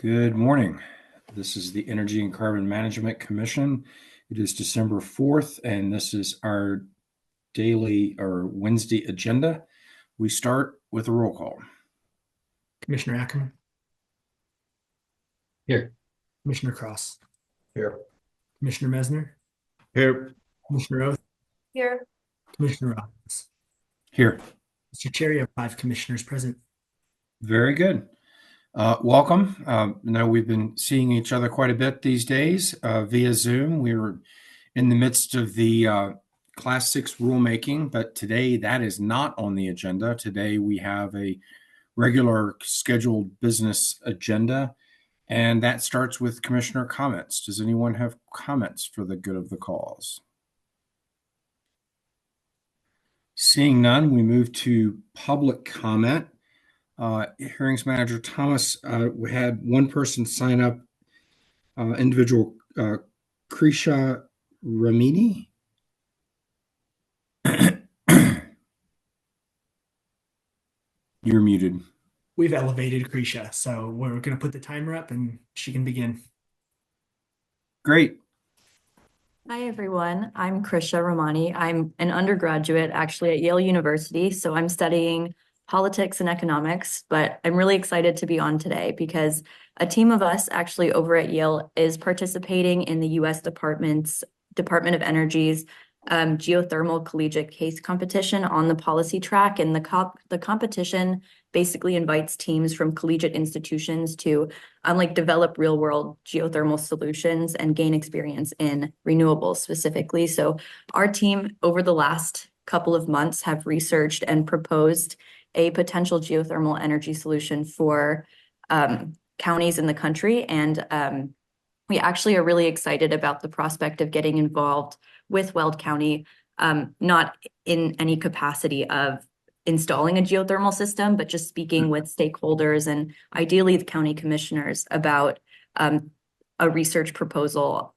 Good morning. This is the Energy and Carbon Management Commission. It is December 4th, and this is our daily or Wednesday agenda. We start with a roll call. Commissioner Ackerman, Here. Commissioner Cross, Here. Commissioner Mesner, Here. Commissioner Oath, Here. Commissioner Robbins. Here. Mr. Chair, you have 5 commissioners present. Very good. Welcome. I know we've been seeing each other quite a bit these days via Zoom. We were in the midst of the Class 6 rulemaking, but today that is not on the agenda. Today we have a regular scheduled business agenda, and that starts with commissioner comments. Does anyone have comments for the good of the cause? Seeing none, we move to public comment. Hearings Manager Thomas, we had one person sign up, individual Krisha Ramini. You're muted. We've elevated Krisha, so we're going to put the timer up and she can begin. Great. Hi, everyone. I'm Krisha Ramani. I'm an undergraduate actually at Yale University, so I'm studying politics and economics, but I'm really excited to be on today because a team of us actually over at Yale is participating in the U.S. Department of Energy's geothermal collegiate case competition on the policy track. And the competition basically invites teams from collegiate institutions to develop real world geothermal solutions and gain experience in renewables specifically. So our team over the last couple of months have researched and proposed a potential geothermal energy solution for counties in the country. And we actually are really excited about the prospect of getting involved with Weld County, not in any capacity of installing a geothermal system, but just speaking with stakeholders and ideally the county commissioners about a research proposal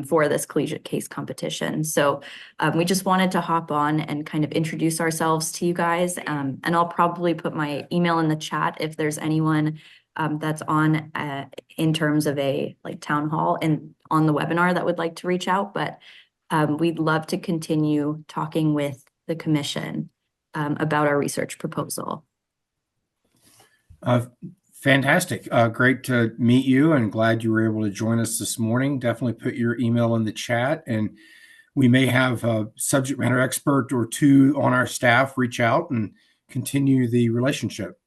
for this collegiate case competition. So we just wanted to hop on and kind of introduce ourselves to you guys. And I'll probably put my email in the chat if there's anyone that's on in terms of a town hall and on the webinar that would like to reach out. But we'd love to continue talking with the commission about our research proposal. Fantastic. Great to meet you and glad you were able to join us this morning. Definitely put your email in the chat, and we may have a subject matter expert or two on our staff reach out and continue the relationship.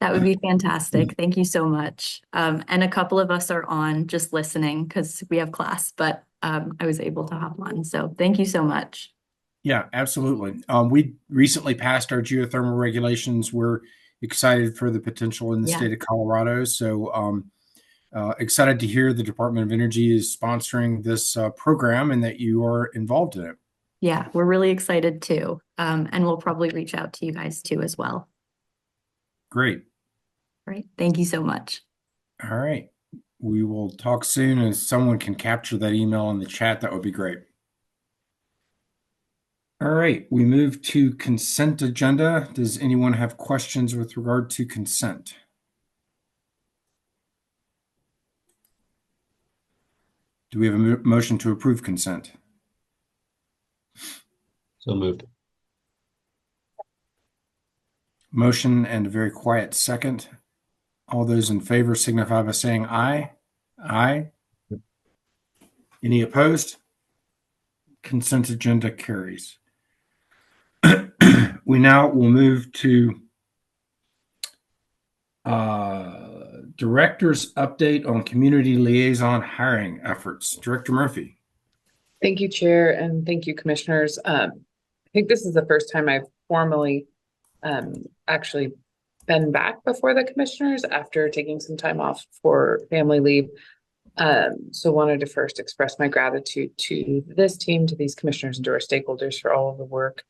That would be fantastic. Thank you so much. And a couple of us are on just listening because we have class, but I was able to hop on. So thank you so much. Yeah, absolutely. We recently passed our geothermal regulations. We're excited for the potential in the state of Colorado. So excited to hear the Department of Energy is sponsoring this program and that you are involved in it. Yeah, we're really excited too. And we'll probably reach out to you guys too as well. Great. Great. Thank you so much. All right. We will talk soon. If someone can capture that email in the chat, that would be great. All right. We move to consent agenda. Does anyone have questions with regard to consent? Do we have a motion to approve consent? So moved. Motion and a very quiet second. All those in favor signify by saying aye. Aye. Any opposed? Consent agenda carries. We now will move to director's update on community liaison hiring efforts. Director Murphy. Thank you, Chair, and thank you, Commissioners. I think this is the first time I've formally actually been back before the Commissioners after taking some time off for family leave. So wanted to first express my gratitude to this team, to these Commissioners, and to our stakeholders for all of the work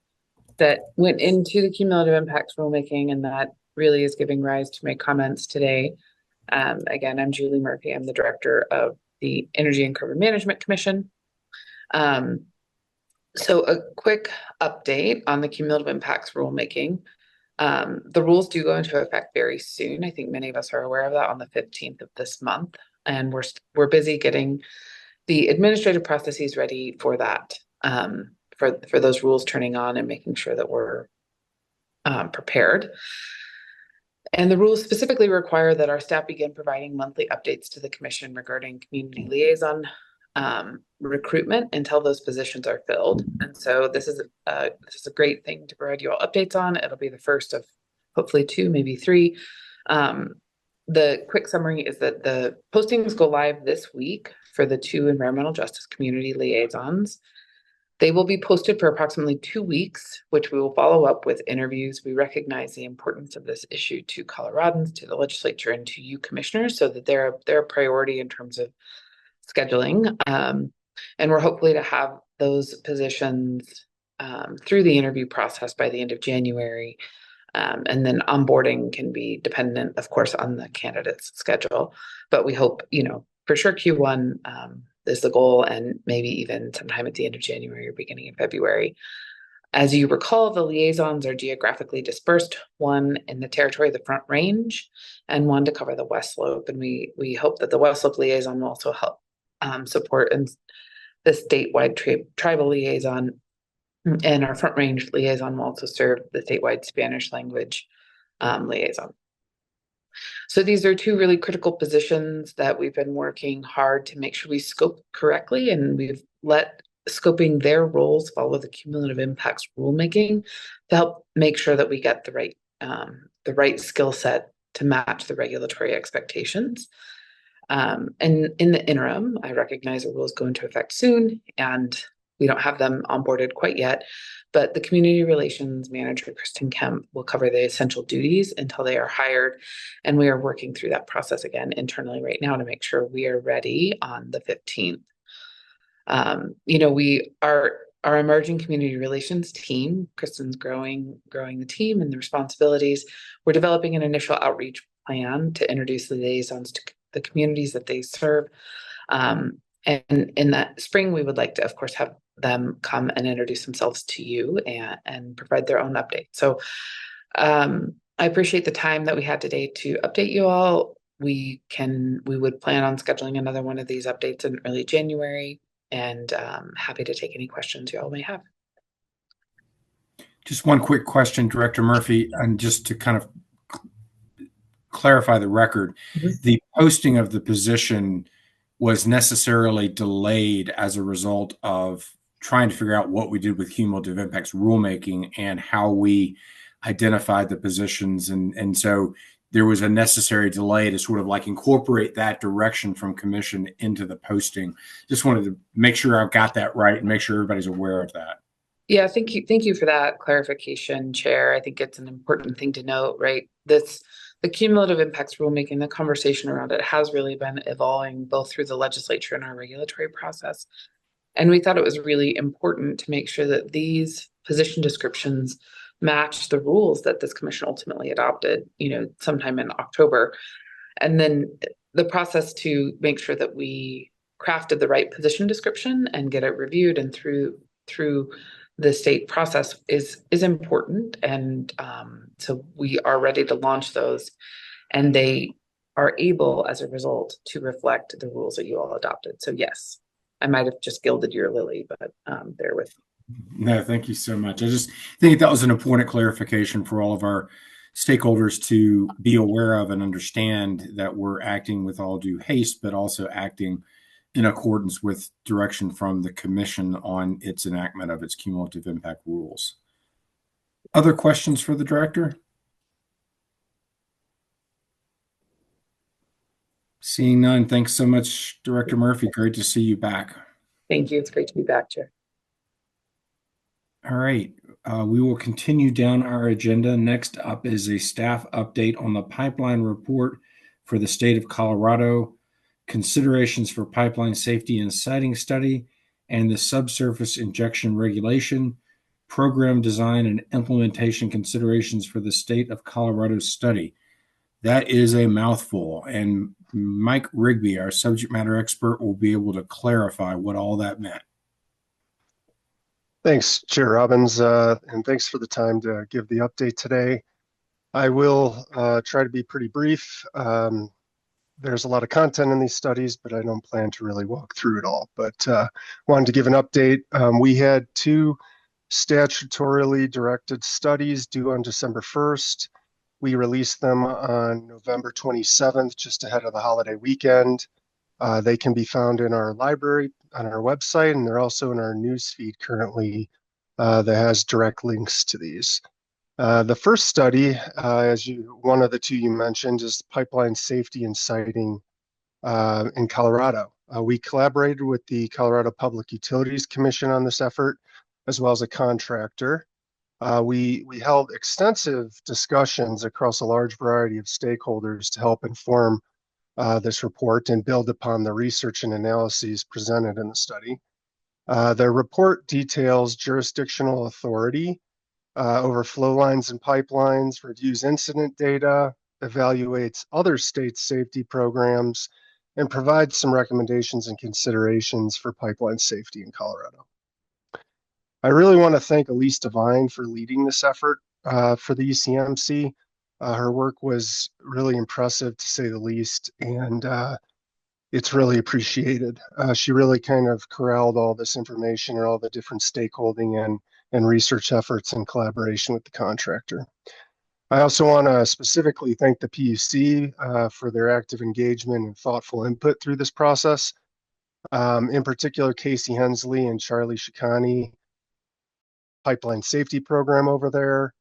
that went into the cumulative impacts rulemaking, and that really is giving rise to my comments today. Again, I'm Julie Murphy. I'm the Director of the Energy and Carbon Management Commission. So a quick update on the cumulative impacts rulemaking. The rules do go into effect very soon. I think many of us are aware of that on the 15th of this month. And we're busy getting the administrative processes ready for that, for those rules turning on and making sure that we're prepared. And the rules specifically require that our staff begin providing monthly updates to the commission regarding community liaison recruitment until those positions are filled. And so this is a great thing to provide you all updates on. It'll be the first of hopefully 2, maybe 3. The quick summary is that the postings go live this week for the 2 environmental justice community liaisons. They will be posted for approximately 2 weeks, which we will follow up with interviews. We recognize the importance of this issue to Coloradans, to the legislature, and to you commissioners, so that they're a priority in terms of scheduling. And we're hopefully to have those positions through the interview process by the end of January. And then onboarding can be dependent, of course, on the candidate's schedule. But we hope, for sure Q1 is the goal, and maybe even sometime at the end of January or beginning of February. As you recall, the liaisons are geographically dispersed, one in the territory of the Front Range and one to cover the West Slope. And we hope that the West Slope liaison will also help support and the statewide tribal liaison, and our Front Range liaison will also serve the statewide Spanish language liaison. So these are 2 really critical positions that we've been working hard to make sure we scope correctly, and we've let scoping their roles follow the cumulative impacts rulemaking to help make sure that we get the right skill set to match the regulatory expectations. And in the interim, I recognize the rules go into effect soon, and we don't have them onboarded quite yet, but the community relations manager, Kristen Kemp, will cover the essential duties until they are hired. And we are working through that process again internally right now to make sure we are ready on the 15th. Our emerging community relations team, Kristen's growing the team and the responsibilities. We're developing an initial outreach plan to introduce the liaisons to the communities that they serve. And in that spring, we would like to, of course, have them come and introduce themselves to you and provide their own update. So I appreciate the time that we had today to update you all. We would plan on scheduling another one of these updates in early January, and happy to take any questions you all may have. Just one quick question, Director Murphy, and just to kind of clarify the record, the posting of the position was necessarily delayed as a result of trying to figure out what we did with cumulative impacts rulemaking and how we identified the positions. And so there was a necessary delay to sort of like incorporate that direction from commission into the posting. Just wanted to make sure I've got that right and make sure everybody's aware of that. Yeah, thank you for that clarification, Chair. I think it's an important thing to note, right? The cumulative impacts rulemaking, the conversation around it has really been evolving both through the legislature and our regulatory process. And we thought it was really important to make sure that these position descriptions match the rules that this commission ultimately adopted, sometime in October. And then the process to make sure that we crafted the right position description and get it reviewed and through the state process is important. And so we are ready to launch those, and they are able, as a result, to reflect the rules that you all adopted. So yes, I might have just gilded your lily, but bear with me. No, thank you so much. I just think that was an important clarification for all of our stakeholders to be aware of and understand that we're acting with all due haste, but also acting in accordance with direction from the commission on its enactment of its cumulative impact rules. Other questions for the director? Seeing none, thanks so much, Director Murphy. Great to see you back. Thank you. It's great to be back, Chair. All right. We will continue down our agenda. Next up is a staff update on the pipeline report for the state of Colorado, considerations for pipeline safety and siting study, and the subsurface injection regulation, program design and implementation considerations for the state of Colorado study. That is a mouthful, and Mike Rigby, our subject matter expert, will be able to clarify what all that meant. Thanks, Chair Robbins, and thanks for the time to give the update today. I will try to be pretty brief. There's a lot of content in these studies, but I don't plan to really walk through it all. But wanted to give an update. We had 2 statutorily directed studies due on December 1st. We released them on November 27th, just ahead of the holiday weekend. They can be found in our library on our website, and they're also in our newsfeed currently that has direct links to these. The first study, one of the 2 you mentioned, is pipeline safety and siting in Colorado. We collaborated with the Colorado Public Utilities Commission on this effort, as well as a contractor. We held extensive discussions across a large variety of stakeholders to help inform this report and build upon the research and analyses presented in the study. The report details jurisdictional authority over flow lines and pipelines, reviews incident data, evaluates other states' safety programs, and provides some recommendations and considerations for pipeline safety in Colorado. I really want to thank Elise Devine for leading this effort for the ECMC. Her work was really impressive, to say the least, and it's really appreciated. She really kind of corralled all this information and all the different stakeholding and research efforts in collaboration with the contractor. I also want to specifically thank the PUC for their active engagement and thoughtful input through this process. In particular, Casey Hensley and Charlie Shikani, pipeline safety program over there.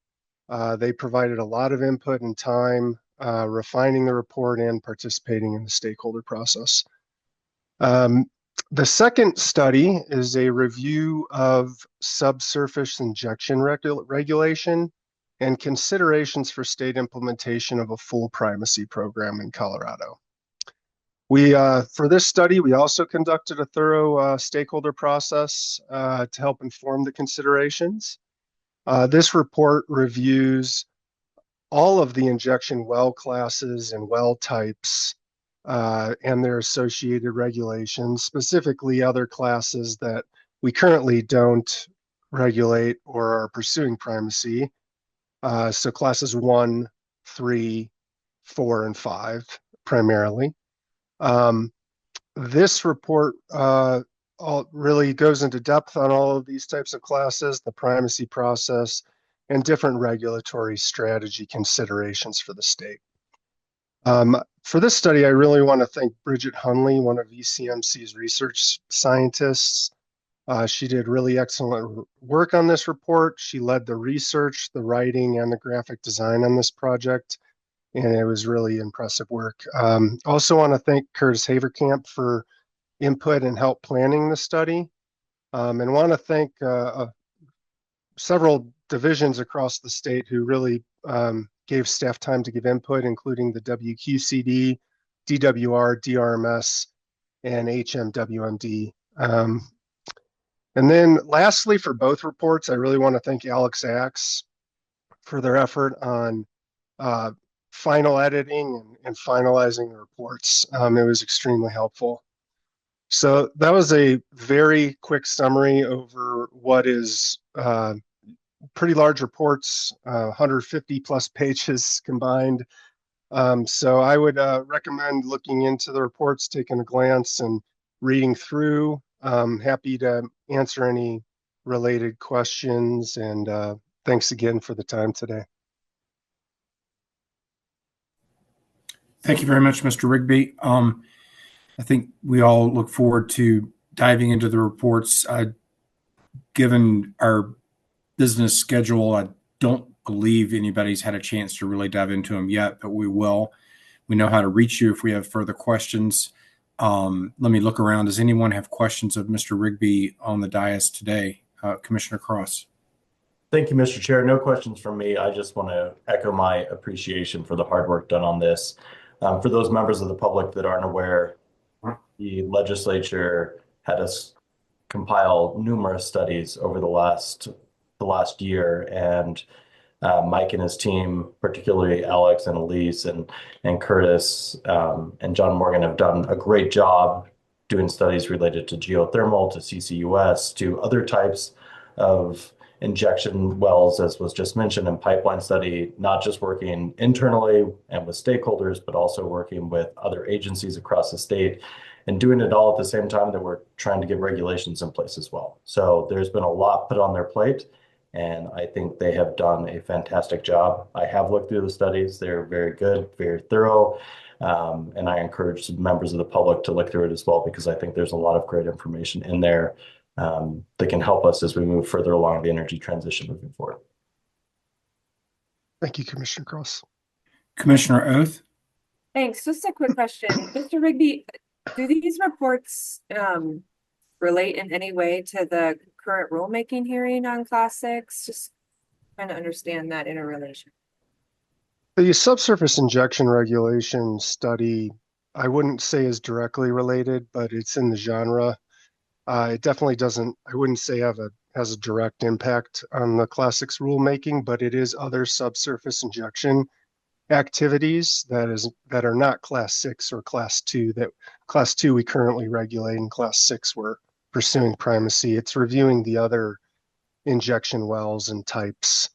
They provided a lot of input and time refining the report and participating in the stakeholder process. The second study is a review of subsurface injection regulation and considerations for state implementation of a full primacy program in Colorado. For this study, we also conducted a thorough stakeholder process to help inform the considerations. This report reviews all of the injection well classes and well types and their associated regulations, specifically other classes that we currently don't regulate or are pursuing primacy. So classes 1, 3, 4, and 5 primarily. This report really goes into depth on all of these types of classes, the primacy process, and different regulatory strategy considerations for the state. For this study, I really want to thank Bridget Hunley, one of ECMC's research scientists. She did really excellent work on this report. She led the research, the writing, and the graphic design on this project, and it was really impressive work. Also want to thank Curtis Haverkamp for input and help planning the study, and want to thank several divisions across the state who really gave staff time to give input, including the WQCD, DWR, DRMS, and HMWMD. And then lastly, for both reports, I really want to thank Alex Axe for their effort on final editing and finalizing the reports. It was extremely helpful. So that was a very quick summary over what is pretty large reports, 150 plus pages combined. So I would recommend looking into the reports, taking a glance and reading through. Happy to answer any related questions, and thanks again for the time today. Thank you very much, Mr. Rigby. I think we all look forward to diving into the reports. Given our business schedule, I don't believe anybody's had a chance to really dive into them yet, but we will. We know how to reach you if we have further questions. Let me look around. Does anyone have questions of Mr. Rigby on the dais today? Commissioner Cross. Thank you, Mr. Chair. No questions from me. I just want to echo my appreciation for the hard work done on this. For those members of the public that aren't aware, the legislature had us compile numerous studies over the last year, and Mike and his team, particularly Alex and Elise and Curtis and John Morgan, have done a great job doing studies related to geothermal, to CCUS, to other types of injection wells, as was just mentioned, and pipeline study, not just working internally and with stakeholders, but also working with other agencies across the state and doing it all at the same time that we're trying to get regulations in place as well. So there's been a lot put on their plate, and I think they have done a fantastic job. I have looked through the studies. They're very good, very thorough. And I encourage members of the public to look through it as well, because I think there's a lot of great information in there that can help us as we move further along the energy transition moving forward. Thank you, Commissioner Cross. Commissioner Oath? Thanks. Just a quick question. Mr. Rigby, do these reports relate in any way to the current rulemaking hearing on Class 6? Just trying to understand that interrelation. The subsurface injection regulation study, I wouldn't say is directly related, but it's in the genre. It definitely doesn't, I wouldn't say has a direct impact on the Class 6 rulemaking, but it is other subsurface injection activities that are not Class 6 or Class 2. That Class 2 we currently regulate, and Class 6 we're pursuing primacy. It's reviewing the other injection wells and types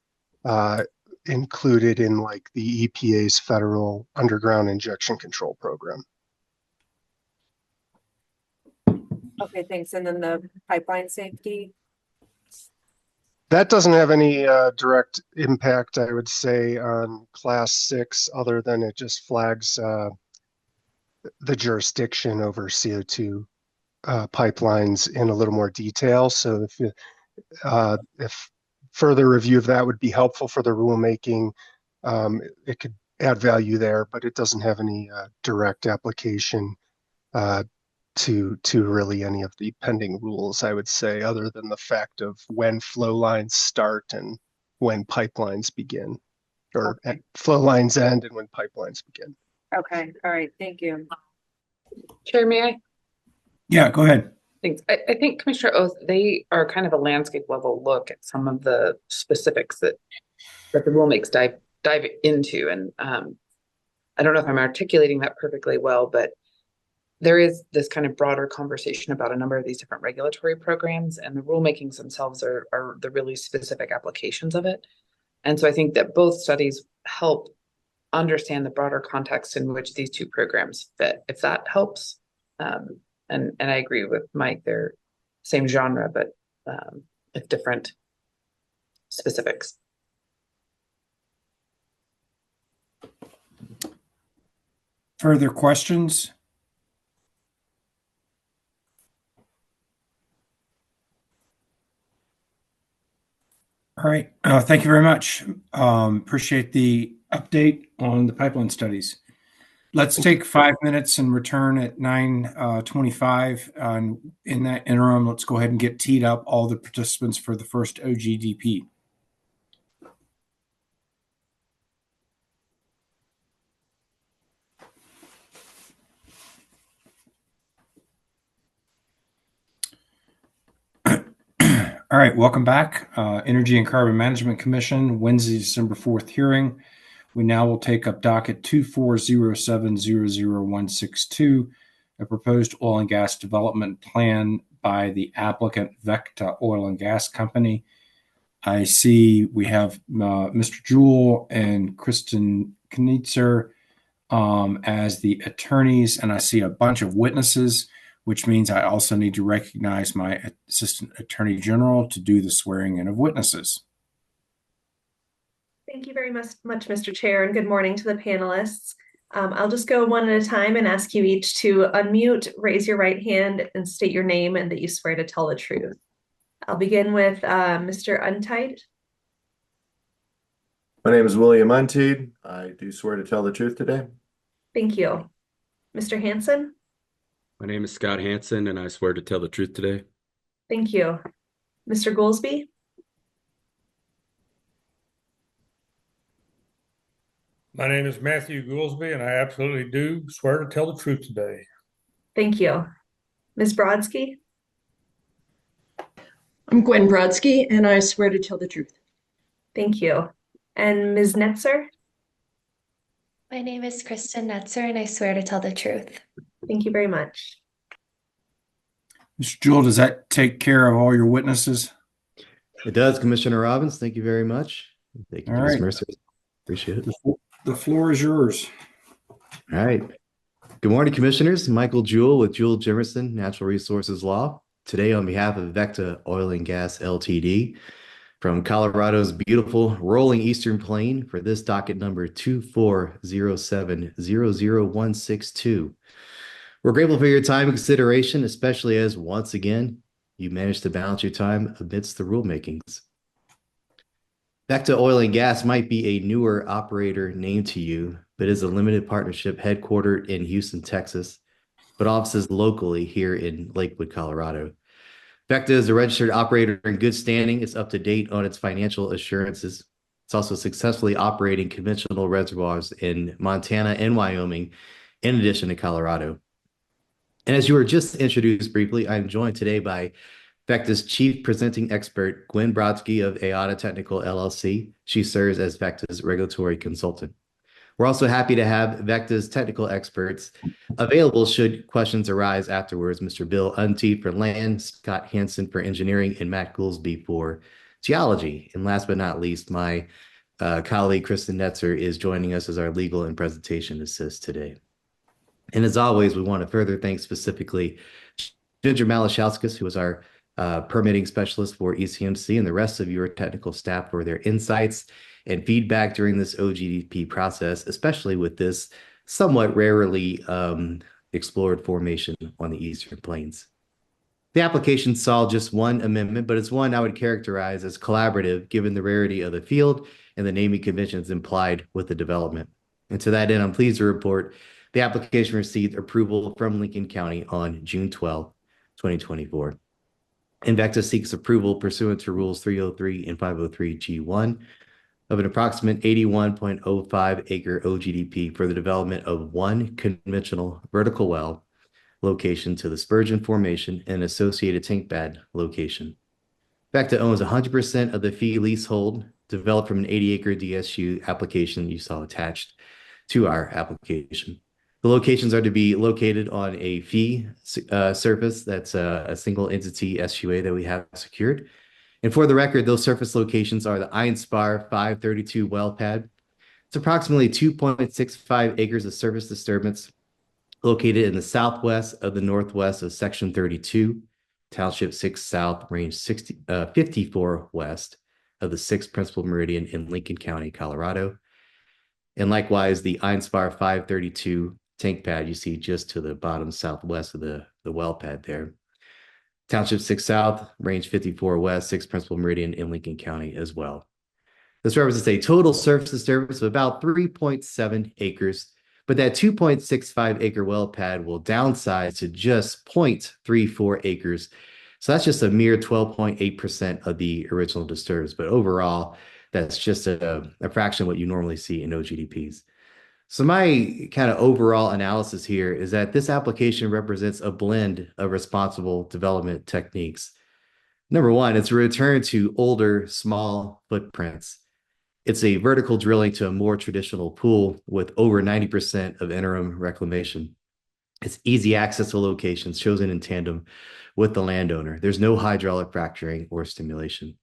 included in like the EPA's federal underground injection control program. Okay, thanks. And then the pipeline safety? That doesn't have any direct impact, I would say, on Class 6, other than it just flags the jurisdiction over CO2 pipelines in a little more detail. So if further review of that would be helpful for the rulemaking, it could add value there, but it doesn't have any direct application to really any of the pending rules, I would say, other than the fact of when flow lines start and when pipelines begin, or flow lines end and when pipelines begin. Okay, all right, thank you. Chair, may I? Yeah, go ahead. Thanks. I think Commissioner Oath, they are kind of a landscape level look at some of the specifics that the rulemakes dive into. And I don't know if I'm articulating that perfectly well, but there is this kind of broader conversation about a number of these different regulatory programs, and the rulemakings themselves are the really specific applications of it. And so I think that both studies help understand the broader context in which these two programs fit, if that helps. And I agree with Mike, they're same genre, but with different specifics. Further questions? All right. Thank you very much. Appreciate the update on the pipeline studies. Let's take 5 minutes and return at 9:25. In that interim, let's go ahead and get teed up all the participants for the first OGDP. All right, welcome back. Energy and Carbon Management Commission, Wednesday, December 4th hearing. We now will take up docket 240700162, a proposed oil and gas development plan by the applicant Vecta Oil and Gas Company. I see we have Mr. Jewell and Kristen Knitzer as the attorneys, and I see a bunch of witnesses, which means I also need to recognize my Assistant Attorney General to do the swearing in of witnesses. Thank you very much, Mr. Chair, and good morning to the panelists. I'll just go one at a time and ask you each to unmute, raise your right hand, and state your name and that you swear to tell the truth. I'll begin with Mr. Untied. My name is William Untied. I do swear to tell the truth today. Thank you. Mr. Hanson. My name is Scott Hansen, and I swear to tell the truth today. Thank you. Mr. Goolsby. My name is Matthew Goolsby, and I absolutely do swear to tell the truth today. Thank you. Ms. Brodsky. I'm Gwen Brodsky, and I swear to tell the truth. Thank you. And Ms. Netzer. My name is Kristen Netzer, and I swear to tell the truth. Thank you very much. Mr. Jewell, does that take care of all your witnesses? It does, Commissioner Robbins. Thank you very much. Thank you, All Ms. right. Mercer. Appreciate it. The floor is yours. All right. Good morning, Commissioners. Michael Jewell with Jewell Jimerson Natural Resources Law. Today, on behalf of Vecta Oil and Gas LTD, from Colorado's beautiful rolling Eastern Plain for this docket number 240700162. We're grateful for your time and consideration, especially as, once again, you managed to balance your time amidst the rulemakings. Vecta Oil and Gas might be a newer operator named to you, but is a limited partnership headquartered in Houston, Texas, but offices locally here in Lakewood, Colorado. Vecta is a registered operator in good standing. It's up to date on its financial assurances. It's also successfully operating conventional reservoirs in Montana and Wyoming, in addition to Colorado. And as you were just introduced briefly, I'm joined today by Vecta's chief presenting expert, Gwen Brodsky of AOTA Technical LLC. She serves as Vecta's regulatory consultant. We're also happy to have Vecta's technical experts available should questions arise afterwards. Mr. Bill Unteed for land, Scott Hansen for engineering, and Matt Goolsby for geology. And last but not least, my colleague Kristen Netzer is joining us as our legal and presentation assist today. And as always, we want to further thank specifically Ginger Malashowskis, who is our permitting specialist for ECMC, and the rest of your technical staff for their insights and feedback during this OGDP process, especially with this somewhat rarely explored formation on the Eastern Plains. The application saw just one amendment, but it's one I would characterize as collaborative given the rarity of the field and the naming conventions implied with the development. And to that end, I'm pleased to report the application received approval from Lincoln County on June 12, 2024. Vecta seeks approval pursuant to Rules 303 and 503 G1 of an approximate 81.05 acre OGDP for the development of one conventional vertical well location to the Spurgeon Formation and associated tank bed location. Vecta owns 100% of the fee leasehold developed from an 80-acre DSU application you saw attached to our application. The locations are to be located on a fee surface that's a single entity SUA that we have secured. And for the record, those surface locations are the Einspar 532 well pad. It's approximately 2.65 acres of surface disturbance located in the southwest of the northwest of Section 32, Township 6 South, Range 54 West of the 6th Principal Meridian in Lincoln County, Colorado. And likewise, the Einspar 532 tank pad you see just to the bottom southwest of the well pad there. Township 6 South, Range 54 West, 6th Principal Meridian in Lincoln County as well. This represents a total surface disturbance of about 3.7 acres, but that 2.65 acre well pad will downsize to just 0.34 acres. So that's just a mere 12.8% of the original disturbance. But overall, that's just a fraction of what you normally see in OGDPs. So my kind of overall analysis here is that this application represents a blend of responsible development techniques. Number one, it's a return to older, small footprints. It's a vertical drilling to a more traditional pool with over 90% of interim reclamation. It's easy access to locations chosen in tandem with the landowner. There's no hydraulic fracturing or stimulation.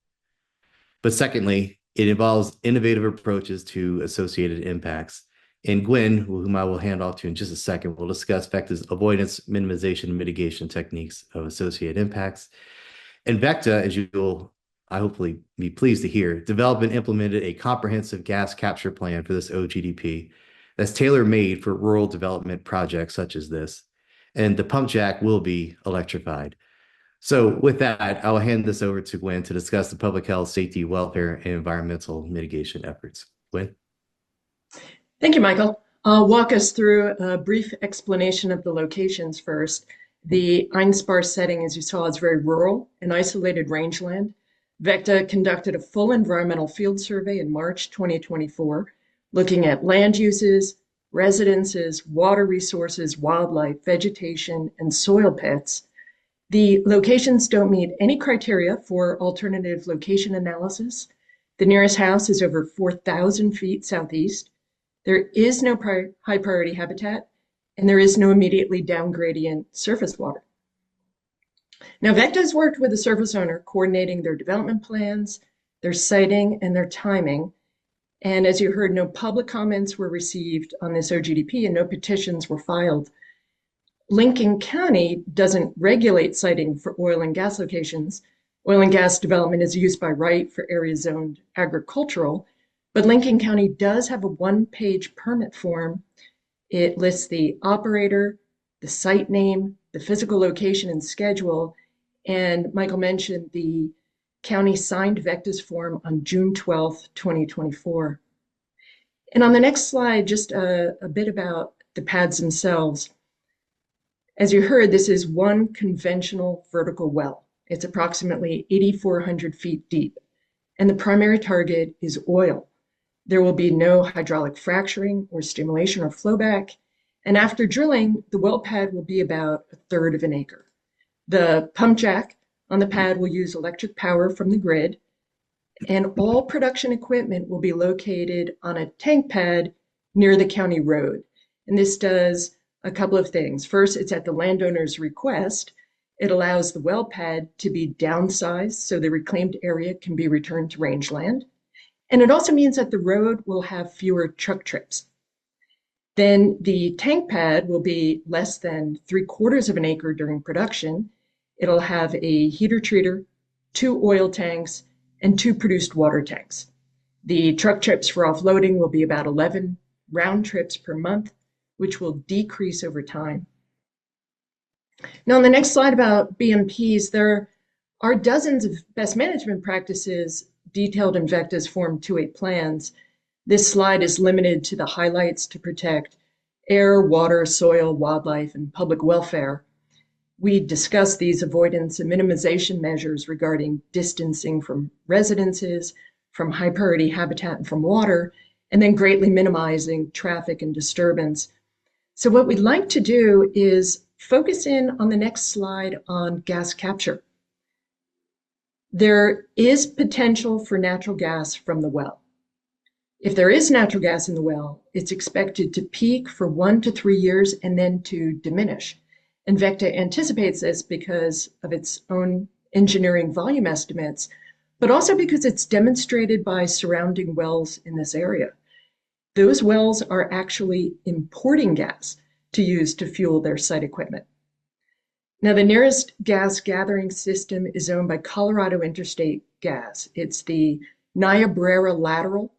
But secondly, it involves innovative approaches to associated impacts. And Gwen, whom I will hand off to in just a second, will discuss Vecta's avoidance, minimization, and mitigation techniques of associated impacts. And Vecta, as you will, I hopefully be pleased to hear, developed and implemented a comprehensive gas capture plan for this OGDP that's tailor-made for rural development projects such as this. And the pump jack will be electrified. So with that, I will hand this over to Gwen to discuss the public health, safety, welfare, and environmental mitigation efforts. Gwen? Thank you, Michael. I'll walk us through a brief explanation of the locations first. The Einspar setting, as you saw, is very rural and isolated rangeland. Vecta conducted a full environmental field survey in March 2024, looking at land uses, residences, water resources, wildlife, vegetation, and soil pits. The locations don't meet any criteria for alternative location analysis. The nearest house is over 4,000 feet southeast. There is no high priority habitat, and there is no immediately down gradient surface water. Now, Vecta has worked with the service owner, coordinating their development plans, their siting, and their timing. And as you heard, no public comments were received on this OGDP and no petitions were filed. Lincoln County doesn't regulate siting for oil and gas locations. Oil and gas development is used by right for areas zoned agricultural, but Lincoln County does have a one-page permit form. It lists the operator, the site name, the physical location and schedule, and Michael mentioned the county signed Vecta's form on June 12th, 2024. And on the next slide, just a bit about the pads themselves. As you heard, this is one conventional vertical well. It's approximately 8,400 feet deep, and the primary target is oil. There will be no hydraulic fracturing or stimulation or flowback, and after drilling, the well pad will be about 1/3 of an acre. The pump jack on the pad will use electric power from the grid, and all production equipment will be located on a tank pad near the county road. And this does a couple of things. First, it's at the landowner's request. It allows the well pad to be downsized so the reclaimed area can be returned to rangeland. And it also means that the road will have fewer truck trips. Then the tank pad will be less than 3/4 of an acre during production. It'll have a heater treater, 2 oil tanks, and 2 produced water tanks. The truck trips for offloading will be about 11 round trips per month, which will decrease over time. Now, on the next slide about BMPs, there are dozens of best management practices detailed in Vecta's Form 2.8 plans. This slide is limited to the highlights to protect air, water, soil, wildlife, and public welfare. We discussed these avoidance and minimization measures regarding distancing from residences, from high priority habitat, and from water, and then greatly minimizing traffic and disturbance. So what we'd like to do is focus in on the next slide on gas capture. There is potential for natural gas from the well. If there is natural gas in the well, it's expected to peak for 1 to 3 years and then to diminish. And Vecta anticipates this because of its own engineering volume estimates, but also because it's demonstrated by surrounding wells in this area. Those wells are actually importing gas to use to fuel their site equipment. Now, the nearest gas gathering system is owned by Colorado Interstate Gas. It's the Niobrara Lateral,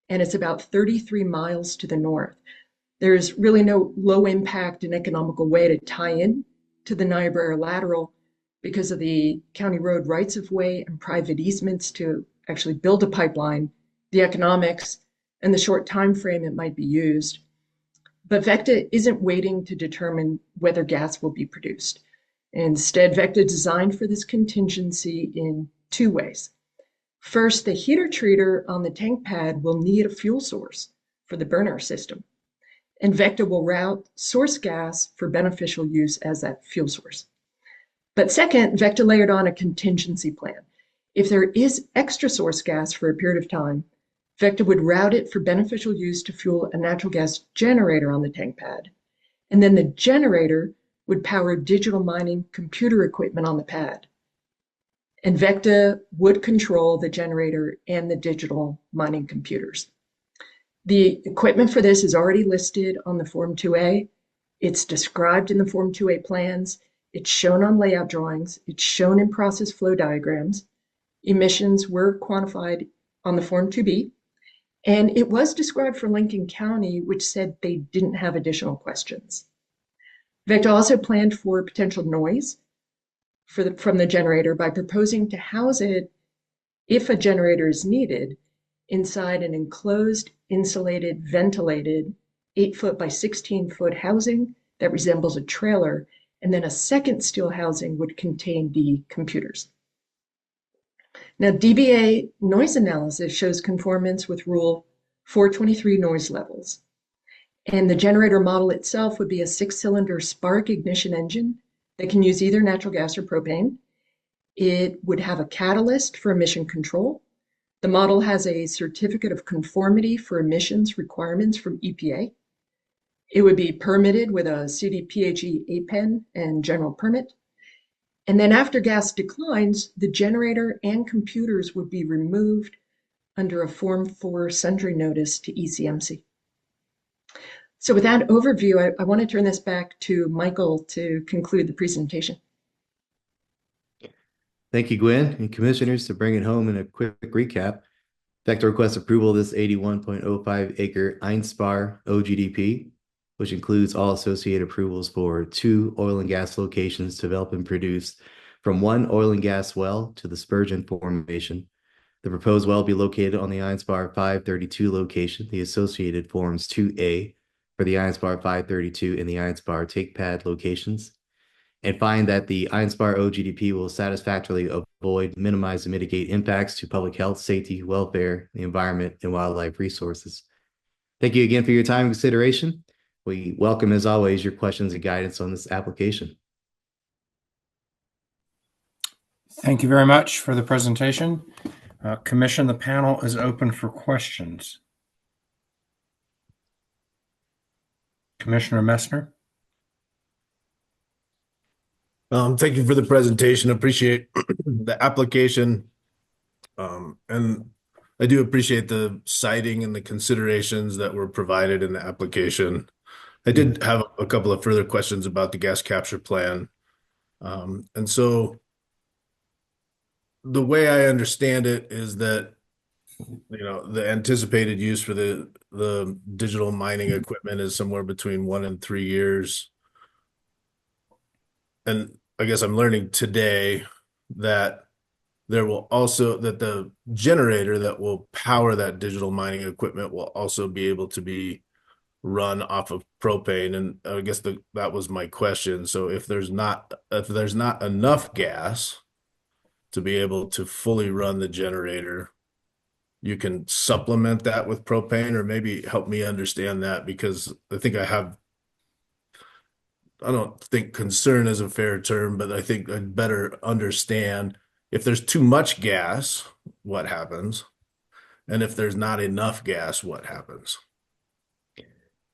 and it's about 33 miles to the north. There's really no low impact and economical way to tie in to the Niobrara Lateral because of the county road rights of way and private easements to actually build a pipeline, the economics, and the short time frame it might be used. But Vecta isn't waiting to determine whether gas will be produced. Instead, Vecta designed for this contingency in 2 ways. First, the heater treater on the tank pad will need a fuel source for the burner system, and Vecta will route source gas for beneficial use as that fuel source. But second, Vecta layered on a contingency plan. If there is extra source gas for a period of time, Vecta would route it for beneficial use to fuel a natural gas generator on the tank pad, and then the generator would power digital mining computer equipment on the pad. And Vecta would control the generator and the digital mining computers. The equipment for this is already listed on the Form 2A. It's described in the Form 2A plans. It's shown on layout drawings. It's shown in process flow diagrams. Emissions were quantified on the Form 2B. And it was described for Lincoln County, which said they didn't have additional questions. Vecta also planned for potential noise from the generator by proposing to house it, if a generator is needed, inside an enclosed, insulated, ventilated 8-foot by 16-foot housing that resembles a trailer, and then a second steel housing would contain the computers. Now, DBA noise analysis shows conformance with Rule 423 noise levels. And the generator model itself would be a 6-cylinder spark ignition engine that can use either natural gas or propane. It would have a catalyst for emission control. The model has a certificate of conformity for emissions requirements from EPA. It would be permitted with a CDPHE APEN and general permit. And then after gas declines, the generator and computers would be removed under a Form 4 sundry notice to ECMC. So with that overview, I want to turn this back to Michael to conclude the presentation. Thank you, Gwen and commissioners. To bring it home in a quick recap, FECTA requests approval of this 81.05 acre Einspar OGDP, which includes all associated approvals for 2 oil and gas locations developed and produced from 1 oil and gas well to the Spurgeon Formation. The proposed well will be located on the Einspar 532 location. The associated forms 2A for the Einspar 532 and the Einspar take pad locations, and find that the Einspar OGDP will satisfactorily avoid, minimize, and mitigate impacts to public health, safety, welfare, the environment, and wildlife resources. Thank you again for your time and consideration. We welcome, as always, your questions and guidance on this application. Thank you very much for the presentation. Commission, the panel is open for questions. Commissioner Messner. Thank you for the presentation. Appreciate the application. And I do appreciate the citing and the considerations that were provided in the application. I did have a couple of further questions about the gas capture plan. And so the way I understand it is that, the anticipated use for the digital mining equipment is somewhere between 1 and 3 years. And I guess I'm learning today that that the generator that will power that digital mining equipment will also be able to be run off of propane. And I guess that was my question. So if there's not enough gas to be able to fully run the generator, you can supplement that with propane, or maybe help me understand that, because I don't think concern is a fair term, but I think I'd better understand if there's too much gas, what happens? And if there's not enough gas, what happens?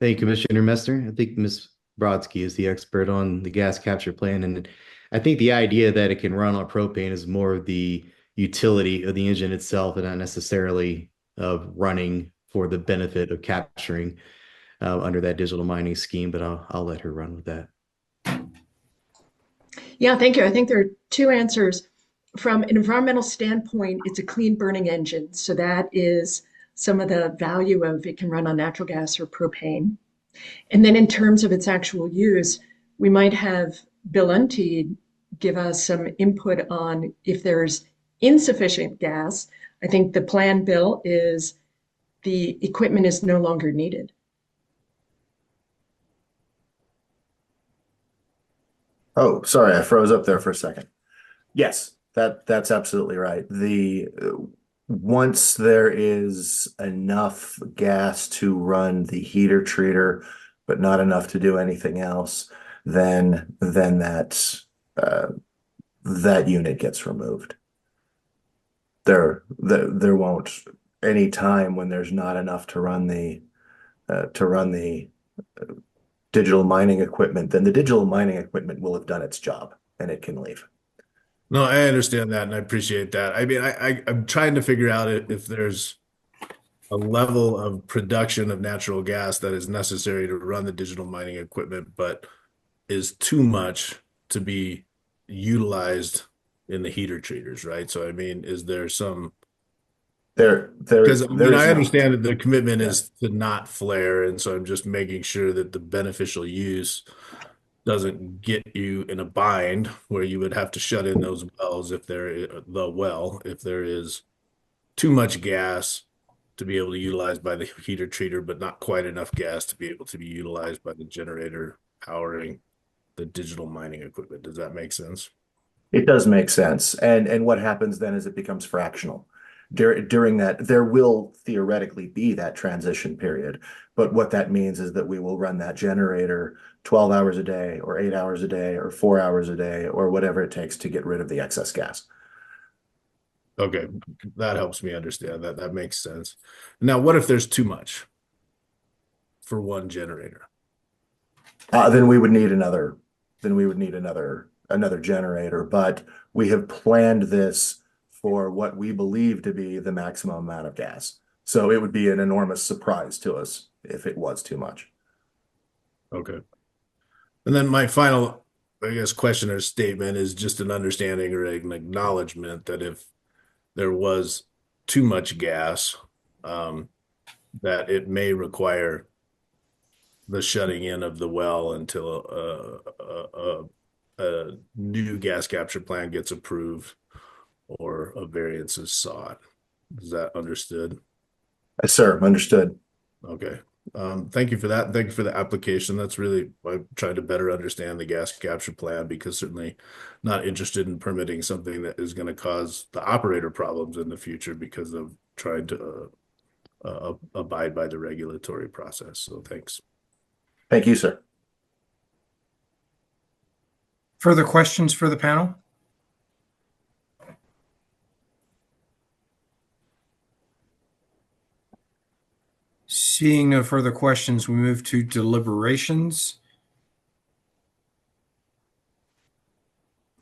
Thank you, Commissioner Messner. I think Ms. Brodsky is the expert on the gas capture plan. And I think the idea that it can run on propane is more of the utility of the engine itself and not necessarily of running for the benefit of capturing under that digital mining scheme, but I'll let her run with that. Yeah, thank you. I think there are 2 answers. From an environmental standpoint, it's a clean burning engine. So that is some of the value of it can run on natural gas or propane. And then in terms of its actual use, we might have Bill Untied give us some input on if there's insufficient gas. I think the plan, Bill, is the equipment is no longer needed. Oh, sorry, I froze up there for a second. Yes, that's absolutely right. Once there is enough gas to run the heater treater, but not enough to do anything else, then that unit gets removed. There won't any time when there's not enough to run the digital mining equipment, then the digital mining equipment will have done its job and it can leave. No, I understand that and I appreciate that. I mean, I'm trying to figure out if there's a level of production of natural gas that is necessary to run the digital mining equipment, but is too much to be utilized in the heater treaters, right? So, I mean, is there some... Because I understand that the commitment is to not flare, and so I'm just making sure that the beneficial use doesn't get you in a bind where you would have to shut in those wells if there is too much gas to be able to utilize by the heater treater, but not quite enough gas to be able to be utilized by the generator powering the digital mining equipment. Does that make sense? It does make sense. And what happens then is it becomes fractional. During that, there will theoretically be that transition period. But what that means is that we will run that generator 12 hours a day or 8 hours a day or 4 hours a day or whatever it takes to get rid of the excess gas. Okay, that helps me understand that. That makes sense. Now, what if there's too much for one generator? Then we would need another another generator, but we have planned this for what we believe to be the maximum amount of gas. So it would be an enormous surprise to us if it was too much. Okay. And then my final, I guess, question or statement is just an understanding or an acknowledgement that if there was too much gas, that it may require the shutting in of the well until a new gas capture plan gets approved or a variance is sought. Is that understood? Yes, sir. Understood. Okay. Thank you for that. Thank you for the application. That's really, I'm trying to better understand the gas capture plan, because certainly not interested in permitting something that is going to cause the operator problems in the future because of trying to abide by the regulatory process. So thanks. Thank you, sir. Further questions for the panel? Seeing no further questions, we move to deliberations.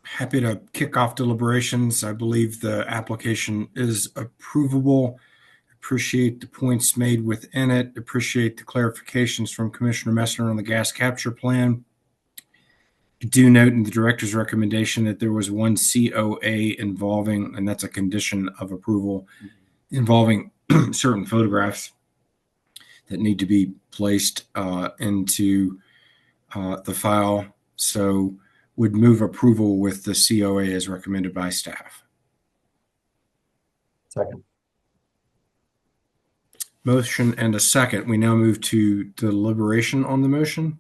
Happy to kick off deliberations. I believe the application is approvable. Appreciate the points made within it. Appreciate the clarifications from Commissioner Messner on the gas capture plan. I do note in the director's recommendation that there was one COA involving, and that's a condition of approval, involving certain photographs that need to be placed into the file. So would move approval with the COA as recommended by staff. Second. Motion and a second. We now move to deliberation on the motion.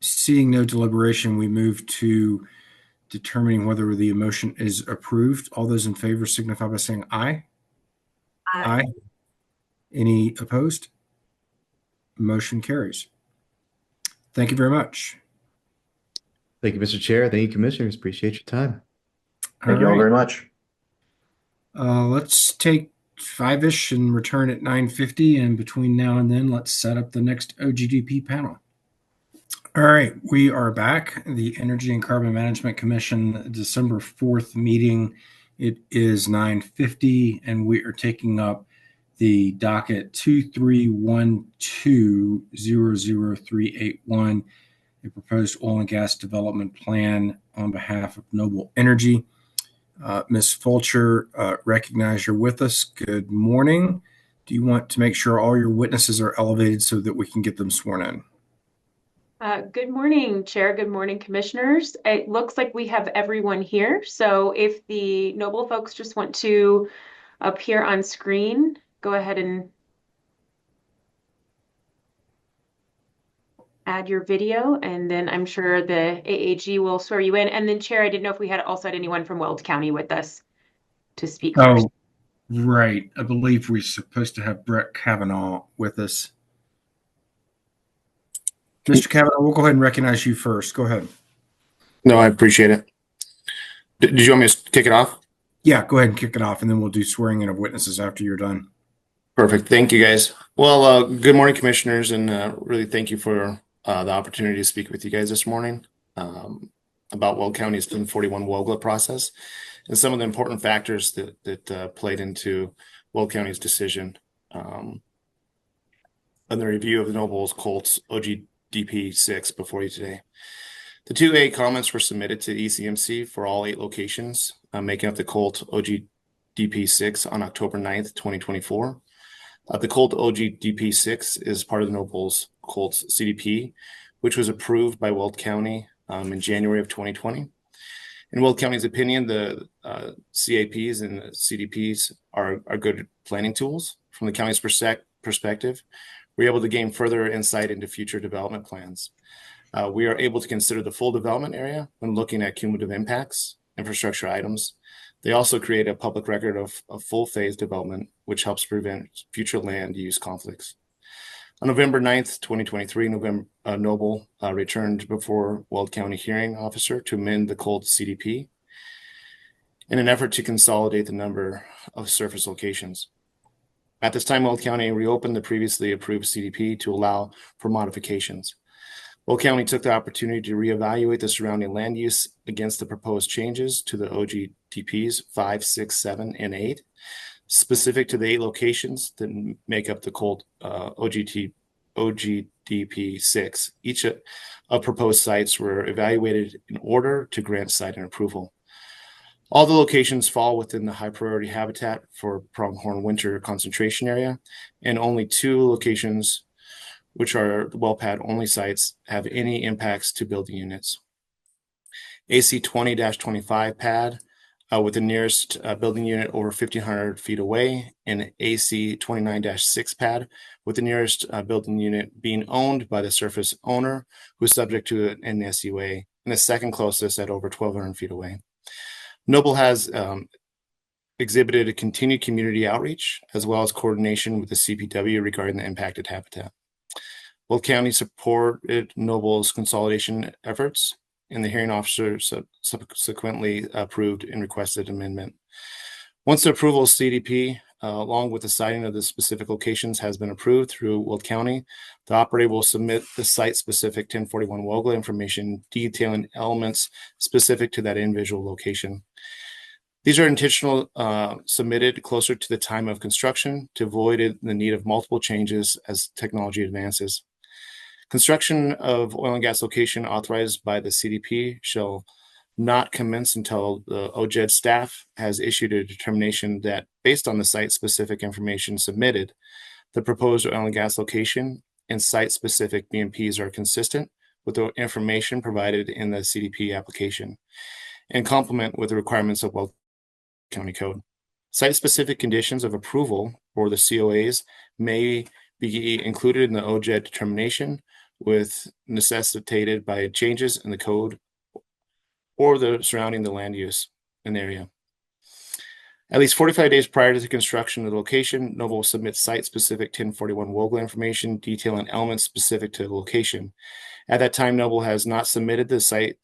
Seeing no deliberation, we move to determining whether the motion is approved. All those in favor signify by saying aye. Aye. Any opposed? Motion carries. Thank you very much. Thank you, Mr. Chair. Thank you, commissioners. Appreciate your time. Thank you all very much. Let's take 5-ish and return at 9:50. And between now and then, let's set up the next OGDP panel. All right, we are back. The Energy and Carbon Management Commission, December 4th meeting. It is 9:50, and we are taking up the docket 231200381, a proposed oil and gas development plan on behalf of Noble Energy. Ms. Fulcher, recognize you're with us. Good morning. Do you want to make sure all your witnesses are elevated so that we can get them sworn in? Good morning, Chair. Good morning, Commissioners. It looks like we have everyone here. So if the Noble folks just want to appear on screen, go ahead and add your video, and then I'm sure the AAG will swear you in. And then, Chair, I didn't know if we had also had anyone from Weld County with us to speak first. Oh, right. I believe we're supposed to have Brett Kavanaugh with us. Mr. Kavanaugh, we'll go ahead and recognize you first. Go ahead. No, I appreciate it. Did you want me to kick it off? Yeah, go ahead and kick it off, and then we'll do swearing in of witnesses after you're done. Perfect. Thank you, guys. Well, good morning, commissioners, and really thank you for the opportunity to speak with you guys this morning about Weld County's 1041 WOGLA process and some of the important factors that played into Weld County's decision on the review of the Noble's Colts OGDP 6 before you today. The 2A comments were submitted to ECMC for all 8 locations, making up the Colt OGDP 6 on October 9th, 2024. The Colt OGDP 6 is part of the Noble's Colts CDP, which was approved by Weld County in January of 2020. In Weld County's opinion, the CAPs and the CDPs are good planning tools. From the county's perspective, we're able to gain further insight into future development plans. We are able to consider the full development area when looking at cumulative impacts, infrastructure items. They also create a public record of full phase development, which helps prevent future land use conflicts. On November 9th, 2023, Noble returned before Weld County hearing officer to amend the Colt CDP in an effort to consolidate the number of surface locations. At this time, Weld County reopened the previously approved CDP to allow for modifications. Will County took the opportunity to reevaluate the surrounding land use against the proposed changes to the OGDPs 5, 6, 7, and 8, specific to the 8 locations that make up the cold OGDP 6. Each of proposed sites were evaluated in order to grant site and approval. All the locations fall within the high priority habitat for pronghorn winter concentration area, and only 2 locations, which are the well pad only sites, have any impacts to building units. AC 20-25 pad with the nearest building unit over 1,500 feet away, and AC 29-6 pad with the nearest building unit being owned by the surface owner who's subject to an SUA, and the second closest at over 1,200 feet away. Noble has exhibited a continued community outreach as well as coordination with the CPW regarding the impacted habitat. Will County supported Noble's consolidation efforts, and the hearing officer subsequently approved and requested amendment. Once the approval of CDP, along with the citing of the specific locations, has been approved through Will County, the operator will submit the site-specific 1041 WOGLA information detailing elements specific to that individual location. These are intentional submitted closer to the time of construction to avoid the need of multiple changes as technology advances. Construction of oil and gas location authorized by the CDP shall not commence until the OJED staff has issued a determination that, based on the site-specific information submitted, the proposed oil and gas location and site-specific BMPs are consistent with the information provided in the CDP application and complement with the requirements of Will County Code. Site-specific conditions of approval, or the COAs, may be included in the OJED determination with necessitated by changes in the code or the surrounding the land use in the area. At least 45 days prior to the construction of the location, Noble will submit site-specific 1041 WOGLA information detailing elements specific to the location. At that time, Noble has not submitted the site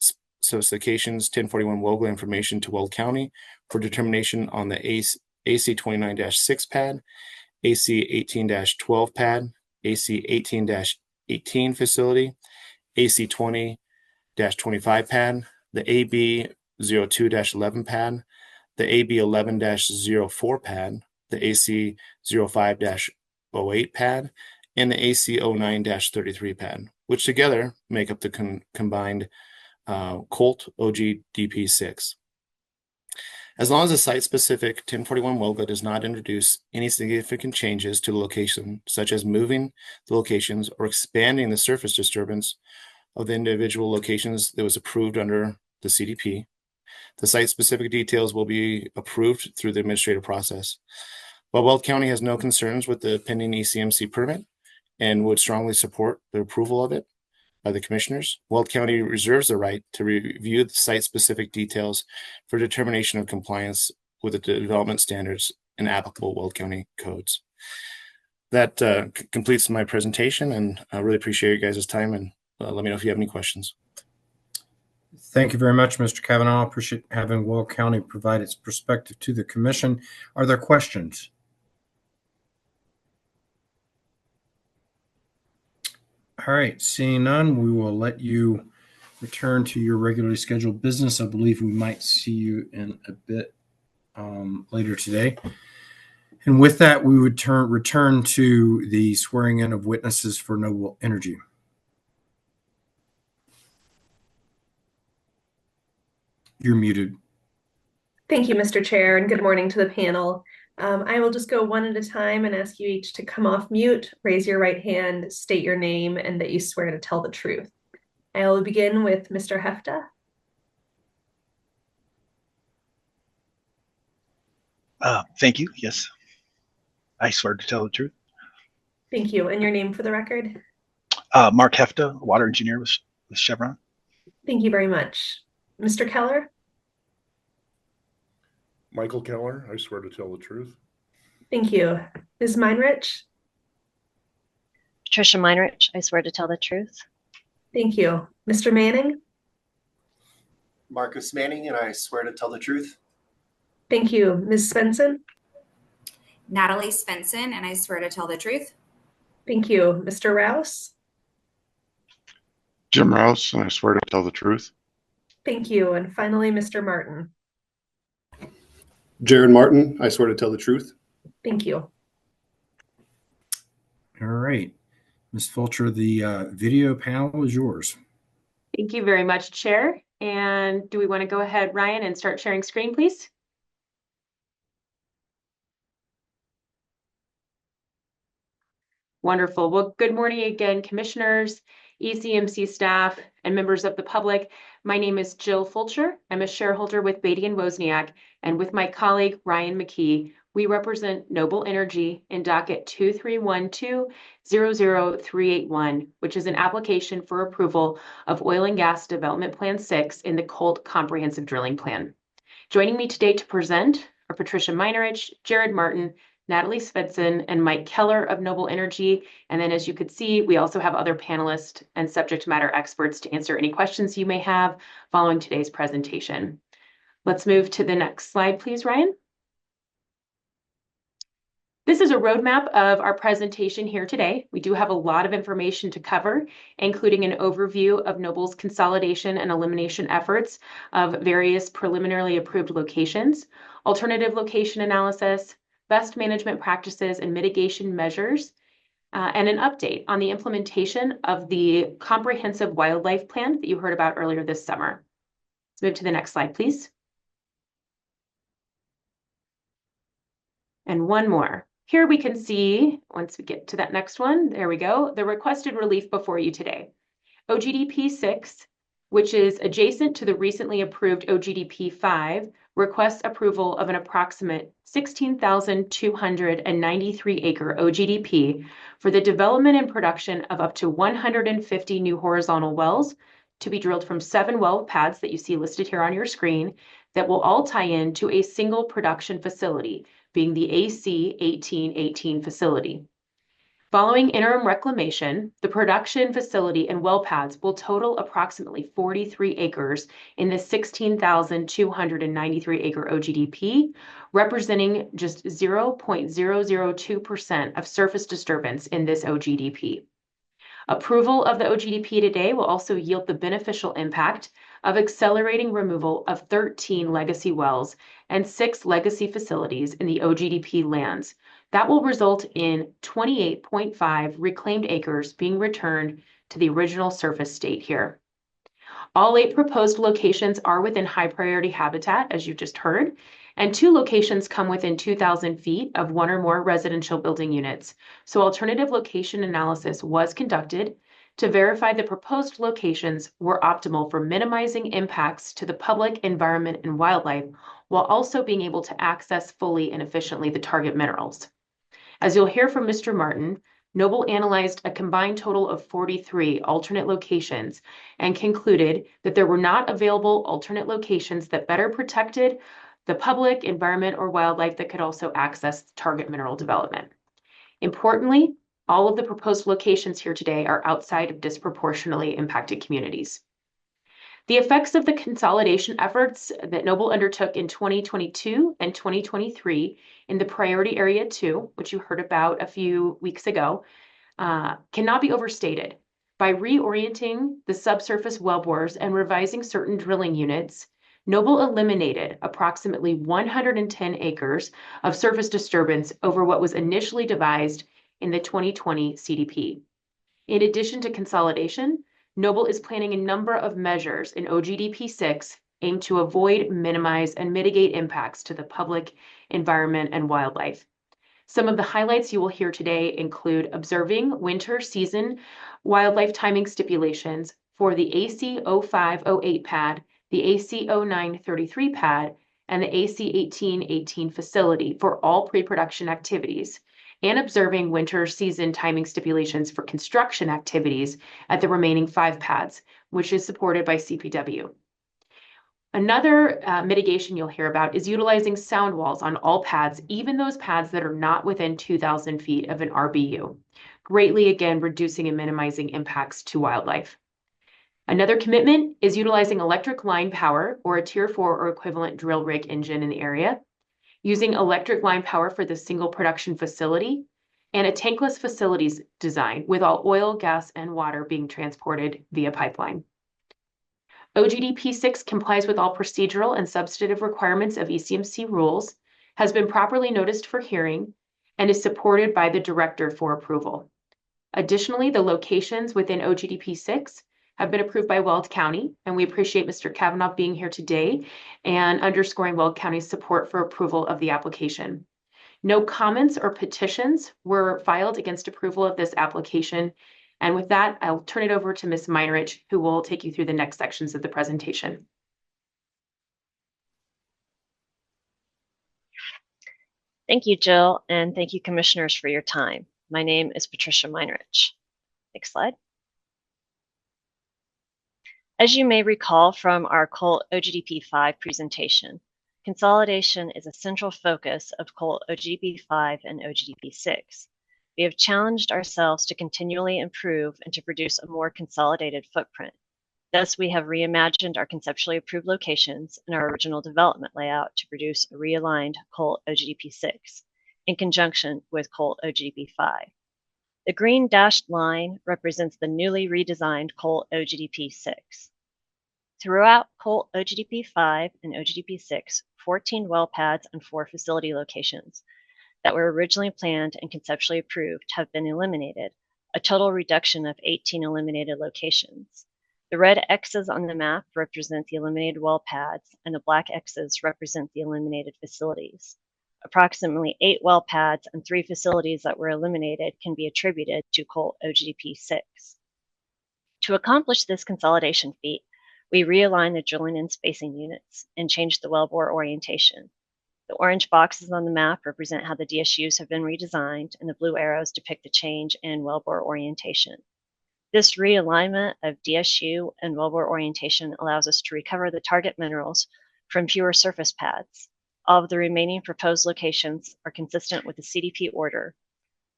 specifications 1041 WOGLA information to Weld County for determination on the AC 29-6 pad, AC 18-12 pad, AC 18-18 facility, AC 20-25 pad, the AB 02-11 pad, the AB 11-04 pad, the AC 05-08 pad, and the AC 09-33 pad, which together make up the combined Colt OGDP 6. As long as the site-specific 1041 WOGLA does not introduce any significant changes to the location, such as moving the locations or expanding the surface disturbance of the individual locations that was approved under the CDP, the site-specific details will be approved through the administrative process. While Weld County has no concerns with the pending ECMC permit and would strongly support the approval of it by the commissioners, Weld County reserves the right to review the site-specific details for determination of compliance with the development standards and applicable Weld County codes. That completes my presentation, and I really appreciate you guys' time, and let me know if you have any questions. Thank you very much, Mr. Kavanaugh. I appreciate having Weld County provide its perspective to the commission. Are there questions? All right, seeing none, we will let you return to your regularly scheduled business. I believe we might see you in a bit later today. And with that, we would return to the swearing in of witnesses for Noble Energy. You're muted. Thank you, Mr. Chair, and good morning to the panel. I will just go one at a time and ask you each to come off mute, raise your right hand, state your name, and that you swear to tell the truth. I will begin with Mr. Hefta. Thank you. Yes, I swear to tell the truth. Thank you. And your name for the record? Mark Hefta, water engineer with Chevron. Thank you very much. Mr. Keller? Michael Keller, I swear to tell the truth. Thank you. Ms. Meinrich? Patricia Meinrich, I swear to tell the truth. Thank you. Mr. Manning? Marcus Manning, and I swear to tell the truth. Thank you. Ms. Svensson? Natalie Svensson, and I swear to tell the truth. Thank you. Mr. Rouse? Jim Rouse, and I swear to tell the truth. Thank you. And finally, Mr. Martin. Jared Martin, I swear to tell the truth. Thank you. All right. Ms. Fulcher, the video panel is yours. Thank you very much, Chair. And do we want to go ahead, Ryan, and start sharing screen, please? Wonderful. Well, good morning again, commissioners, ECMC staff, and members of the public. My name is Jill Fulcher. I'm a shareholder with Beatty and Wozniak, and with my colleague, Ryan McKee, we represent Noble Energy in docket 2312-00381, which is an application for approval of Oil and Gas Development Plan 6 in the Colt Comprehensive Drilling Plan. Joining me today to present are Patricia Meinerich, Jared Martin, Natalie Svensson, and Mike Keller of Noble Energy. And then as you could see, we also have other panelists and subject matter experts to answer any questions you may have following today's presentation. Let's move to the next slide, please, Ryan. This is a roadmap of our presentation here today. We do have a lot of information to cover, including an overview of Noble's consolidation and elimination efforts of various preliminarily approved locations, alternative location analysis, best management practices and mitigation measures, and an update on the implementation of the comprehensive wildlife plan that you heard about earlier this summer. Let's move to the next slide, please. And one more. Here we can see, once we get to that next one, there we go, the requested relief before you today. OGDP 6, which is adjacent to the recently approved OGDP 5, requests approval of an approximate 16,293 acre OGDP for the development and production of up to 150 new horizontal wells to be drilled from 7 well pads that you see listed here on your screen that will all tie in to a single production facility, being the AC 1818 facility. Following interim reclamation, the production facility and well pads will total approximately 43 acres in the 16,293 acre OGDP, representing just 0.002% of surface disturbance in this OGDP. Approval of the OGDP today will also yield the beneficial impact of accelerating removal of 13 legacy wells and 6 legacy facilities in the OGDP lands. That will result in 28.5 reclaimed acres being returned to the original surface state here. All 8 proposed locations are within high priority habitat, as you just heard, and 2 locations come within 2,000 feet of 1 or more residential building units. So alternative location analysis was conducted to verify the proposed locations were optimal for minimizing impacts to the public, environment, and wildlife, while also being able to access fully and efficiently the target minerals. As you'll hear from Mr. Martin, Noble analyzed a combined total of 43 alternate locations and concluded that there were not available alternate locations that better protected the public, environment, or wildlife that could also access target mineral development. Importantly, all of the proposed locations here today are outside of disproportionately impacted communities. The effects of the consolidation efforts that Noble undertook in 2022 and 2023 in the priority area 2, which you heard about a few weeks ago, cannot be overstated. By reorienting the subsurface wellbores and revising certain drilling units, Noble eliminated approximately 110 acres of surface disturbance over what was initially devised in the 2020 CDP. In addition to consolidation, Noble is planning a number of measures in OGDP 6 aimed to avoid, minimize, and mitigate impacts to the public, environment, and wildlife. Some of the highlights you will hear today include observing winter season wildlife timing stipulations for the AC 0508 pad, the AC 0933 pad, and the AC 1818 facility for all pre-production activities, and observing winter season timing stipulations for construction activities at the remaining 5 pads, which is supported by CPW. Another mitigation you'll hear about is utilizing sound walls on all pads, even those pads that are not within 2,000 feet of an RBU, greatly again reducing and minimizing impacts to wildlife. Another commitment is utilizing electric line power or a Tier 4 or equivalent drill rig engine in the area, using electric line power for the single production facility, and a tankless facilities design with all oil, gas, and water being transported via pipeline. OGDP 6 complies with all procedural and substantive requirements of ECMC rules, has been properly noticed for hearing, and is supported by the director for approval. Additionally, the locations within OGDP 6 have been approved by Weld County, and we appreciate Mr. Kavanaugh being here today and underscoring Weld County's support for approval of the application. No comments or petitions were filed against approval of this application. And with that, I'll turn it over to Ms. Meinrich, who will take you through the next sections of the presentation. Thank you, Jill, and thank you, commissioners, for your time. My name is Patricia Meinrich. Next slide. As you may recall from our COLT OGDP 5 presentation, consolidation is a central focus of COLT OGDP 5 and OGDP 6. We have challenged ourselves to continually improve and to produce a more consolidated footprint. Thus, we have reimagined our conceptually approved locations and our original development layout to produce a realigned COLT OGDP 6 in conjunction with COLT OGDP 5. The green dashed line represents the newly redesigned COLT OGDP 6. Throughout COLT OGDP 5 and OGDP 6, 14 well pads and 4 facility locations that were originally planned and conceptually approved have been eliminated, a total reduction of 18 eliminated locations. The red X's on the map represent the eliminated well pads, and the black X's represent the eliminated facilities. Approximately 8 well pads and 3 facilities that were eliminated can be attributed to COLT OGDP 6. To accomplish this consolidation feat, we realigned the drilling and spacing units and changed the wellbore orientation. The orange boxes on the map represent how the DSUs have been redesigned, and the blue arrows depict the change in wellbore orientation. This realignment of DSU and wellbore orientation allows us to recover the target minerals from fewer surface pads. All of the remaining proposed locations are consistent with the CDP order.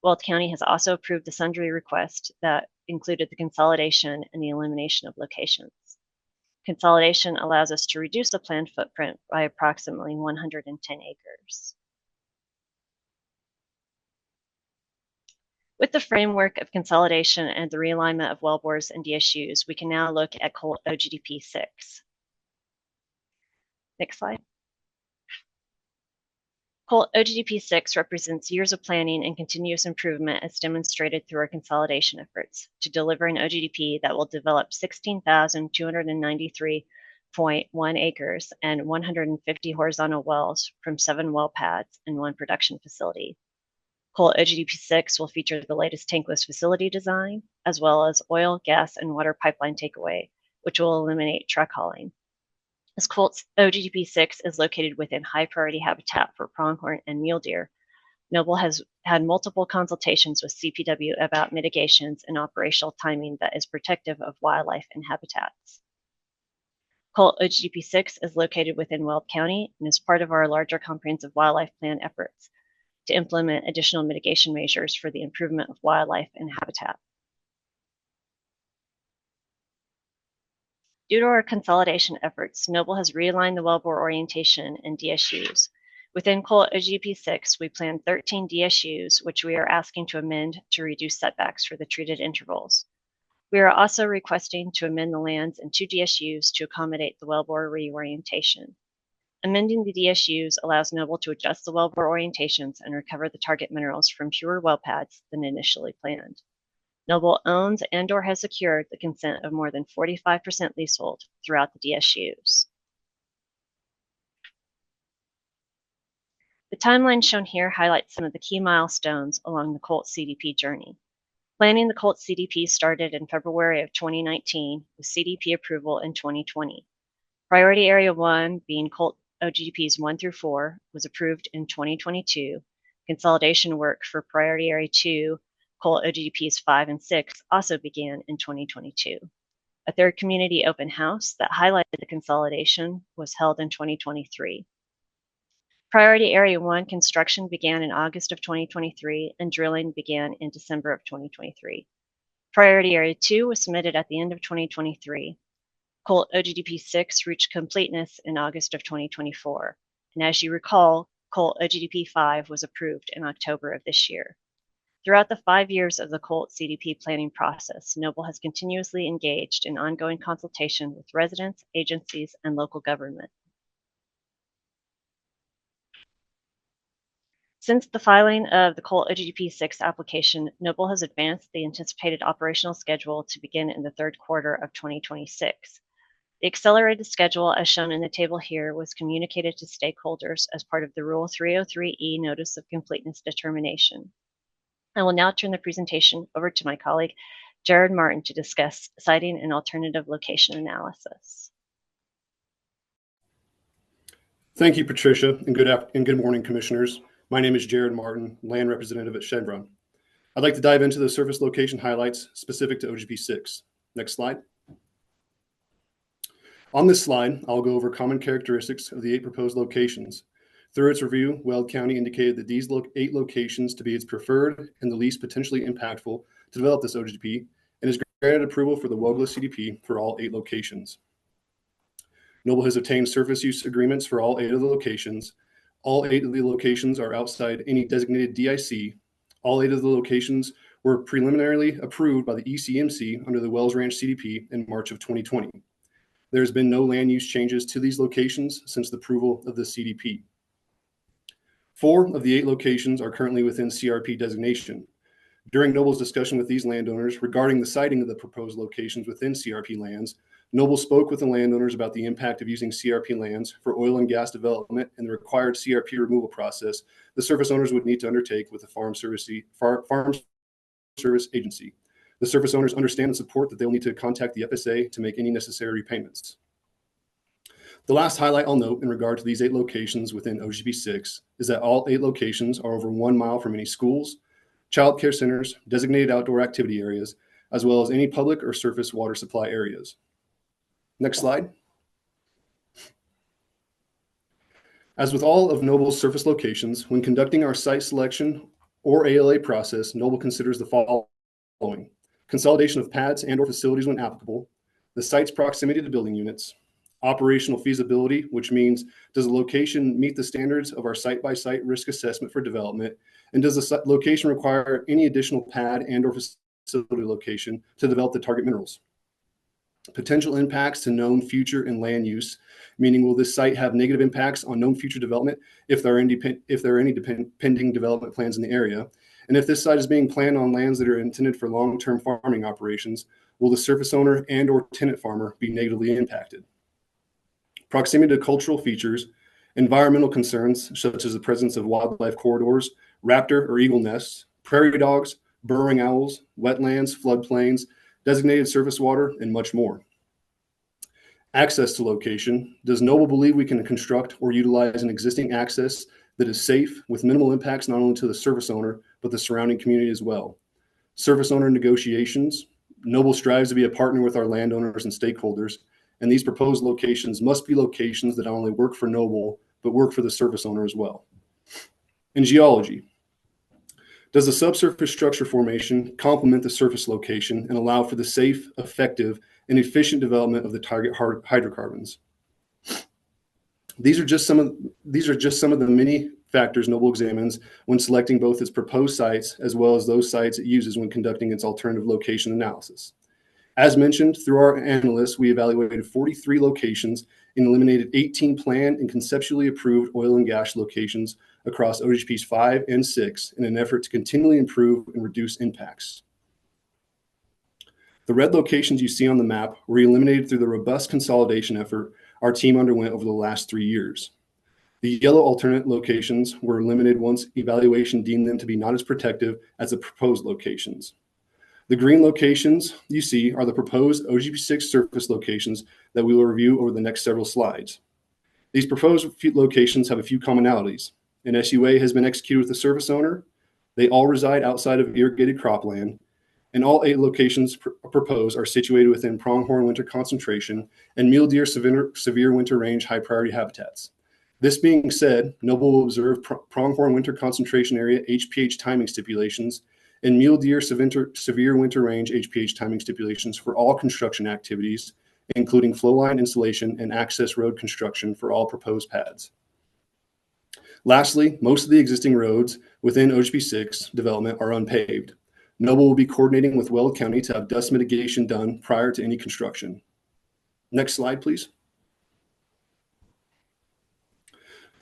Weld County has also approved the sundry request that included the consolidation and the elimination of locations. Consolidation allows us to reduce the planned footprint by approximately 110 acres. With the framework of consolidation and the realignment of wellbores and DSUs, we can now look at COLT OGDP 6. Next slide. COLT OGDP 6 represents years of planning and continuous improvement as demonstrated through our consolidation efforts to deliver an OGDP that will develop 16,293.1 acres and 150 horizontal wells from 7 well pads and 1 production facility. COLT OGDP 6 will feature the latest tankless facility design, as well as oil, gas, and water pipeline takeaway, which will eliminate truck hauling. As COLT OGDP 6 is located within high priority habitat for pronghorn and mule deer, Noble has had multiple consultations with CPW about mitigations and operational timing that is protective of wildlife and habitats. COLT OGDP 6 is located within Weld County and is part of our larger comprehensive wildlife plan efforts to implement additional mitigation measures for the improvement of wildlife and habitat. Due to our consolidation efforts, Noble has realigned the wellbore orientation and DSUs. Within COLT OGDP 6, we plan 13 DSUs, which we are asking to amend to reduce setbacks for the treated intervals. We are also requesting to amend the lands in 2 DSUs to accommodate the wellbore reorientation. Amending the DSUs allows Noble to adjust the wellbore orientations and recover the target minerals from fewer well pads than initially planned. Noble owns and/or has secured the consent of more than 45% leasehold throughout the DSUs. The timeline shown here highlights some of the key milestones along the COLT CDP journey. Planning the COLT CDP started in February of 2019 with CDP approval in 2020. Priority Area 1, being COLT OGDPs 1 through 4, was approved in 2022. Consolidation work for Priority Area 2, COLT OGDPs 5 and 6 also began in 2022. A third community open house that highlighted the consolidation was held in 2023. Priority Area 1 construction began in August of 2023 and drilling began in December of 2023. Priority Area 2 was submitted at the end of 2023. COLT OGDP 6 reached completeness in August of 2024. And as you recall, COLT OGDP 5 was approved in October of this year. Throughout the 5 years of the Colt CDP planning process, Noble has continuously engaged in ongoing consultation with residents, agencies, and local government. Since the filing of the Colt OGDP 6 application, Noble has advanced the anticipated operational schedule to begin in the third quarter of 2026. The accelerated schedule, as shown in the table here, was communicated to stakeholders as part of the Rule 303E Notice of Completeness Determination. I will now turn the presentation over to my colleague, Jared Martin, to discuss siting and alternative location analysis. Thank you, Patricia, and good morning, commissioners. My name is Jared Martin, land representative at Chevron. I'd like to dive into the surface location highlights specific to OGP 6. Next slide. On this slide, I'll go over common characteristics of the 8 proposed locations. Through its review, Weld County indicated that these 8 locations to be its preferred and the least potentially impactful to develop this OGDP, and has granted approval for the WOGLA CDP for all 8 locations. Noble has obtained surface use agreements for all 8 of the locations. All 8 of the locations are outside any designated DIC. All 8 of the locations were preliminarily approved by the ECMC under the Wells Ranch CDP in March of 2020. There has been no land use changes to these locations since the approval of the CDP. 4 of the 8 locations are currently within CRP designation. During Noble's discussion with these landowners regarding the siting of the proposed locations within CRP lands, Noble spoke with the landowners about the impact of using CRP lands for oil and gas development and the required CRP removal process the surface owners would need to undertake with the Farm Service Agency. The surface owners understand and support that they'll need to contact the FSA to make any necessary repayments. The last highlight I'll note in regard to these 8 locations within OGP 6 is that all 8 locations are over 1 mile from any schools, child care centers, designated outdoor activity areas, as well as any public or surface water supply areas. Next slide. As with all of Noble's surface locations, when conducting our site selection or ALA process, Noble considers the following: consolidation of pads and/or facilities when applicable, the site's proximity to building units, operational feasibility, which means does the location meet the standards of our site-by-site risk assessment for development, and does the location require any additional pad and/or facility location to develop the target minerals? Potential impacts to known future and land use, meaning will this site have negative impacts on known future development if there are any pending development plans in the area? And if this site is being planned on lands that are intended for long-term farming operations, will the surface owner and/or tenant farmer be negatively impacted? Proximity to cultural features, environmental concerns such as the presence of wildlife corridors, raptor or eagle nests, prairie dogs, burrowing owls, wetlands, floodplains, designated surface water, and much more. Access to location. Does Noble believe we can construct or utilize an existing access that is safe with minimal impacts not only to the surface owner, but the surrounding community as well? Surface owner negotiations. Noble strives to be a partner with our landowners and stakeholders, and these proposed locations must be locations that not only work for Noble, but work for the surface owner as well. In geology, does the subsurface structure formation complement the surface location and allow for the safe, effective, and efficient development of the target hydrocarbons? These are just some of the many factors Noble examines when selecting both its proposed sites as well as those sites it uses when conducting its alternative location analysis. As mentioned, through our analysts, we evaluated 43 locations and eliminated 18 planned and conceptually approved oil and gas locations across OGPs 5 and 6 in an effort to continually improve and reduce impacts. The red locations you see on the map were eliminated through the robust consolidation effort our team underwent over the last 3 years. The yellow alternate locations were eliminated once evaluation deemed them to be not as protective as the proposed locations. The green locations you see are the proposed OGP 6 surface locations that we will review over the next several slides. These proposed locations have a few commonalities. An SUA has been executed with the surface owner. They all reside outside of irrigated cropland, and all 8 locations proposed are situated within pronghorn winter concentration and mule deer severe winter range high priority habitats. This being said, Noble will observe pronghorn winter concentration area HPH timing stipulations and mule deer severe winter range HPH timing stipulations for all construction activities, including flowline installation and access road construction for all proposed pads. Lastly, most of the existing roads within OGP 6 development are unpaved. Noble will be coordinating with Weld County to have dust mitigation done prior to any construction. Next slide, please.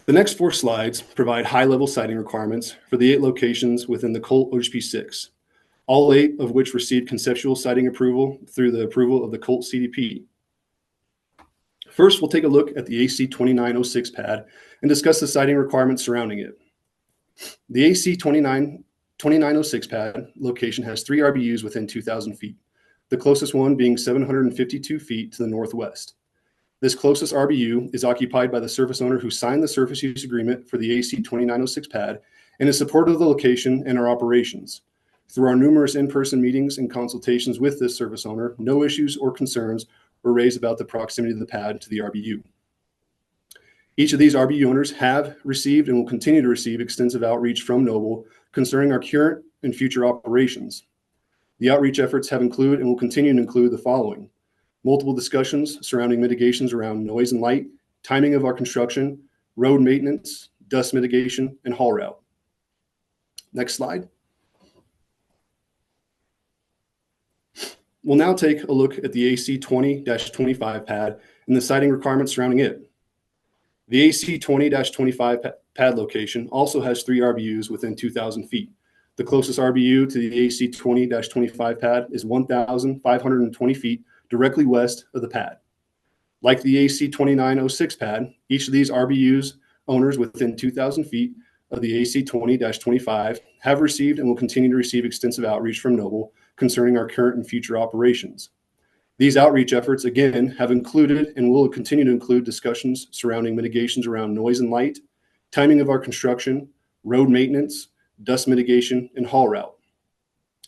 The next 4 slides provide high-level siting requirements for the 8 locations within the Colt OGP 6, all 8 of which received conceptual siting approval through the approval of the Colt CDP. First, we'll take a look at the AC 2906 pad and discuss the siting requirements surrounding it. The AC 2906 pad location has 3 RBUs within 2,000 feet, the closest one being 752 feet to the northwest. This closest RBU is occupied by the surface owner who signed the surface use agreement for the AC 2906 pad and is supportive of the location and our operations. Through our numerous in-person meetings and consultations with this service owner, no issues or concerns were raised about the proximity of the pad to the RBU. Each of these RBU owners have received and will continue to receive extensive outreach from Noble concerning our current and future operations. The outreach efforts have included and will continue to include the following: multiple discussions surrounding mitigations around noise and light, timing of our construction, road maintenance, dust mitigation, and haul route. Next slide. We'll now take a look at the AC 20-25 pad and the siting requirements surrounding it. The AC 20-25 pad location also has 3 RBUs within 2,000 feet. The closest RBU to the AC 20-25 pad is 1,520 feet directly west of the pad. Like the AC 2906 pad, each of these RBUs owners within 2,000 feet of the AC 20-25 have received and will continue to receive extensive outreach from Noble concerning our current and future operations. These outreach efforts, again, have included and will continue to include discussions surrounding mitigations around noise and light, timing of our construction, road maintenance, dust mitigation, and haul route.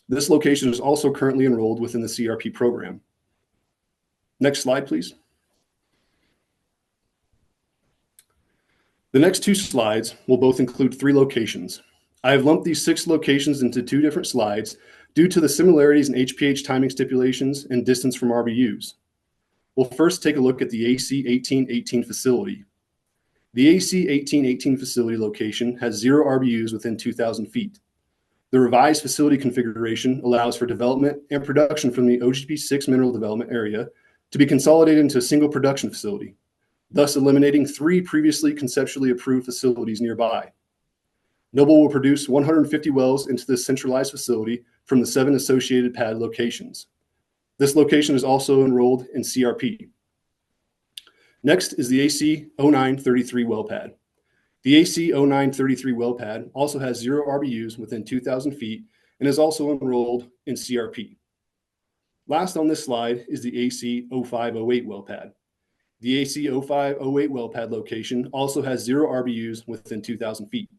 This location is also currently enrolled within the CRP program. Next slide, please. The next 2 slides will both include 3 locations. I have lumped these 6 locations into 2 different slides due to the similarities in HPH timing stipulations and distance from RBUs. We'll first take a look at the AC 1818 facility. The AC 1818 facility location has 0 RBUs within 2,000 feet. The revised facility configuration allows for development and production from the OGP 6 mineral development area to be consolidated into a single production facility, thus eliminating 3 previously conceptually approved facilities nearby. Noble will produce 150 wells into this centralized facility from the 7 associated pad locations. This location is also enrolled in CRP. Next is the AC 0933 well pad. The AC 0933 well pad also has 0 RBUs within 2,000 feet and is also enrolled in CRP. Last on this slide is the AC 0508 well pad. The AC 0508 well pad location also has 0 RBUs within 2,000 feet.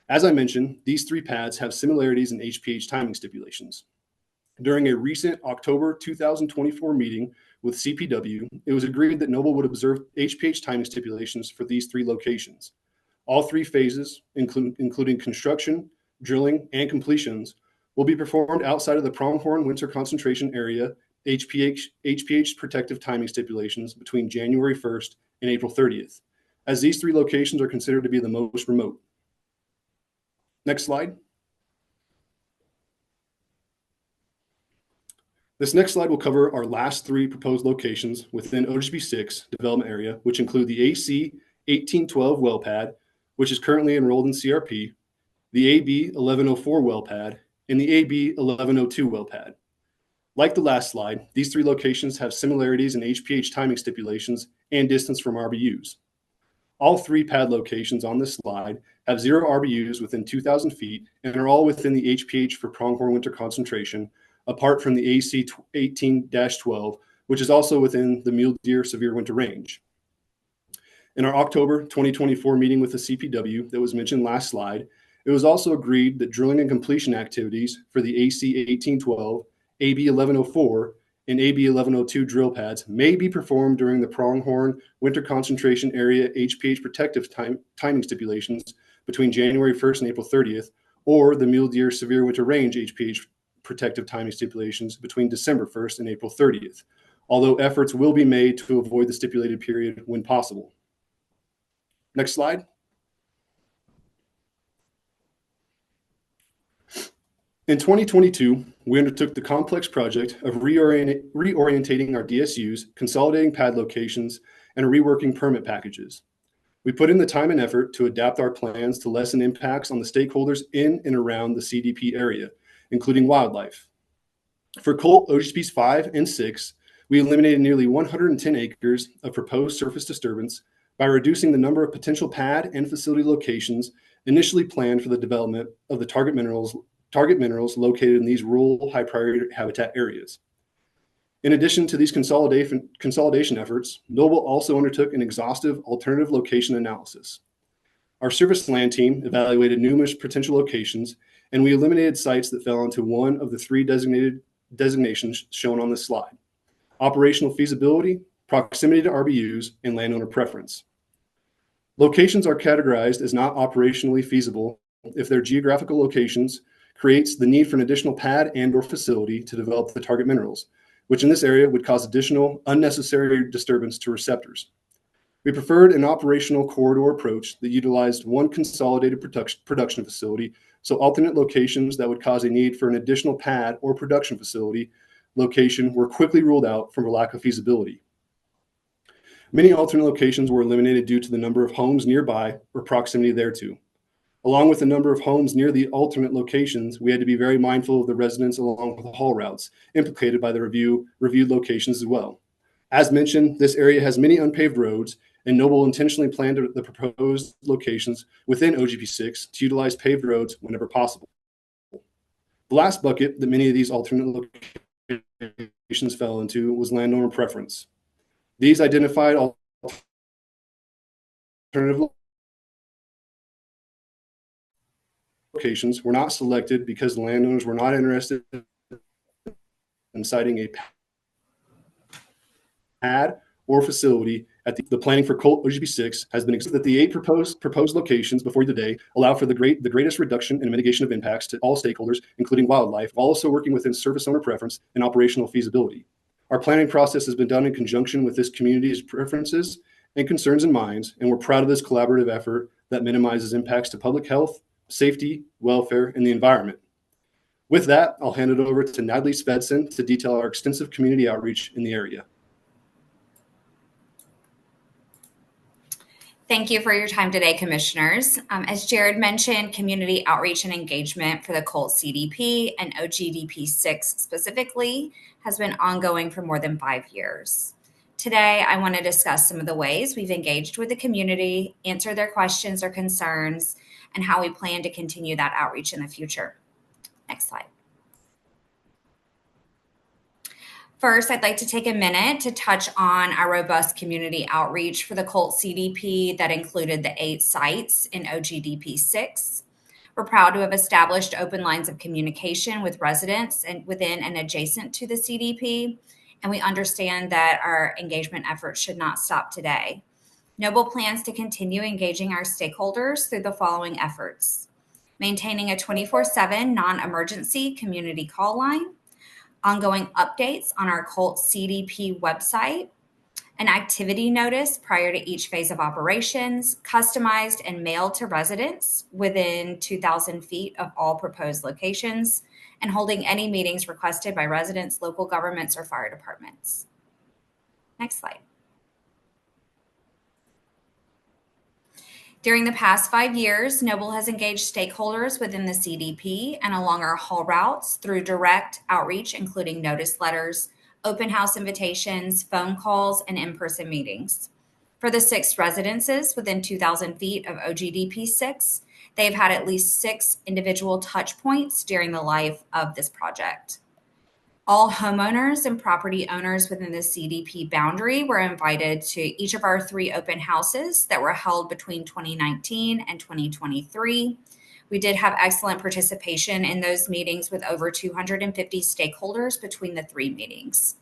As I mentioned, these 3 pads have similarities in HPH timing stipulations. During a recent October 2024 meeting with CPW, it was agreed that Noble would observe HPH timing stipulations for these 3 locations. All 3 phases, including construction, drilling, and completions, will be performed outside of the Pronghorn Winter Concentration Area HPH protective timing stipulations between January 1st and April 30th, as these 3 locations are considered to be the most remote. Next slide. This next slide will cover our last 3 proposed locations within OGP 6 development area, which include the AC 1812 well pad, which is currently enrolled in CRP, the AB 1104 well pad, and the AB 1102 well pad. Like the last slide, these 3 locations have similarities in HPH timing stipulations and distance from RBUs. All 3 pad locations on this slide have 0 RBUs within 2,000 feet and are all within the HPH for Pronghorn Winter Concentration, apart from the AC 18-12, which is also within the Mule Deer Severe Winter Range. In our October 2024 meeting with the CPW that was mentioned last slide, it was also agreed that drilling and completion activities for the AC 1812, AB 1104, and AB 1102 drill pads may be performed during the Pronghorn Winter Concentration Area HPH protective timing stipulations between January 1st and April 30th, or the Mule Deer Severe Winter Range HPH protective timing stipulations between December 1st and April 30th, although efforts will be made to avoid the stipulated period when possible. Next slide. In 2022, we undertook the complex project of reorientating our DSUs, consolidating pad locations, and reworking permit packages. We put in the time and effort to adapt our plans to lessen impacts on the stakeholders in and around the CDP area, including wildlife. For Colt OGDPs 5 and 6, we eliminated nearly 110 acres of proposed surface disturbance by reducing the number of potential pad and facility locations initially planned for the development of the target minerals located in these rural high priority habitat areas. In addition to these consolidation efforts, Noble also undertook an exhaustive alternative location analysis. Our service land team evaluated numerous potential locations, and we eliminated sites that fell into one of the three designations shown on this slide: operational feasibility, proximity to RBUs, and landowner preference. Locations are categorized as not operationally feasible if their geographical locations creates the need for an additional pad and/or facility to develop the target minerals, which in this area would cause additional unnecessary disturbance to receptors. We preferred an operational corridor approach that utilized one consolidated production facility, so alternate locations that would cause a need for an additional pad or production facility location were quickly ruled out for lack of feasibility. Many alternate locations were eliminated due to the number of homes nearby or proximity thereto. Along with the number of homes near the alternate locations, we had to be very mindful of the residents along with the haul routes implicated by the reviewed locations as well. As mentioned, this area has many unpaved roads, and Noble intentionally planned the proposed locations within OGP 6 to utilize paved roads whenever possible. The last bucket that many of these alternate locations fell into was landowner preference. These identified alternative locations were not selected because the landowners were not interested in siting a pad or facility at the planning for Colt OGP 6 has been that the 8 proposed locations before you today allow for the greatest reduction and mitigation of impacts to all stakeholders, including wildlife, while also working within service owner preference and operational feasibility. Our planning process has been done in conjunction with this community's preferences and concerns in mind, and we're proud of this collaborative effort that minimizes impacts to public health, safety, welfare, and the environment. With that, I'll hand it over to Natalie Svensson to detail our extensive community outreach in the area. Thank you for your time today, Commissioners. As Jared mentioned, community outreach and engagement for the Colt CDP and OGDP 6 specifically has been ongoing for more than 5 years. Today, I want to discuss some of the ways we've engaged with the community, answer their questions or concerns, and how we plan to continue that outreach in the future. Next slide. First, I'd like to take a minute to touch on our robust community outreach for the Colt CDP that included the 8 sites in OGDP 6. We're proud to have established open lines of communication with residents and within and adjacent to the CDP, and we understand that our engagement efforts should not stop today. Noble plans to continue engaging our stakeholders through the following efforts: maintaining a 24/7 non-emergency community call line, ongoing updates on our Colt CDP website, an activity notice prior to each phase of operations, customized and mailed to residents within 2,000 feet of all proposed locations, and holding any meetings requested by residents, local governments, or fire departments. Next slide. During the past 5 years, Noble has engaged stakeholders within the CDP and along our haul routes through direct outreach, including notice letters, open house invitations, phone calls, and in-person meetings. For the 6 residences within 2,000 feet of OGDP 6, they've had at least 6 individual touch points during the life of this project. All homeowners and property owners within the CDP boundary were invited to each of our 3 open houses that were held between 2019 and 2023. We did have excellent participation in those meetings with over 250 stakeholders between the 3 meetings.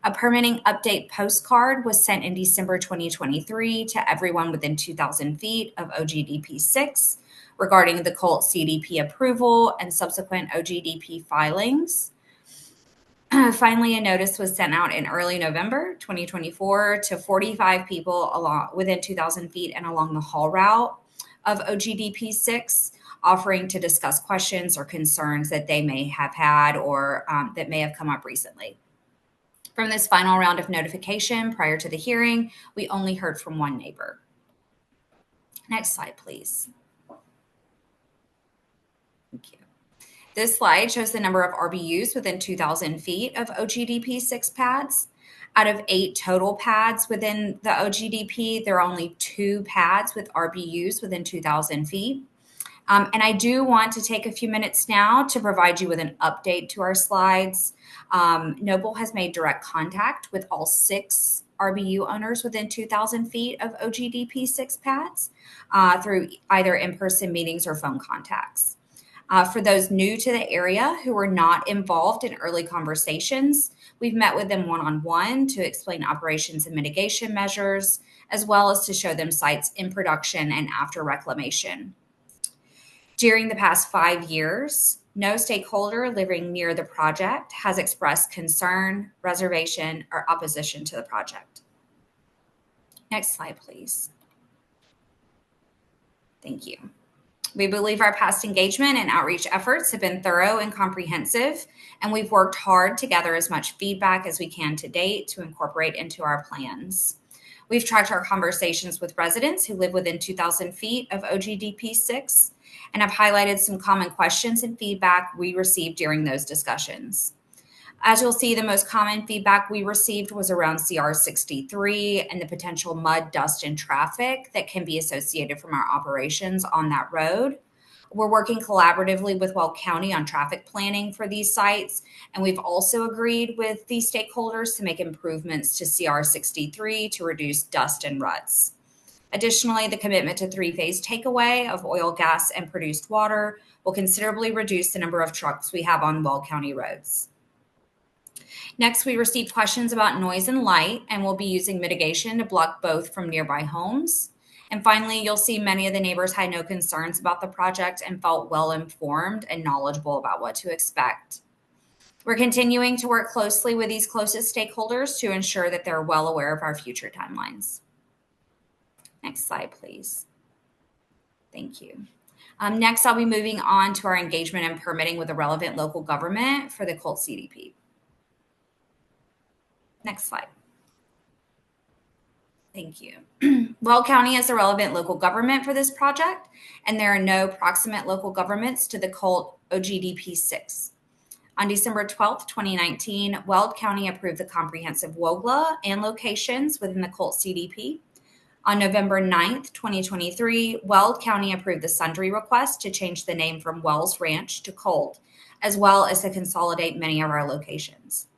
A permitting update postcard was sent in December 2023 to everyone within 2,000 feet of OGDP 6 regarding the Colt CDP approval and subsequent OGDP filings. Finally, a notice was sent out in early November 2024 to 45 people within 2,000 feet and along the haul route of OGDP 6 offering to discuss questions or concerns that they may have had or that may have come up recently. From this final round of notification prior to the hearing, we only heard from one neighbor. Next slide, please. Thank you. This slide shows the number of RBUs within 2,000 feet of OGDP 6 pads. Out of 8 total pads within the OGDP, there are only 2 pads with RBUs within 2,000 feet. And I do want to take a few minutes now to provide you with an update to our slides. Noble has made direct contact with all 6 RBU owners within 2,000 feet of OGDP 6 pads through either in-person meetings or phone contacts. For those new to the area who were not involved in early conversations, we've met with them one-on-one to explain operations and mitigation measures, as well as to show them sites in production and after reclamation. During the past 5 years, no stakeholder living near the project has expressed concern, reservation, or opposition to the project. Next slide, please. Thank you. We believe our past engagement and outreach efforts have been thorough and comprehensive, and we've worked hard to gather as much feedback as we can to date to incorporate into our plans. We've tracked our conversations with residents who live within 2,000 feet of OGDP 6 and have highlighted some common questions and feedback we received during those discussions. As you'll see, the most common feedback we received was around CR 63 and the potential mud, dust, and traffic that can be associated from our operations on that road. We're working collaboratively with Weld County on traffic planning for these sites, and we've also agreed with these stakeholders to make improvements to CR 63 to reduce dust and ruts. Additionally, the commitment to 3-phase takeaway of oil, gas, and produced water will considerably reduce the number of trucks we have on Weld County roads. Next, we received questions about noise and light, and we'll be using mitigation to block both from nearby homes. And finally, you'll see many of the neighbors had no concerns about the project and felt well informed and knowledgeable about what to expect. We're continuing to work closely with these closest stakeholders to ensure that they're well aware of our future timelines. Next slide, please. Thank you. Next, I'll be moving on to our engagement and permitting with the relevant local government for the Colt CDP. Next slide. Thank you. Weld County is the relevant local government for this project, and there are no proximate local governments to the Colt OGDP 6. On December 12th, 2019, Weld County approved the comprehensive WOGLA and locations within the Colt CDP. On November 9th, 2023, Weld County approved the sundry request to change the name from Wells Ranch to Colt, as well as to consolidate many of our locations.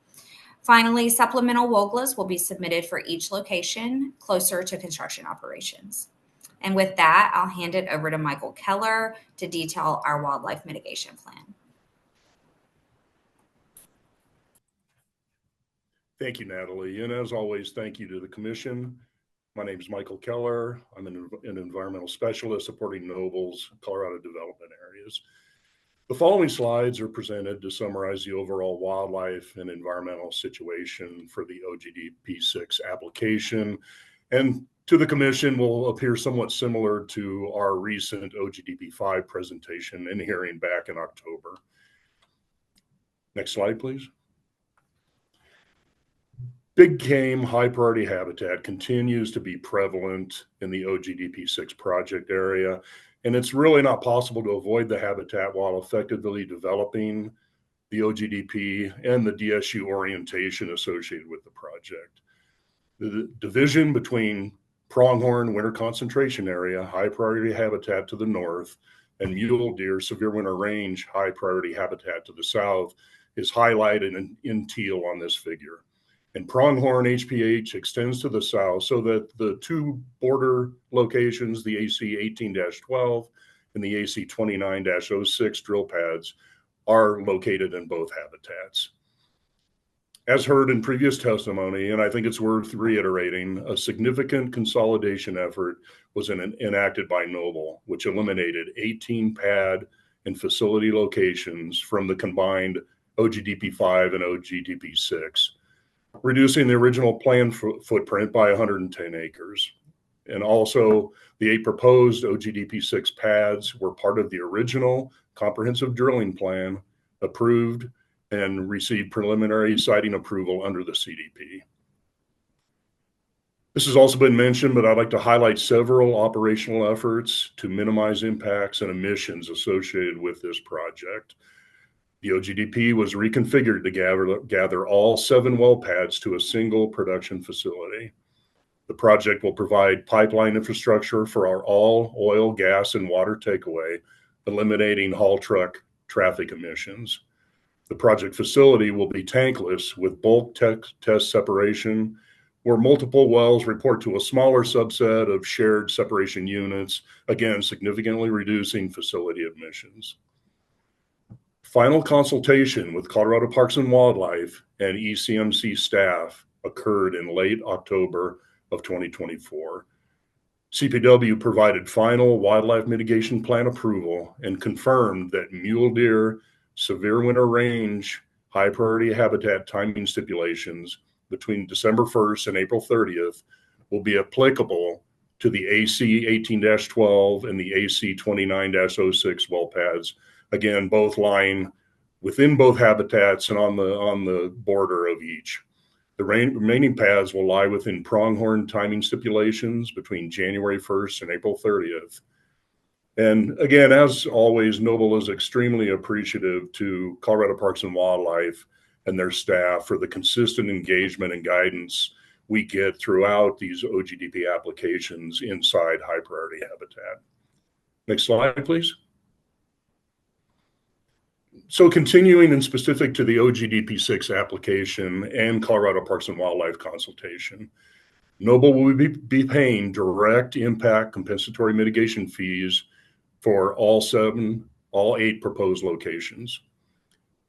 Finally, supplemental WOGLAs will be submitted for each location closer to construction operations. And with that, I'll hand it over to Michael Keller to detail our wildlife mitigation plan. Thank you, Natalie. And as always, thank you to the Commission. My name is Michael Keller. I'm an environmental specialist supporting Noble's Colorado development areas. The following slides are presented to summarize the overall wildlife and environmental situation for the OGDP 6 application, and to the Commission will appear somewhat similar to our recent OGDP 5 presentation and hearing back in October. Next slide, please. Big game high priority habitat continues to be prevalent in the OGDP 6 project area, and it's really not possible to avoid the habitat while effectively developing the OGDP and the DSU orientation associated with the project. The division between pronghorn winter concentration area, high priority habitat to the north, and mule deer severe winter range, high priority habitat to the south, is highlighted in teal on this figure. And pronghorn HPH extends to the south so that the 2 border locations, the AC 18-12 and the AC 29-06 drill pads, are located in both habitats. As heard in previous testimony, and I think it's worth reiterating, a significant consolidation effort was enacted by Noble, which eliminated 18 pad and facility locations from the combined OGDP 5 and OGDP 6. Reducing the original plan footprint by 110 acres. And also, the 8 proposed OGDP 6 pads were part of the original comprehensive drilling plan approved and received preliminary siting approval under the CDP. This has also been mentioned, but I'd like to highlight several operational efforts to minimize impacts and emissions associated with this project. The OGDP was reconfigured to gather all 7 well pads to a single production facility. The project will provide pipeline infrastructure for our all oil, gas, and water takeaway, eliminating haul truck traffic emissions. The project facility will be tankless with bulk test separation, where multiple wells report to a smaller subset of shared separation units, again, significantly reducing facility emissions. Final consultation with Colorado Parks and Wildlife and ECMC staff occurred in late October of 2024. CPW provided final wildlife mitigation plan approval and confirmed that mule deer, severe winter range, high priority habitat timing stipulations between December 1st and April 30th will be applicable to the AC 18-12 and the AC 29-06 well pads. Again, both lying within both habitats and on the border of each. The remaining pads will lie within pronghorn timing stipulations between January 1st and April 30th. And again, as always, Noble is extremely appreciative to Colorado Parks and Wildlife and their staff for the consistent engagement and guidance we get throughout these OGDP applications inside high priority habitat. Next slide, please. So continuing and specific to the OGDP 6 application and Colorado Parks and Wildlife consultation, Noble will be paying direct impact compensatory mitigation fees for all 8 proposed locations.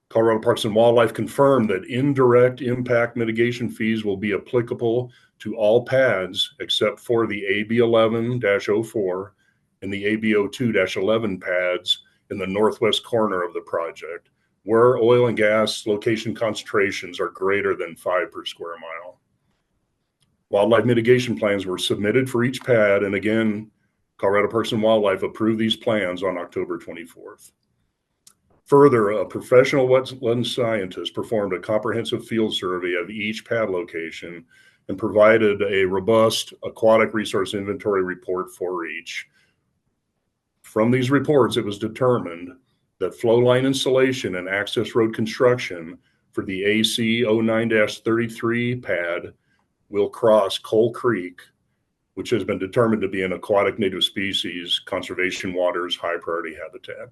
Colorado Parks and Wildlife confirmed that indirect impact mitigation fees will be applicable to all pads except for the AB11-04 and the AB02-11 pads in the northwest corner of the project, where oil and gas location concentrations are greater than 5 per square mile. Wildlife mitigation plans were submitted for each pad, and again, Colorado Parks and Wildlife approved these plans on October 24th. Further, a professional wetland scientist performed a comprehensive field survey of each pad location and provided a robust aquatic resource inventory report for each. From these reports, it was determined that flow line installation and access road construction for the AC 09-33 pad will cross Coal Creek, which has been determined to be an aquatic native species conservation waters high priority habitat.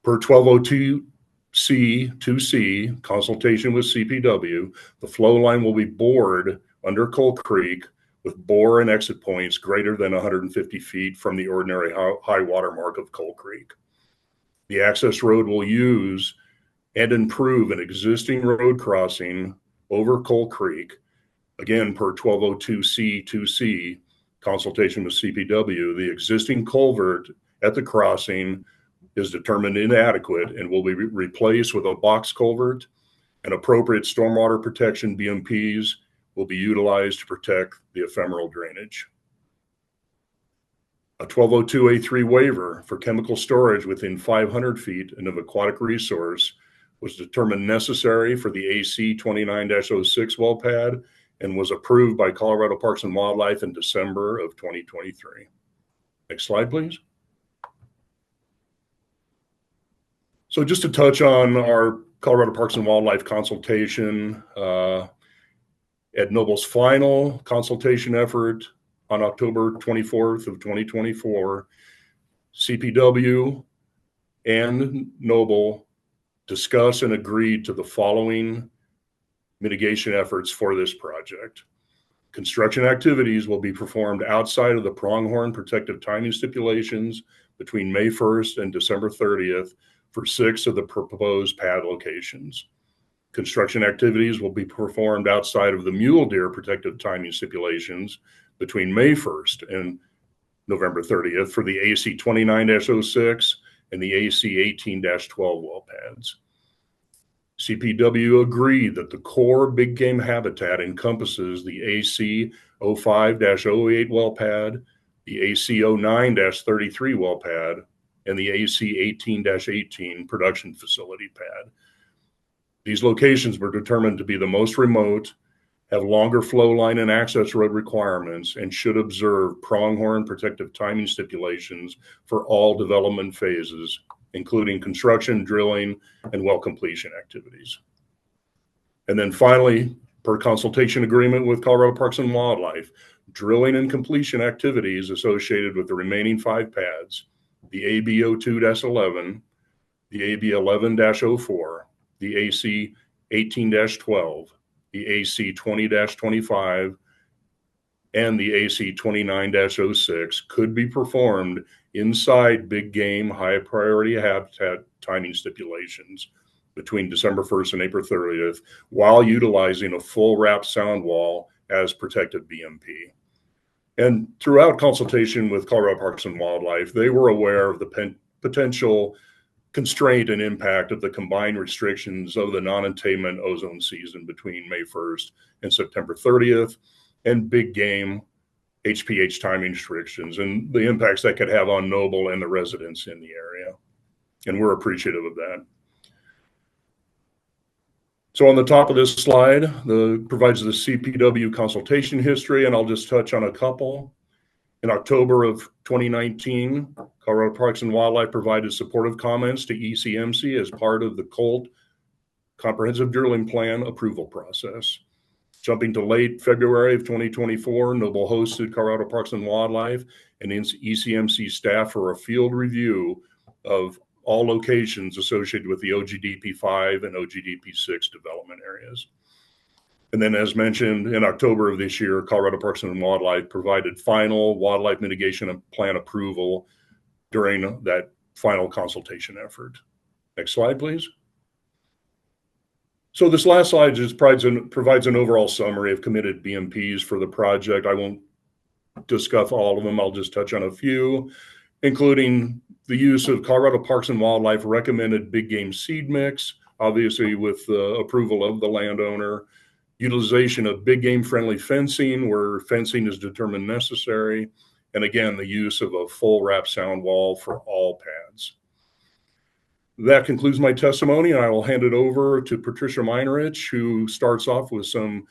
Per 1202C2C consultation with CPW, the flow line will be bored under Coal Creek with bore and exit points greater than 150 feet from the ordinary high water mark of Coal Creek. The access road will use and improve an existing road crossing over Coal Creek. Again, per 1202C2C consultation with CPW, the existing culvert at the crossing is determined inadequate and will be replaced with a box culvert, and appropriate stormwater protection BMPs will be utilized to protect the ephemeral drainage. A 1202A3 waiver for chemical storage within 500 feet of an aquatic resource was determined necessary for the AC 29-06 well pad and was approved by Colorado Parks and Wildlife in December of 2023. Next slide, please. So just to touch on our Colorado Parks and Wildlife consultation, at Noble's final consultation effort on October 24th of 2024, CPW and Noble discussed and agreed to the following mitigation efforts for this project. Construction activities will be performed outside of the pronghorn protective timing stipulations between May 1st and December 30th for 6 of the proposed pad locations. Construction activities will be performed outside of the mule deer protective timing stipulations between May 1st and November 30th for the AC 29-06 and the AC 18-12 well pads. CPW agreed that the core big game habitat encompasses the AC 05-08 well pad, the AC 09-33 well pad, and the AC 18-18 production facility pad. These locations were determined to be the most remote, have longer flow line and access road requirements, and should observe pronghorn protective timing stipulations for all development phases, including construction, drilling, and well completion activities. And then finally, per consultation agreement with Colorado Parks and Wildlife, drilling and completion activities associated with the remaining 5 pads, the AB 02-11, the AB 11-04, the AC 18-12, the AC 20-25, and the AC 29-06 could be performed inside big game high priority habitat timing stipulations between December 1st and April 30th while utilizing a full wrap sound wall as protected BMP. And throughout consultation with Colorado Parks and Wildlife, they were aware of the potential constraint and impact of the combined restrictions of the non-attainment ozone season between May 1st and September 30th, and big game HPH timing restrictions and the impacts that could have on Noble and the residents in the area. And we're appreciative of that. So on the top of this slide, provides the CPW consultation history, and I'll just touch on a couple. In October of 2019, Colorado Parks and Wildlife provided supportive comments to ECMC as part of the COLT Comprehensive Drilling Plan approval process. Jumping to late February of 2024, Noble hosted Colorado Parks and Wildlife and ECMC staff for a field review of all locations associated with the OGDP 5 and OGDP 6 development areas. And then, as mentioned, in October of this year, Colorado Parks and Wildlife provided final wildlife mitigation plan approval during that final consultation effort. Next slide, please. So this last slide just provides an overall summary of committed BMPs for the project. I won't discuss all of them. I'll just touch on a few, including the use of Colorado Parks and Wildlife recommended big game seed mix, obviously with the approval of the landowner, utilization of big game friendly fencing where fencing is determined necessary, and again, the use of a full wrap sound wall for all pads. That concludes my testimony, and I will hand it over to Patricia Meinerich, who starts off with some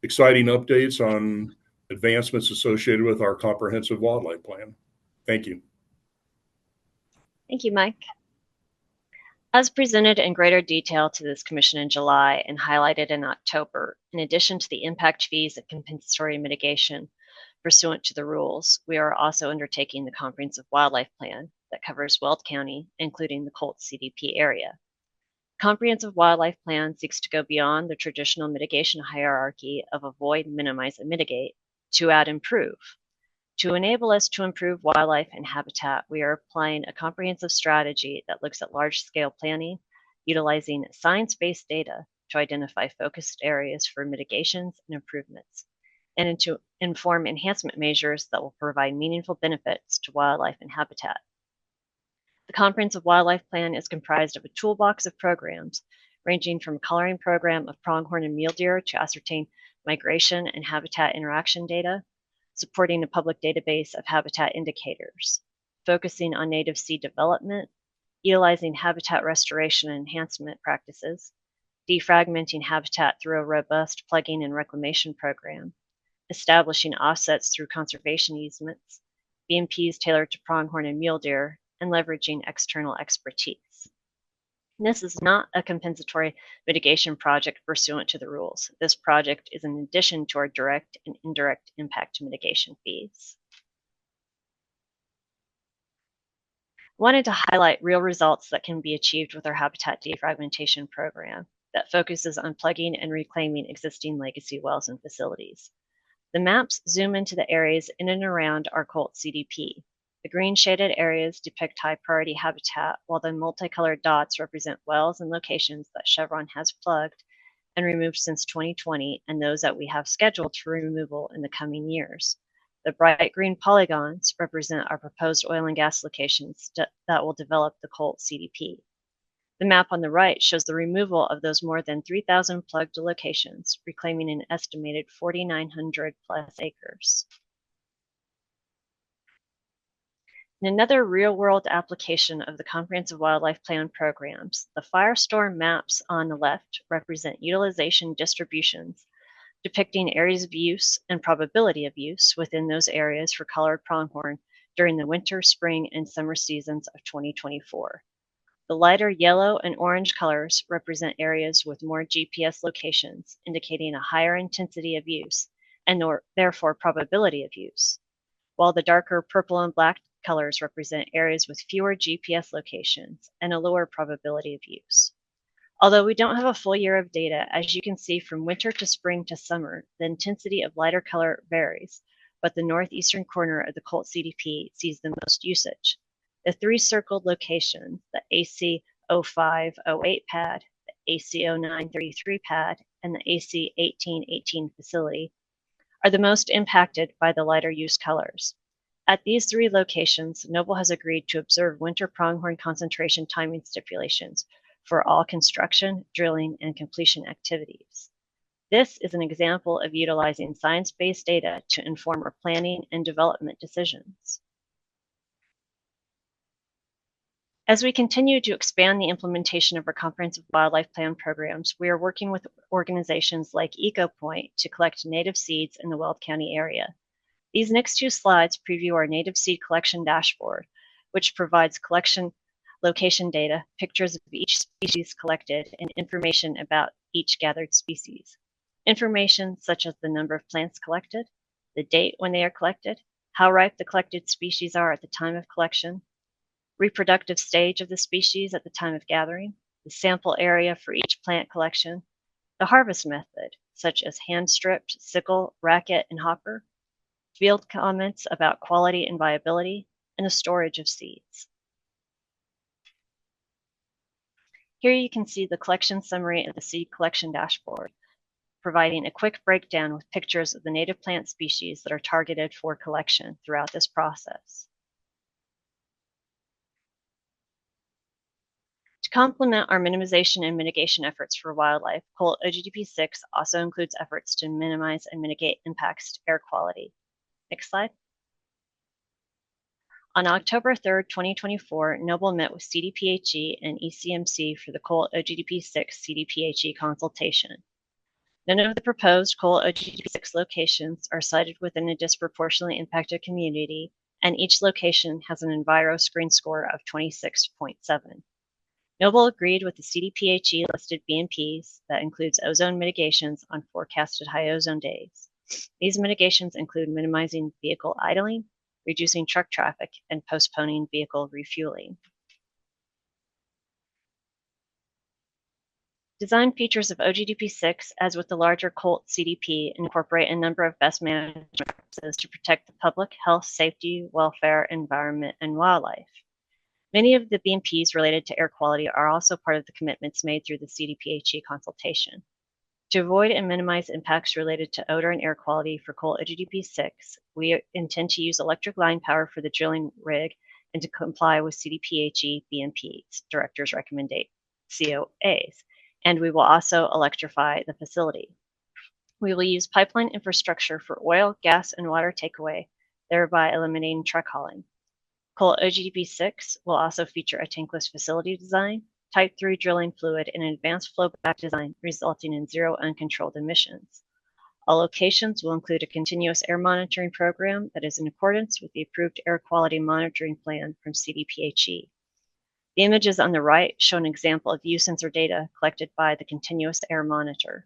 exciting updates on advancements associated with our comprehensive wildlife plan. Thank you. Thank you, Mike. As presented in greater detail to this commission in July and highlighted in October, in addition to the impact fees and compensatory mitigation pursuant to the rules, we are also undertaking the comprehensive wildlife plan that covers Weld County, including the Colt CDP area. Comprehensive wildlife plan seeks to go beyond the traditional mitigation hierarchy of avoid, minimize, and mitigate to add improve. To enable us to improve wildlife and habitat, we are applying a comprehensive strategy that looks at large-scale planning, utilizing science-based data to identify focused areas for mitigations and improvements, and to inform enhancement measures that will provide meaningful benefits to wildlife and habitat. The Comprehensive Wildlife Plan is comprised of a toolbox of programs, ranging from a coloring program of pronghorn and mule deer to ascertain migration and habitat interaction data, supporting a public database of habitat indicators, focusing on native seed development, utilizing habitat restoration and enhancement practices, defragmenting habitat through a robust plugging and reclamation program, establishing offsets through conservation easements, BMPs tailored to pronghorn and mule deer, and leveraging external expertise. This is not a compensatory mitigation project pursuant to the rules. This project is in addition to our direct and indirect impact mitigation fees. I wanted to highlight real results that can be achieved with our habitat defragmentation program that focuses on plugging and reclaiming existing legacy wells and facilities. The maps zoom into the areas in and around our Colt CDP. The green shaded areas depict high priority habitat, while the multicolored dots represent wells and locations that Chevron has plugged and removed since 2020, and those that we have scheduled for removal in the coming years. The bright green polygons represent our proposed oil and gas locations that will develop the Colt CDP. The map on the right shows the removal of those more than 3,000 plugged locations, reclaiming an estimated 4,900 plus acres. In another real-world application of the Comprehensive Wildlife Plan programs, the firestorm maps on the left represent utilization distributions depicting areas of use and probability of use within those areas for collared pronghorn during the winter, spring, and summer seasons of 2024. The lighter yellow and orange colors represent areas with more GPS locations, indicating a higher intensity of use and therefore probability of use, while the darker purple and black colors represent areas with fewer GPS locations and a lower probability of use. Although we don't have a full year of data, as you can see from winter to spring to summer, the intensity of lighter color varies, but the northeastern corner of the COLT CDP sees the most usage. The three circled locations, the AC 0508 pad, the AC 0933 pad, and the AC 1818 facility, are the most impacted by the lighter use colors. At these three locations, Noble has agreed to observe winter pronghorn concentration timing stipulations for all construction, drilling, and completion activities. This is an example of utilizing science-based data to inform our planning and development decisions. As we continue to expand the implementation of our comprehensive wildlife plan programs, we are working with organizations like EcoPoint to collect native seeds in the Weld County area. These next two slides preview our native seed collection dashboard, which provides collection location data, pictures of each species collected, and information about each gathered species. Information such as the number of plants collected, the date when they are collected, how ripe the collected species are at the time of collection, reproductive stage of the species at the time of gathering, the sample area for each plant collection, the harvest method, such as hand-stripped, sickle, racket, and hopper, field comments about quality and viability, and the storage of seeds. Here you can see the collection summary of the seed collection dashboard, providing a quick breakdown with pictures of the native plant species that are targeted for collection throughout this process. To complement our minimization and mitigation efforts for wildlife, COLT OGDP 6 also includes efforts to minimize and mitigate impacts to air quality. Next slide. On October 3rd, 2024, Noble met with CDPHE and ECMC for the COLT OGDP 6 CDPHE consultation. None of the proposed COLT OGDP 6 locations are sited within a disproportionately impacted community, and each location has an Enviro screen score of 26.7. Noble agreed with the CDPHE listed BMPs that includes ozone mitigations on forecasted high ozone days. These mitigations include minimizing vehicle idling, reducing truck traffic, and postponing vehicle refueling. Design features of OGDP 6, as with the larger COLT CDP, incorporate a number of best management practices to protect the public health, safety, welfare, environment, and wildlife. Many of the BMPs related to air quality are also part of the commitments made through the CDPHE consultation. To avoid and minimize impacts related to odor and air quality for COLT OGDP 6, we intend to use electric line power for the drilling rig and to comply with CDPHE BMP's director's recommended COAs, and we will also electrify the facility. We will use pipeline infrastructure for oil, gas, and water takeaway, thereby eliminating truck hauling. COLT OGDP 6 will also feature a tankless facility design, Type 3 drilling fluid, and an advanced flowback design resulting in zero uncontrolled emissions. All locations will include a continuous air monitoring program that is in accordance with the approved air quality monitoring plan from CDPHE. The images on the right show an example of view sensor data collected by the continuous air monitor.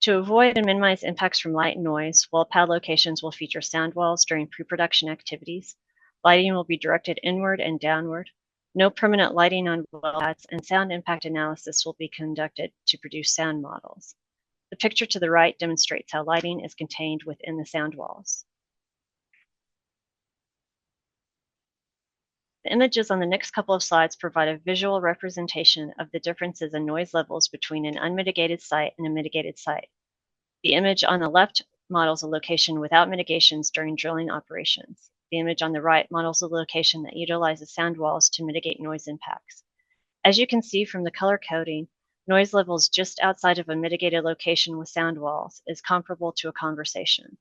To avoid and minimize impacts from light and noise, well pad locations will feature sound walls during pre-production activities. Lighting will be directed inward and downward. No permanent lighting on well pads, and sound impact analysis will be conducted to produce sound models. The picture to the right demonstrates how lighting is contained within the sound walls. The images on the next couple of slides provide a visual representation of the differences in noise levels between an unmitigated site and a mitigated site. The image on the left models a location without mitigations during drilling operations. The The image on the right models a location that utilizes sound walls to mitigate noise impacts. As you can see from the color coding, noise levels just outside of a mitigated location with sound walls is comparable to a conversation.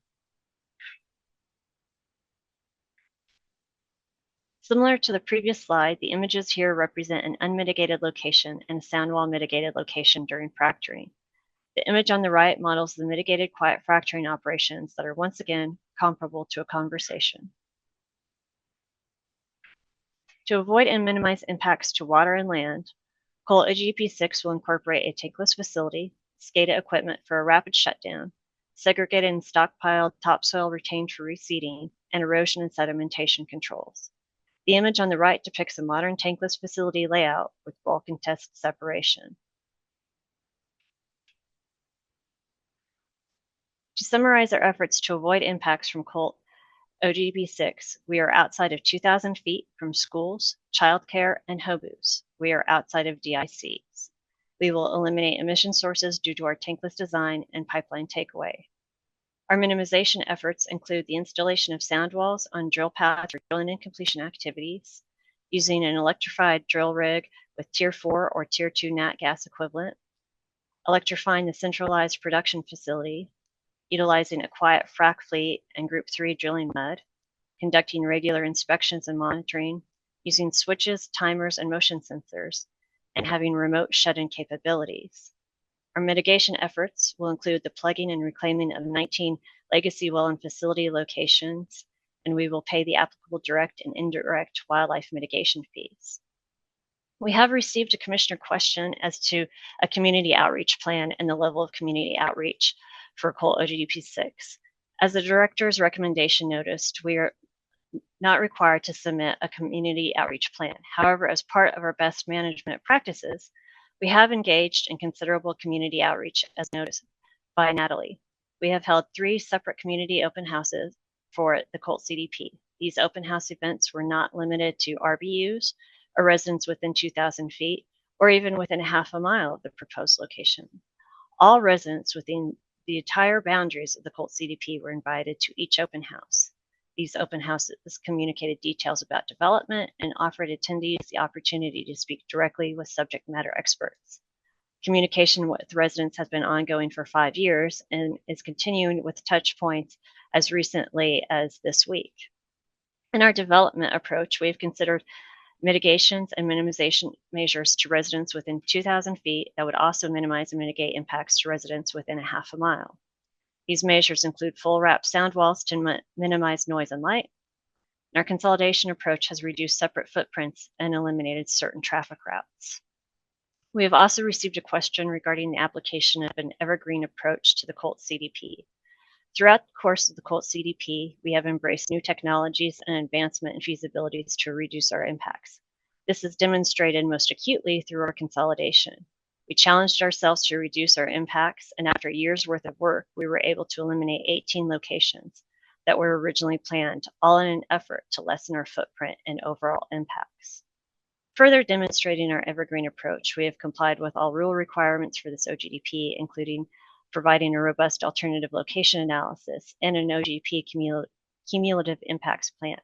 Similar to the previous slide, the images here represent an unmitigated location and a sound wall mitigated location during fracturing. The image on the right models the mitigated quiet fracturing operations that are once again comparable to a conversation. To avoid and minimize impacts to water and land, Coal OGDP 6 will incorporate a tankless facility, SCADA equipment for a rapid shutdown, segregated and stockpiled topsoil retained for reseeding, and erosion and sedimentation controls. The image on the right depicts a modern tankless facility layout with bulk and test separation. To summarize our efforts to avoid impacts from coal OGDP 6, we are outside of 2,000 feet from schools, childcare, and HOBUs. We are outside of DICs. We will eliminate emission sources due to our tankless design and pipeline takeaway. Our minimization efforts include the installation of sound walls on drill paths for drilling and completion activities, using an electrified drill rig with Tier 4 or Tier 2 nat gas equivalent, electrifying the centralized production facility, utilizing a quiet frac fleet and Group 3 drilling mud, conducting regular inspections and monitoring, using switches, timers, and motion sensors, and having remote shut-in capabilities. Our mitigation efforts will include the plugging and reclaiming of 19 legacy well and facility locations, and we will pay the applicable direct and indirect wildlife mitigation fees. We have received a commissioner question as to a community outreach plan and the level of community outreach for coal OGDP 6. As the director's recommendation noticed, we are not required to submit a community outreach plan. However, as part of our best management practices, we have engaged in considerable community outreach as noticed by Natalie. We have held 3 separate community open houses for the Colt CDP. These open house events were not limited to RBUs or residents within 2,000 feet or even within a half a mile of the proposed location. All residents within the entire boundaries of the Colt CDP were invited to each open house. These open houses communicated details about development and offered attendees the opportunity to speak directly with subject matter experts. Communication with residents has been ongoing for 5 years and is continuing with touch points as recently as this week. In our development approach, we have considered mitigations and minimization measures to residents within 2,000 feet that would also minimize and mitigate impacts to residents within a half a mile. These measures include full wrap sound walls to minimize noise and light. And our consolidation approach has reduced separate footprints and eliminated certain traffic routes. We have also received a question regarding the application of an evergreen approach to the Colt CDP. Throughout the course of the Colt CDP, we have embraced new technologies and advancement in feasibilities to reduce our impacts. This is demonstrated most acutely through our consolidation. We challenged ourselves to reduce our impacts, and after a year's worth of work, we were able to eliminate 18 locations that were originally planned, all in an effort to lessen our footprint and overall impacts. Further demonstrating our evergreen approach, we have complied with all rule requirements for this OGDP, including providing a robust alternative location analysis and an OGDP cumulative impacts plan.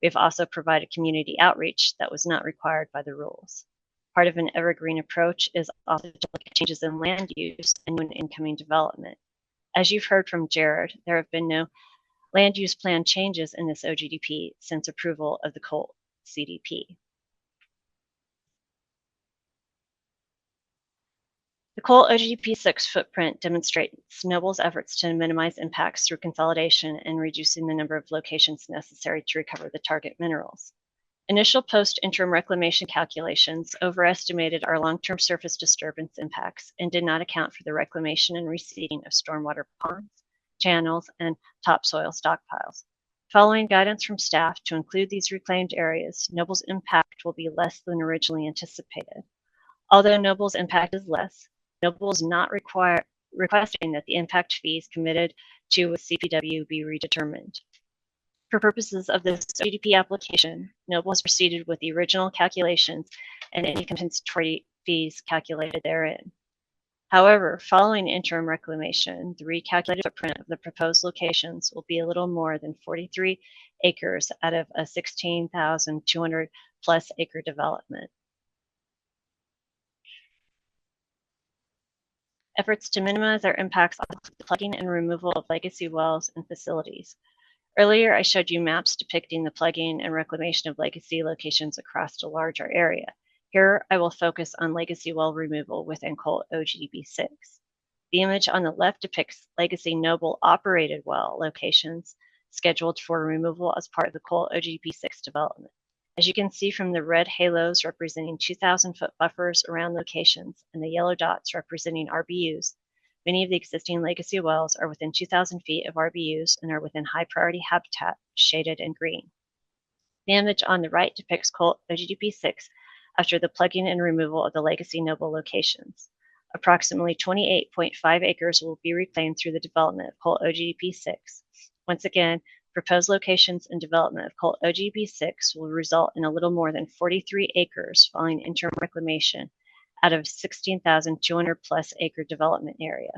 We have also provided community outreach that was not required by the rules. Part of an evergreen approach is also to look at changes in land use and new and incoming development. As you've heard from Jared, there have been no land use plan changes in this OGDP since approval of the Colt CDP. The Coal OGDP 6 footprint demonstrates Noble's efforts to minimize impacts through consolidation and reducing the number of locations necessary to recover the target minerals. Initial post-interim reclamation calculations overestimated our long-term surface disturbance impacts and did not account for the reclamation and reseeding of stormwater ponds, channels, and topsoil stockpiles. Following guidance from staff to include these reclaimed areas, Noble's impact will be less than originally anticipated. Although Noble's impact is less, Noble is not requesting that the impact fees committed to with CPW be redetermined. For purposes of this OGDP application, Noble has proceeded with the original calculations and any compensatory fees calculated therein. However, following interim reclamation, the recalculated footprint of the proposed locations will be a little more than 43 acres out of a 16,200 plus acre development. Efforts to minimize our impacts on the plugging and removal of legacy wells and facilities. Earlier, I showed you maps depicting the plugging and reclamation of legacy locations across a larger area. Here, I will focus on legacy well removal within Coal OGDP 6. The image on the left depicts legacy Noble operated well locations scheduled for removal as part of the Coal OGDP 6 development. As you can see from the red halos representing 2,000-foot buffers around locations and the yellow dots representing RBUs, many of the existing legacy wells are within 2,000 feet of RBUs and are within high priority habitat, shaded in green. The image on the right depicts Coal OGDP 6 after the plugging and removal of the legacy Noble locations. Approximately 28.5 acres will be reclaimed through the development of Coal OGDP 6. Once again, proposed locations and development of Coal OGDP 6 will result in a little more than 43 acres following interim reclamation out of 16,200 plus acre development area.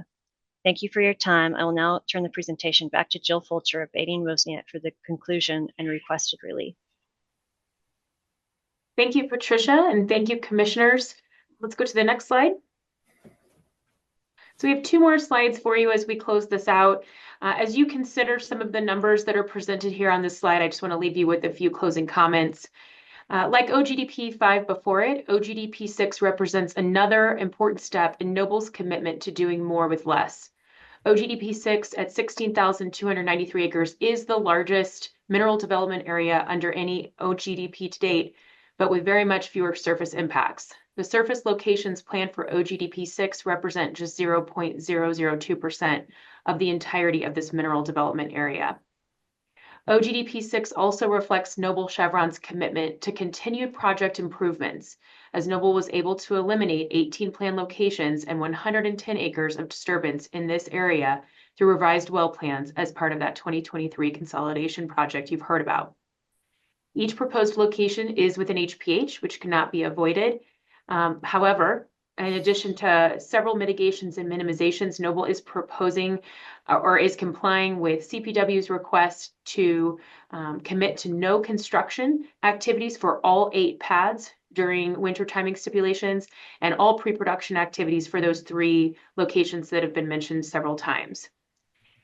Thank you for your time. I will now turn the presentation back to Jill Fulcher of Bating Wozniak for the conclusion and requested relief. Thank you, Patricia, and thank you, commissioners. Let's go to the next slide. So we have 2 more slides for you as we close this out. As you consider some of the numbers that are presented here on this slide, I just want to leave you with a few closing comments. Like OGDP 5 before it, OGDP 6 represents another important step in Noble's commitment to doing more with less. OGDP 6 at 16,293 acres is the largest mineral development area under any OGDP to date, but with very much fewer surface impacts. The surface locations planned for OGDP 6 represent just 0.002% of the entirety of this mineral development area. OGDP 6 also reflects Noble Chevron's commitment to continued project improvements, as Noble was able to eliminate 18 planned locations and 110 acres of disturbance in this area through revised well plans as part of that 2023 consolidation project you've heard about. Each proposed location is within HPH, which cannot be avoided. However, in addition to several mitigations and minimizations, Noble is proposing or is complying with CPW's request to commit to no construction activities for all 8 pads during winter timing stipulations and all pre-production activities for those 3 locations that have been mentioned several times.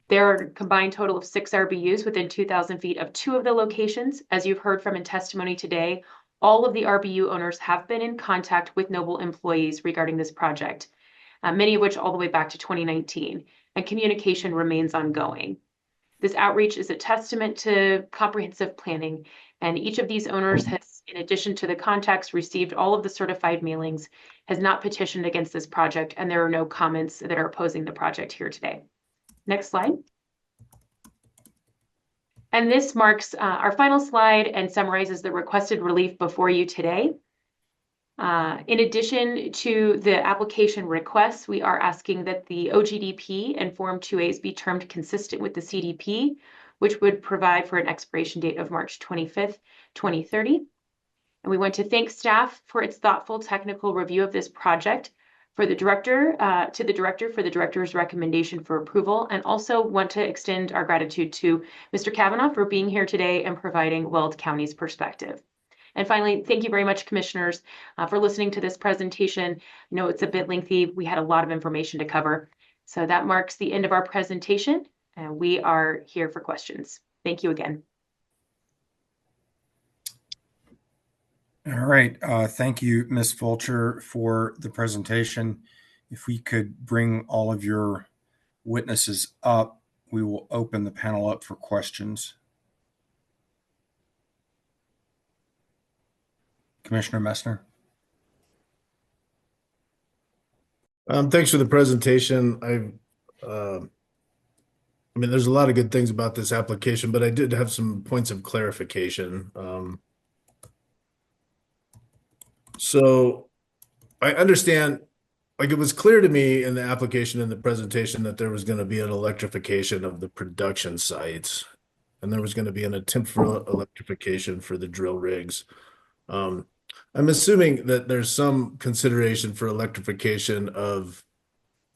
There are a combined total of 6 RBUs within 2,000 feet of 2 of the locations. As you've heard from in testimony today, all of the RBU owners have been in contact with Noble employees regarding this project, many of which all the way back to 2019, and communication remains ongoing. This outreach is a testament to comprehensive planning, and each of these owners has, in addition to the contacts, received all of the certified mailings, has not petitioned against this project, and there are no comments that are opposing the project here today. Next slide. And this marks our final slide and summarizes the requested relief before you today. In addition to the application requests, we are asking that the OGDP and Form 2As be termed consistent with the CDP, which would provide for an expiration date of March 25th, 2030. And we want to thank staff for its thoughtful technical review of this project, for the director, to the director for the director's recommendation for approval, and also want to extend our gratitude to Mr. Kavanaugh for being here today and providing Weld County's perspective. And finally, thank you very much, commissioners, for listening to this presentation. I know it's a bit lengthy. We had a lot of information to cover. So that marks the end of our presentation, and we are here for questions. Thank you again. All right. Thank you, Ms. Fulcher, for the presentation. If we could bring all of your witnesses up, we will open the panel up for questions. Commissioner Messner. Thanks for the presentation. I mean, there's a lot of good things about this application, but I did have some points of clarification. So I understand, like, it was clear to me in the application and the presentation that there was going to be an electrification of the production sites, and there was going to be an attempt for electrification for the drill rigs. I'm assuming that there's some consideration for electrification of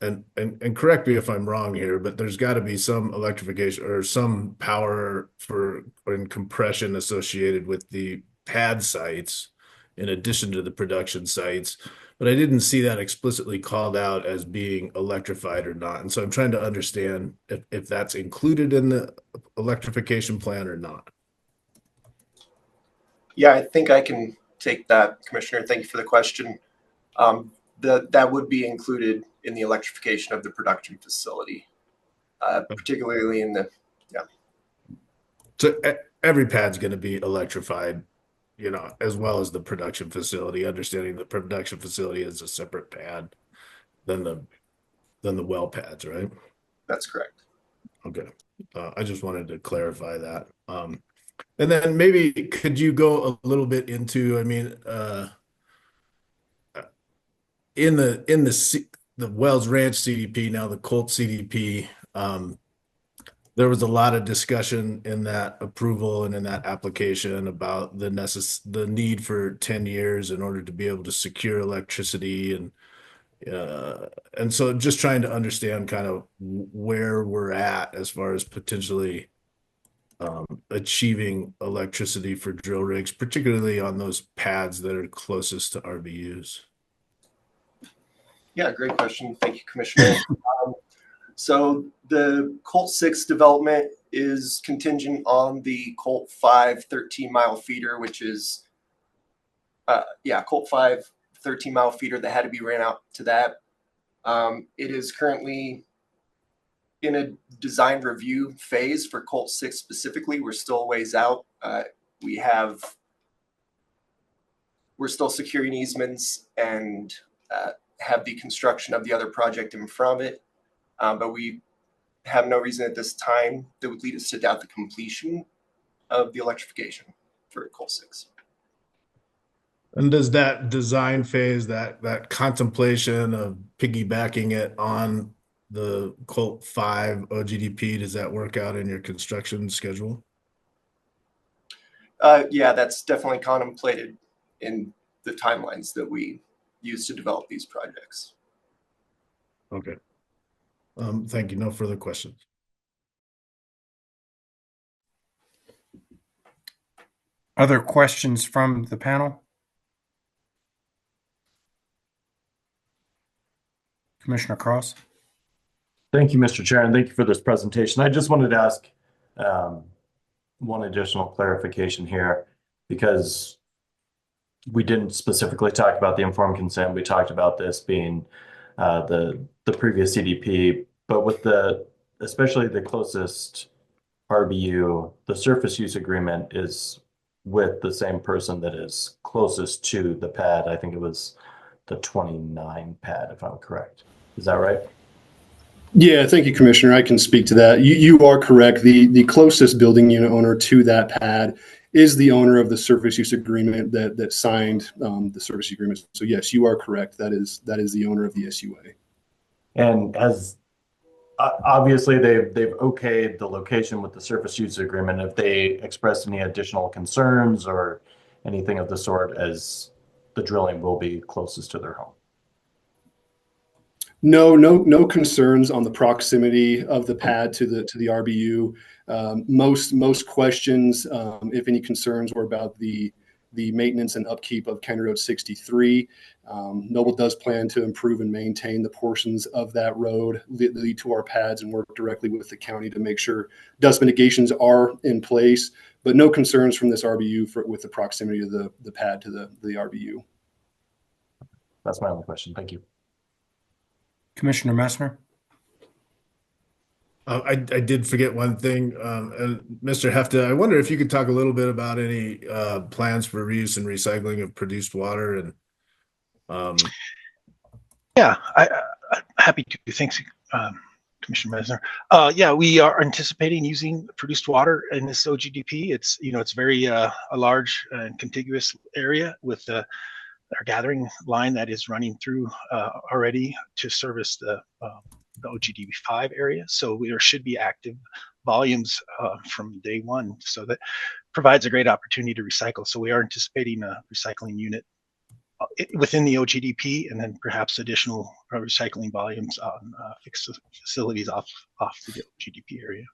and correct me if I'm wrong here, but there's got to be some electrification or some power for and compression associated with the pad sites in addition to the production sites. But I didn't see that explicitly called out as being electrified or not. And so I'm trying to understand if that's included in the electrification plan or not. Yeah, I think I can take that, Commissioner. Thank you for the question. That would be included in the electrification of the production facility, particularly in the, yeah. So every pad's going to be electrified, as well as the production facility, understanding the production facility is a separate pad than the well pads, right? That's correct. Okay. I just wanted to clarify that. And then maybe could you go a little bit into, in the Wells Ranch CDP, now the Colt CDP, there was a lot of discussion in that approval and in that application about the need for 10 years in order to be able to secure electricity, and so just trying to understand kind of where we're at as far as potentially achieving electricity for drill rigs, particularly on those pads that are closest to RBUs. Yeah, great question. Thank you, Commissioner. So the Colt 6 development is contingent on the Colt 5 13-mile feeder, which is, Colt 5 13-mile feeder that had to be ran out to that. It is currently in a design review phase for Colt 6 specifically. We're still a ways out. We're still securing easements and have the construction of the other project in front of it. But we have no reason at this time that would lead us to doubt the completion of the electrification for Colt 6. And does that design phase, that contemplation of piggybacking it on the Colt 5 OGDP, does that work out in your construction schedule? Yeah, that's definitely contemplated in the timelines that we use to develop these projects. Okay. Thank you. No further questions. Other questions from the panel? Commissioner Cross. Thank you, Mr. Chair, and thank you for this presentation. I just wanted to ask one additional clarification here, because we didn't specifically talk about the informed consent. We talked about this being the previous CDP, but with especially the closest RBU, the surface use agreement is with the same person that is closest to the pad. I think it was the 29 pad, if I'm correct. Is that right? Yeah, thank you, Commissioner. I can speak to that. You are correct. The closest building unit owner to that pad is the owner of the surface use agreement that signed the service agreement. So yes, you are correct. That is the owner of the SUA. And as obviously they've okayed the location with the surface use agreement. If they expressed any additional concerns or anything of the sort, as the drilling will be closest to their home. No concerns on the proximity of the pad to the RBU. Most questions, if any concerns, were about the maintenance and upkeep of County Road 63. Noble does plan to improve and maintain the portions of that road that lead to our pads and work directly with the county to make sure dust mitigations are in place, but no concerns from this RBU with the proximity of the pad to the RBU. That's my only question. Thank you. Commissioner Messner. I did forget one thing. Mr. Hefta, I wonder if you could talk a little bit about any plans for reuse and recycling of produced water. And yeah, I'm happy to. Thanks, Commissioner Messner. Yeah, we are anticipating using produced water in this OGDP. It's very a large and contiguous area with our gathering line that is running through already to service the OGDP 5 area. So there should be active volumes from day one. So that provides a great opportunity to recycle. So we are anticipating a recycling unit within the OGDP, and then perhaps additional recycling volumes on fixed facilities off the OGDP area.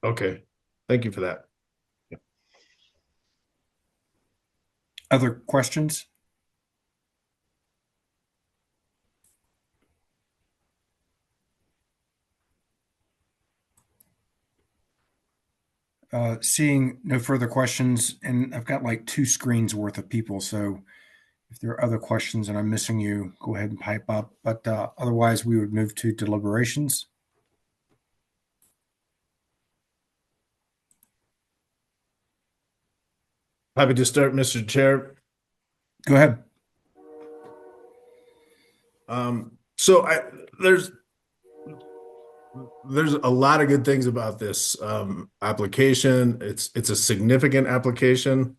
Okay, thank you for that. Other questions? Seeing no further questions, and I've got like 2 screens worth of people, so if there are other questions and I'm missing you, go ahead and pipe up. But otherwise, we would move to deliberations. Happy to start, Mr. Chair. Go ahead. So there's a lot of good things about this application. It's a significant application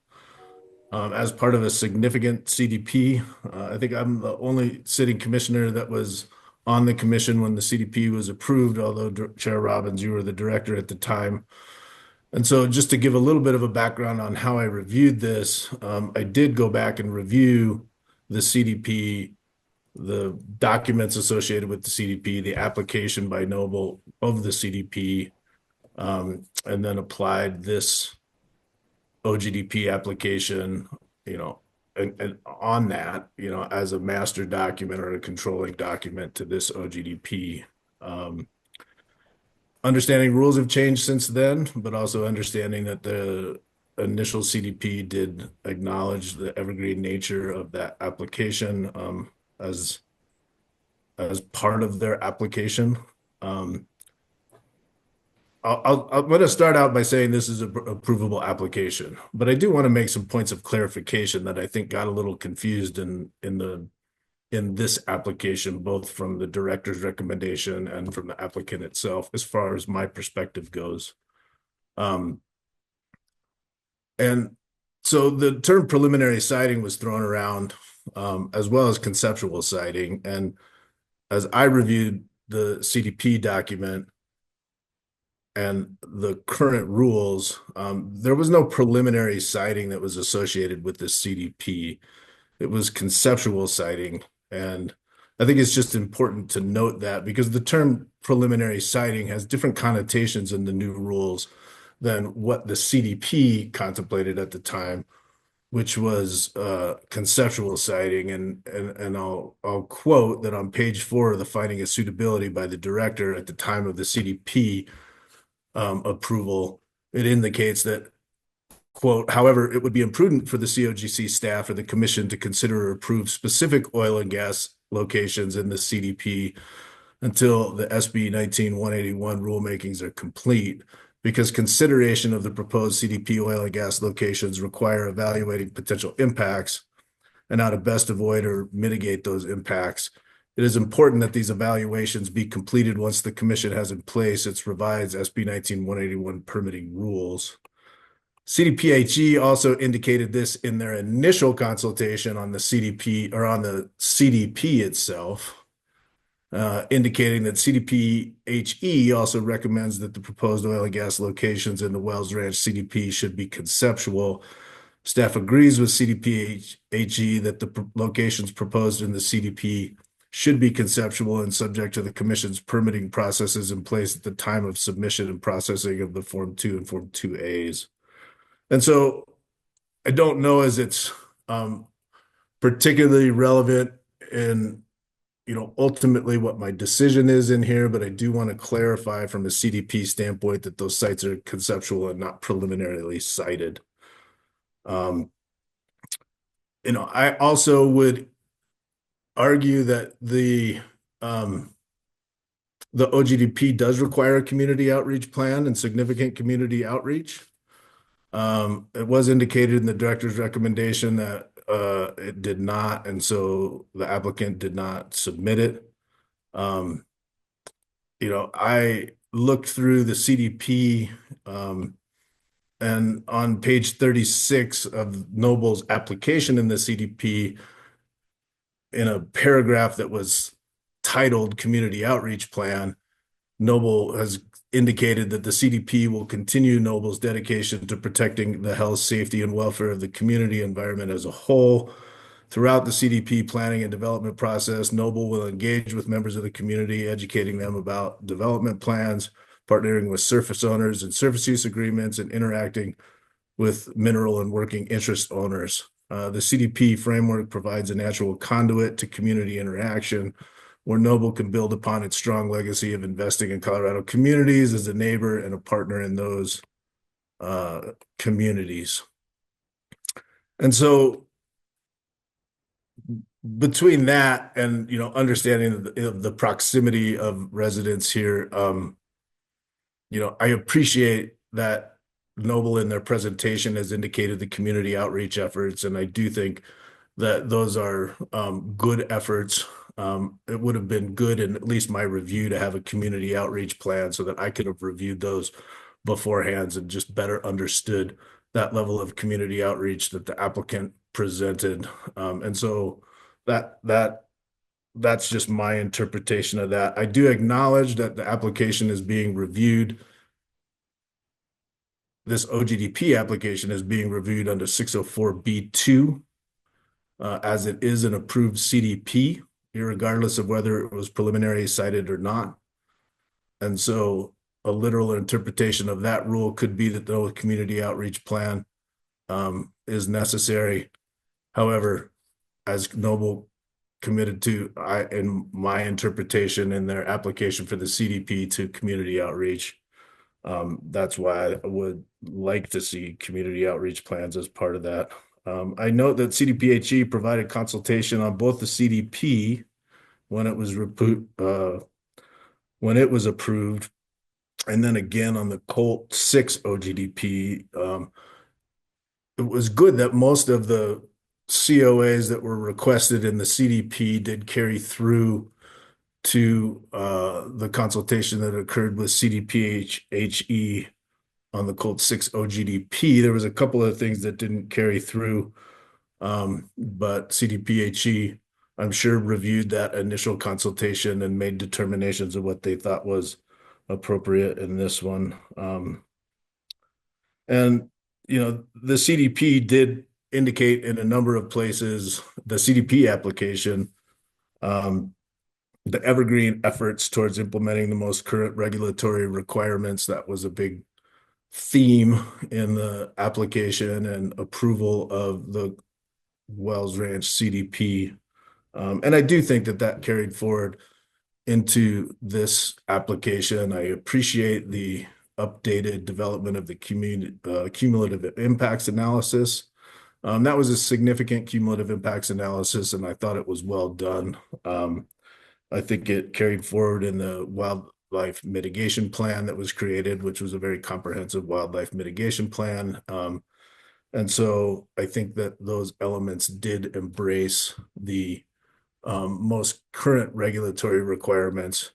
as part of a significant CDP. I think I'm the only sitting commissioner that was on the commission when the CDP was approved, although Chair Robbins, you were the director at the time. And so just to give a little bit of a background on how I reviewed this, I did go back and review the CDP, the documents associated with the CDP, the application by Noble of the CDP, and then applied this OGDP application, and on that, as a master document or a controlling document to this OGDP. Understanding rules have changed since then, but also understanding that the initial CDP did acknowledge the evergreen nature of that application as part of their application. I'm going to start out by saying this is a approvable application, but I do want to make some points of clarification that I think got a little confused in this application, both from the director's recommendation and from the applicant itself, as far as my perspective goes. And so the term preliminary siting was thrown around, as well as conceptual siting. And as I reviewed the CDP document and the current rules, there was no preliminary siting that was associated with the CDP. It was conceptual siting. And I think it's just important to note that, because the term preliminary siting has different connotations in the new rules than what the CDP contemplated at the time, which was conceptual siting. And I'll quote that on page 4 of the finding of suitability by the director at the time of the CDP approval, it indicates that, quote, however, it would be imprudent for the COGC staff or the commission to consider or approve specific oil and gas locations in the CDP until the SB 19-181 rulemakings are complete, because consideration of the proposed CDP oil and gas locations require evaluating potential impacts and how to best avoid or mitigate those impacts. It is important that these evaluations be completed once the commission has in place its revised SB 19-181 permitting rules. CDPHE also indicated this in their initial consultation on the CDP, or on the CDP itself, indicating that CDPHE also recommends that the proposed oil and gas locations in the Wells Ranch CDP should be conceptual. Staff agrees with CDPHE that the locations proposed in the CDP should be conceptual and subject to the commission's permitting processes in place at the time of submission and processing of the Form 2 and Form 2As. And so I don't know as it's particularly relevant in, ultimately what my decision is in here, but I do want to clarify from a CDP standpoint that those sites are conceptual and not preliminarily cited. I also would argue that the OGDP does require a community outreach plan and significant community outreach. It was indicated in the director's recommendation that it did not, and so the applicant did not submit it. I looked through the CDP, and on page 36 of Noble's application in the CDP, in a paragraph that was titled Community Outreach Plan, Noble has indicated that the CDP will continue Noble's dedication to protecting the health, safety, and welfare of the community environment as a whole. Throughout the CDP planning and development process, Noble will engage with members of the community, educating them about development plans, partnering with surface owners and surface use agreements, and interacting with mineral and working interest owners. The CDP framework provides a natural conduit to community interaction where Noble can build upon its strong legacy of investing in Colorado communities as a neighbor and a partner in those communities. And so between that and, understanding the proximity of residents here, I appreciate that Noble in their presentation has indicated the community outreach efforts, and I do think that those are good efforts. It would have been good in at least my review to have a community outreach plan so that I could have reviewed those beforehand and just better understood that level of community outreach that the applicant presented. And so that's just my interpretation of that. I do acknowledge that the application is being reviewed. This OGDP application is being reviewed under 604B2 as it is an approved CDP, regardless of whether it was preliminary cited or not. And so a literal interpretation of that rule could be that no community outreach plan is necessary. However, as Noble committed to, in my interpretation in their application for the CDP to community outreach, that's why I would like to see community outreach plans as part of that. I note that CDPHE provided consultation on both the CDP when it was approved, and then again on the Colt 6 OGDP. It was good that most of the COAs that were requested in the CDP did carry through to the consultation that occurred with CDPHE on the Colt 6 OGDP. There was a couple of things that didn't carry through, but CDPHE, I'm sure, reviewed that initial consultation and made determinations of what they thought was appropriate in this one. And, the CDP did indicate in a number of places, the CDP application, the evergreen efforts towards implementing the most current regulatory requirements. That was a big theme in the application and approval of the Wells Ranch CDP. And I do think that carried forward into this application. I appreciate the updated development of the cumulative impacts analysis. That was a significant cumulative impacts analysis, and I thought it was well done. I think it carried forward in the wildlife mitigation plan that was created, which was a very comprehensive wildlife mitigation plan. And so I think that those elements did embrace the most current regulatory requirements.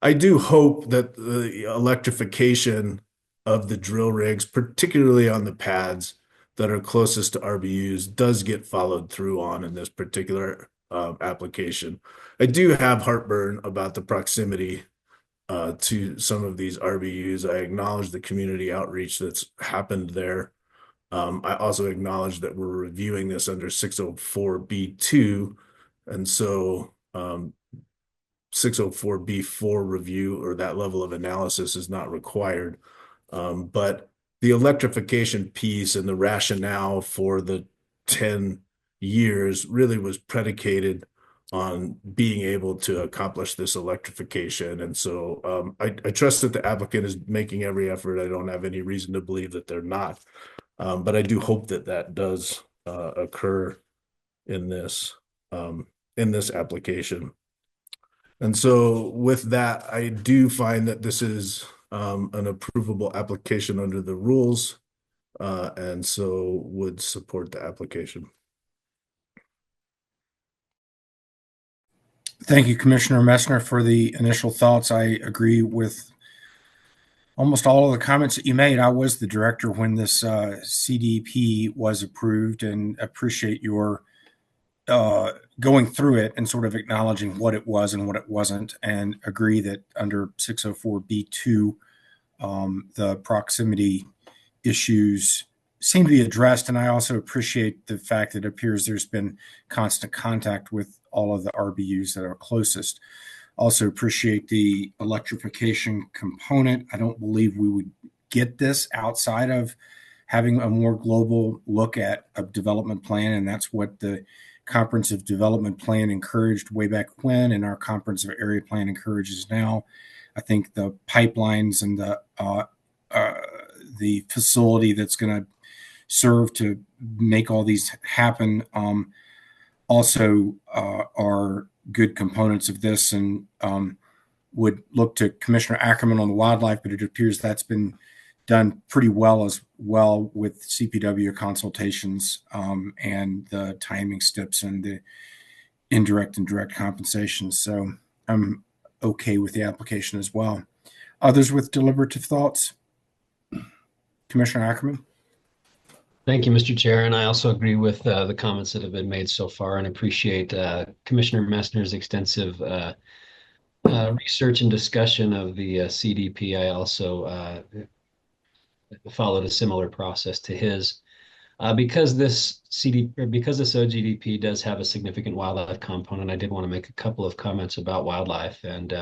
I do hope that the electrification of the drill rigs, particularly on the pads that are closest to RBUs, does get followed through on in this particular application. I do have heartburn about the proximity to some of these RBUs. I acknowledge the community outreach that's happened there. I also acknowledge that we're reviewing this under 604B2, and so 604B4 review or that level of analysis is not required. But the electrification piece and the rationale for the 10 years really was predicated on being able to accomplish this electrification. And so I trust that the applicant is making every effort. I don't have any reason to believe that they're not. But I do hope that does occur in this application. And so with that, I do find that this is an approvable application under the rules, and so would support the application. Thank you, Commissioner Messner, for the initial thoughts. I agree with almost all of the comments that you made. I was the director when this CDP was approved, and appreciate your going through it and sort of acknowledging what it was and what it wasn't, and agree that under 604B2, the proximity issues seem to be addressed. And I also appreciate the fact that it appears there's been constant contact with all of the RBUs that are closest. Also appreciate the electrification component. I don't believe we would get this outside of having a more global look at a development plan, and that's what the comprehensive development plan encouraged way back when, and our comprehensive area plan encourages now. I think the pipelines and the facility that's going to serve to make all these happen also are good components of this, and would look to Commissioner Ackerman on the wildlife, but it appears that's been done pretty well as well with CPW consultations and the timing steps and the indirect and direct compensations. So I'm okay with the application as well. Others with deliberative thoughts? Commissioner Ackerman? Thank you, Mr. Chair. And I also agree with the comments that have been made so far, and appreciate Commissioner Messner's extensive research and discussion of the CDP. I also followed a similar process to his. Because this OGDP does have a significant wildlife component, I did want to make a couple of comments about wildlife. And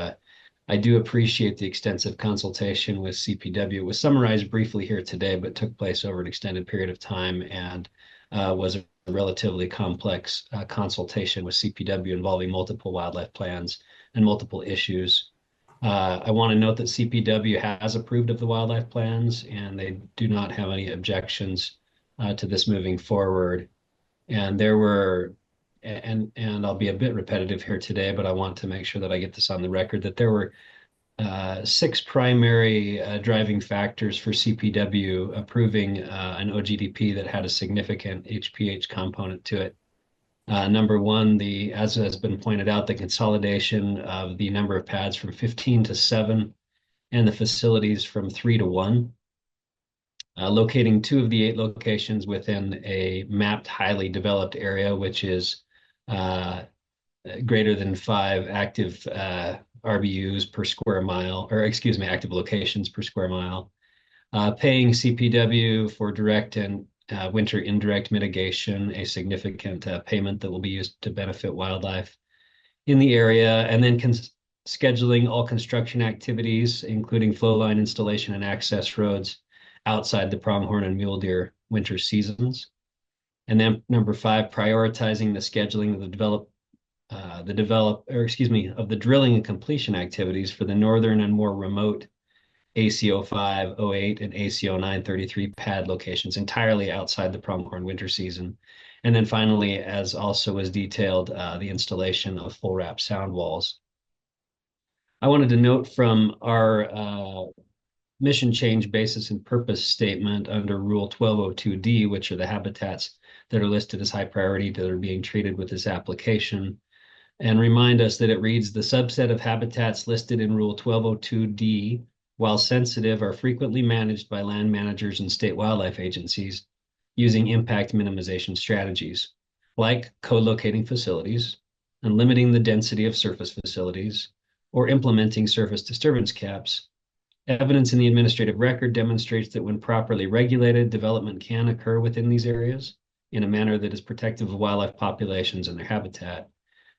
I do appreciate the extensive consultation with CPW. It was summarized briefly here today, but took place over an extended period of time, and was a relatively complex consultation with CPW involving multiple wildlife plans and multiple issues. I want to note that CPW has approved of the wildlife plans, and they do not have any objections to this moving forward. And there were, and I'll be a bit repetitive here today, but I want to make sure that I get this on the record, that there were 6 primary driving factors for CPW approving an OGDP that had a significant HPH component to it. Number one, as has been pointed out, the consolidation of the number of pads from 15 to 7 and the facilities from 3 to 1. Locating 2 of the 8 locations within a mapped, highly developed area, which is greater than 5 active RBUs per square mile, or excuse me, active locations per square mile. Paying CPW for direct and winter indirect mitigation, a significant payment that will be used to benefit wildlife in the area, and then scheduling all construction activities, including flow line installation and access roads, outside the pronghorn and mule deer winter seasons. And then number 5, prioritizing the scheduling of the drilling and completion activities for the northern and more remote ACO 508 and ACO 933 pad locations entirely outside the pronghorn winter season. And then finally, as also was detailed, the installation of full wrap sound walls. I wanted to note from our mission change basis and purpose statement under Rule 1202D, which are the habitats that are listed as high priority that are being treated with this application, and remind us that it reads, the subset of habitats listed in Rule 1202D, while sensitive, are frequently managed by land managers and state wildlife agencies using impact minimization strategies, like co-locating facilities and limiting the density of surface facilities, or implementing surface disturbance caps. Evidence in the administrative record demonstrates that when properly regulated, development can occur within these areas in a manner that is protective of wildlife populations and their habitat.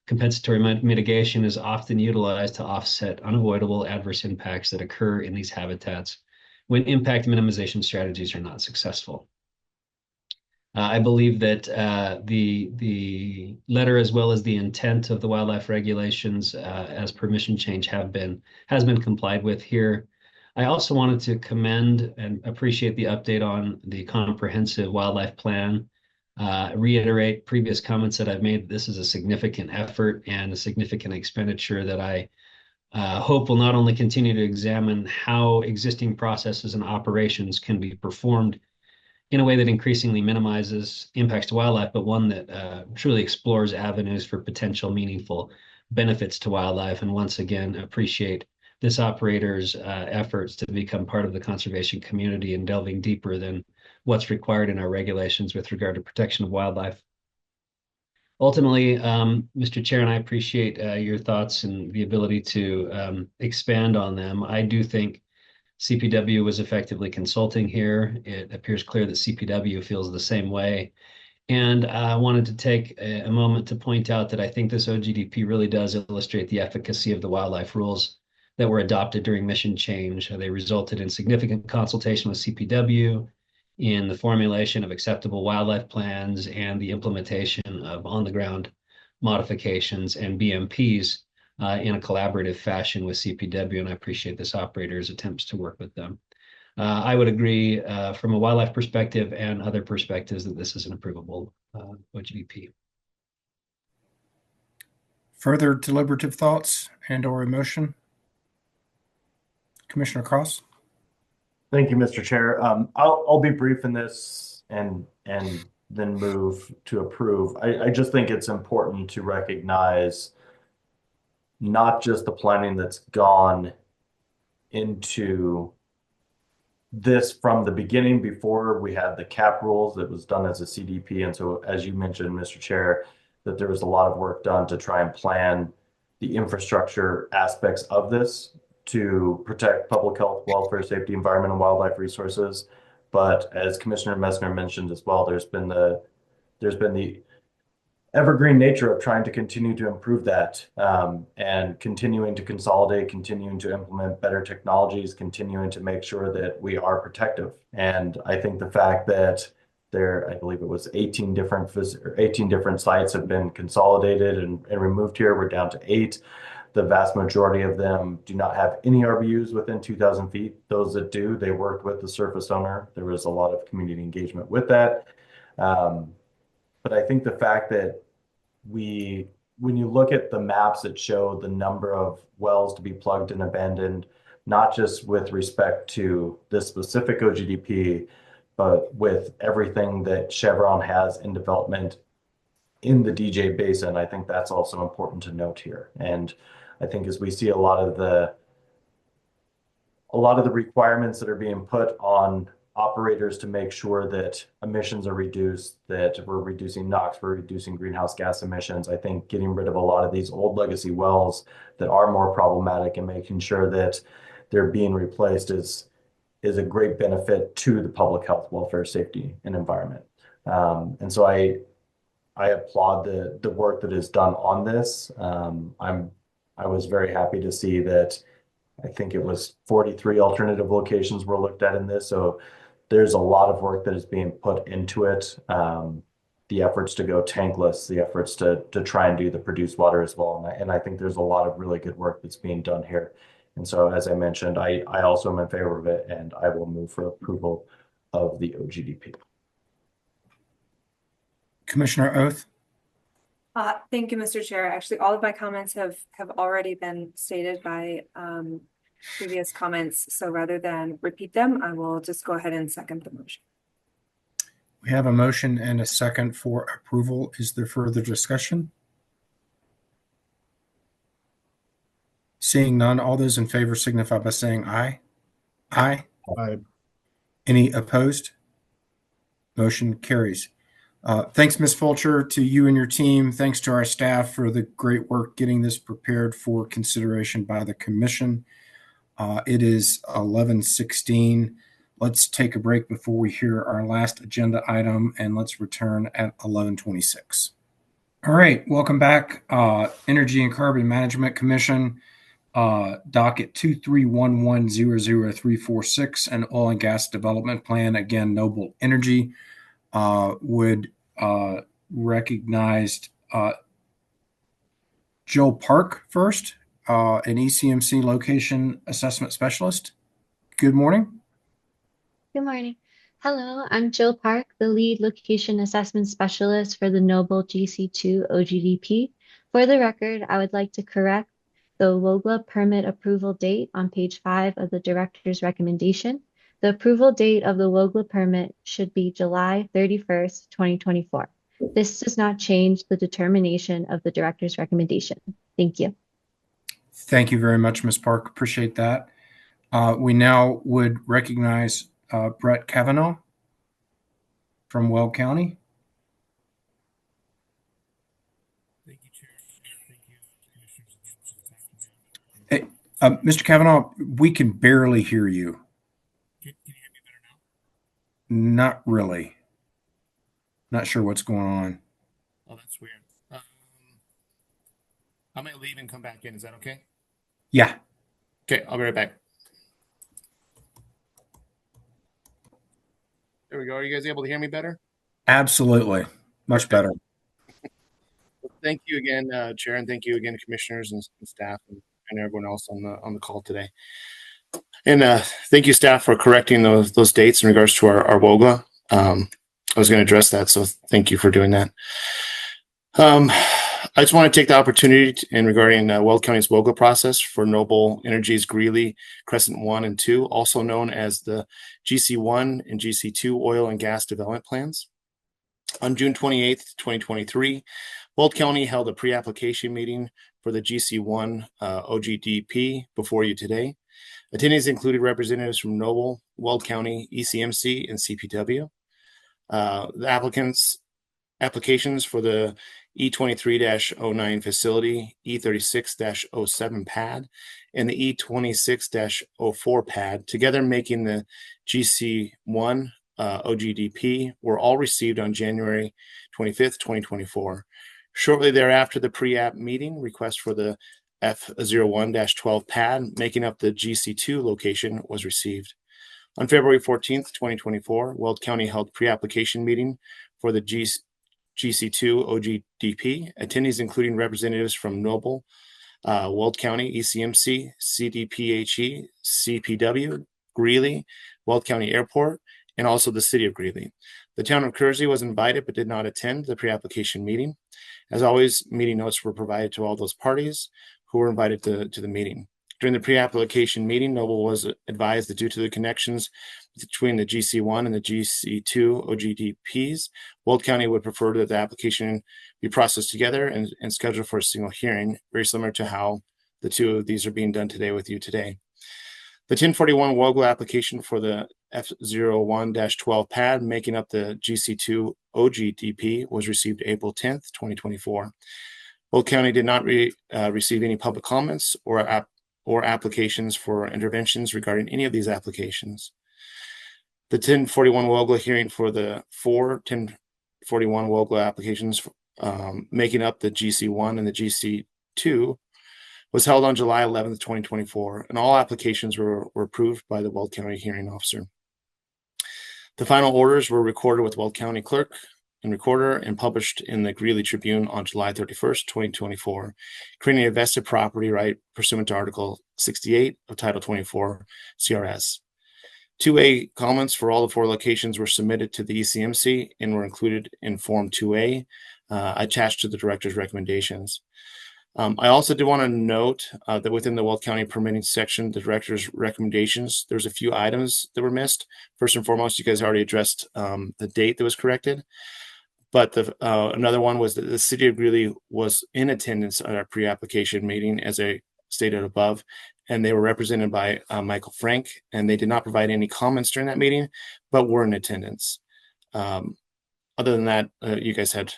Compensatory mitigation is often utilized to offset unavoidable adverse impacts that occur in these habitats when impact minimization strategies are not successful. I believe that the letter, as well as the intent of the wildlife regulations as permission change has been complied with here. I also wanted to commend and appreciate the update on the comprehensive wildlife plan. Reiterate previous comments that I've made. This is a significant effort and a significant expenditure that I hope will not only continue to examine how existing processes and operations can be performed in a way that increasingly minimizes impacts to wildlife, but one that truly explores avenues for potential meaningful benefits to wildlife. And once again, appreciate this operator's efforts to become part of the conservation community and delving deeper than what's required in our regulations with regard to protection of wildlife. ultimately, Mr. Chair, and I appreciate your thoughts and the ability to expand on them. I do think CPW was effectively consulting here. It appears clear that CPW feels the same way. And I wanted to take a moment to point out that I think this OGDP really does illustrate the efficacy of the wildlife rules that were adopted during mission change. They resulted in significant consultation with CPW in the formulation of acceptable wildlife plans and the implementation of on-the-ground modifications and BMPs in a collaborative fashion with CPW, and I appreciate this operator's attempts to work with them. I would agree from a wildlife perspective and other perspectives that this is an approvable OGDP. Further deliberative thoughts and or emotion? Commissioner Cross? Thank you, Mr. Chair. I'll be brief in this and then move to approve. I just think it's important to recognize not just the planning that's gone into this from the beginning before we had the cap rules that was done as a CDP. And so, as you mentioned, Mr. Chair, that there was a lot of work done to try and plan the infrastructure aspects of this to protect public health, welfare, safety, environment, and wildlife resources. But as Commissioner Messner mentioned as well, there's been the evergreen nature of trying to continue to improve that and continuing to consolidate, continuing to implement better technologies, continuing to make sure that we are protective. And I think the fact that I believe it was 18 different sites have been consolidated and removed here. We're down to 8. The vast majority of them do not have any RVUs within 2,000 feet. Those that do, they worked with the surface owner. There was a lot of community engagement with that. But I think the fact that when you look at the maps that show the number of wells to be plugged and abandoned, not just with respect to this specific OGDP, but with everything that Chevron has in development in the DJ Basin, I think that's also important to note here. And I think as we see a lot of the requirements that are being put on operators to make sure that emissions are reduced, that we're reducing NOx, we're reducing greenhouse gas emissions. I think getting rid of a lot of these old legacy wells that are more problematic and making sure that they're being replaced is a great benefit to the public health, welfare, safety, and environment. And so I applaud the work that is done on this. I was very happy to see that I think it was 43 alternative locations were looked at in this. So there's a lot of work that is being put into it. The efforts to go tankless, the efforts to try and do the produced water as well. And I think there's a lot of really good work that's being done here. And so, as I mentioned, I also am in favor of it, and I will move for approval of the OGDP. Commissioner Oath? Thank you, Mr. Chair. Actually, all of my comments have already been stated by previous comments. So rather than repeat them, I will just go ahead and second the motion. We have a motion and a second for approval. Is there further discussion? Seeing none, all those in favor signify by saying aye. Aye. Aye. Any opposed? Motion carries. Thanks, Ms. Fulcher, to you and your team. Thanks to our staff for the great work getting this prepared for consideration by the commission. It is 11:16. Let's take a break before we hear our last agenda item, and let's return at 11:26. All right, welcome back. Energy and Carbon Management Commission, docket 231100346, and Oil and Gas Development Plan. Again, Noble Energy would recognize Joe Park first, an ECMC location assessment specialist. Good morning. Good morning. Hello, I'm Jill Park, the lead location assessment specialist for the Noble GC2 OGDP. For the record, I would like to correct the WOGLA permit approval date on page 5 of the director's recommendation. The approval date of the WOGLA permit should be July 31st, 2024. This does not change the determination of the director's recommendation. Thank you. Thank you very much, Ms. Park. Appreciate that. We now would recognize Brett Kavanaugh from Weld County. Mr. Kavanaugh, we can barely hear you. Can you hear me better now? Not really. Not sure what's going on. Oh, that's weird. I'm gonna leave and come back in. Is that okay? Yeah. Okay, I'll be right back. There we go. Are you guys able to hear me better? Absolutely. Much better. Well, thank you again, Chair, and thank you again, commissioners and staff and everyone else on the call today. And thank you, staff, for correcting those dates in regards to our WOGA. I was going to address that, so thank you for doing that. I just want to take the opportunity in regarding Weld County's WOGA process for Noble Energy's Greeley Crescent 1 and 2, also known as the GC1 and GC2 oil and gas development plans. On June 28th, 2023, Weld County held a pre-application meeting for the GC1 OGDP before you today. Attendees included representatives from Noble, Weld County, ECMC, and CPW. The applications for the E23-09 facility, E36-07 pad, and the E26-04 pad, together making the GC1 OGDP, were all received on January 25th, 2024. Shortly thereafter, the pre-app meeting request for the F01-12 pad, making up the GC2 location, was received. On February 14th, 2024, Weld County held pre-application meeting for the GC2 OGDP. Attendees including representatives from Noble, Weld County, ECMC, CDPHE, CPW, Greeley, Weld County Airport, and also the City of Greeley. The town of Kersey was invited but did not attend the pre-application meeting. As always, meeting notes were provided to all those parties who were invited to the meeting. During the pre-application meeting, Noble was advised that due to the connections between the GC1 and the GC2 OGDPs, Weld County would prefer that the application be processed together and scheduled for a single hearing, very similar to how the two of these are being done today with you today. The 1041 WOGA application for the F01-12 pad, making up the GC2 OGDP, was received April 10th, 2024. Weld County did not receive any public comments or applications for interventions regarding any of these applications. The 1041 WOGA hearing for the 1041 WOGA applications making up the GC1 and the GC2 was held on July 11th, 2024, and all applications were approved by the Weld County hearing officer. The final orders were recorded with Weld County clerk and recorder and published in the Greeley Tribune on July 31st, 2024, creating a vested property right pursuant to Article 68 of Title 24 CRS. 2A comments for all the 4 locations were submitted to the ECMC and were included in Form 2A attached to the director's recommendations. I also do want to note that within the Weld County permitting section, the director's recommendations, there's a few items that were missed. First and foremost, you guys already addressed the date that was corrected. But another one was that the City of Greeley was in attendance at our pre-application meeting, as I stated above, and they were represented by Michael Frank, and they did not provide any comments during that meeting, but were in attendance. Other than that, you guys had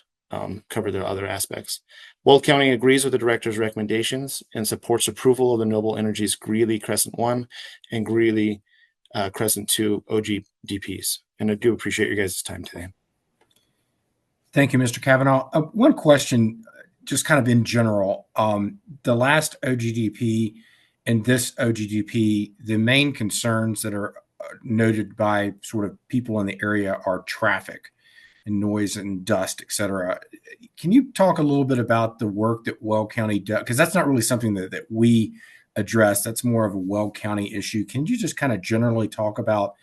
covered the other aspects. Weld County agrees with the director's recommendations and supports approval of the Noble Energy's Greeley Crescent 1 and Greeley Crescent 2 OGDPs. And I do appreciate your guys' time today. Thank you, Mr. Kavanaugh. One question, just kind of in general. The last OGDP and this OGDP, the main concerns that are noted by sort of people in the area are traffic and noise and dust, et cetera. Can you talk a little bit about the work that Weld County does? Because that's not really something that we address. That's more of a Weld County issue. Can you just kind of generally talk about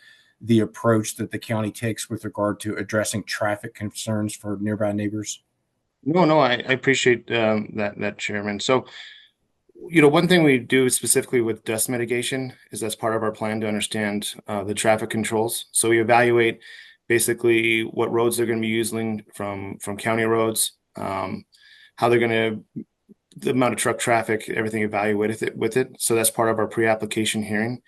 the approach that the county takes with regard to addressing traffic concerns for nearby neighbors? No, I appreciate that, Chairman. So, one thing we do specifically with dust mitigation is that's part of our plan to understand the traffic controls. So we evaluate basically what roads they're going to be using from county roads, how they're going to, the amount of truck traffic, everything evaluated with it. So that's part of our pre-application hearing.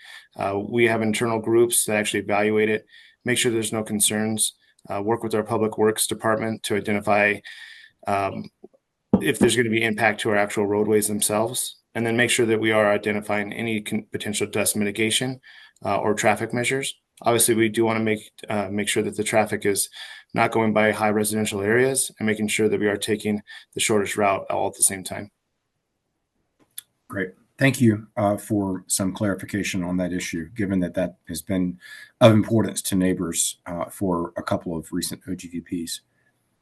We have internal groups that actually evaluate it, make sure there's no concerns, work with our public works department to identify if there's going to be impact to our actual roadways themselves. and then make sure that we are identifying any potential dust mitigation or traffic measures. Obviously, we do want to make sure that the traffic is not going by high residential areas and making sure that we are taking the shortest route all at the same time. Great. Thank you for some clarification on that issue, given that that has been of importance to neighbors for a couple of recent OGDPs.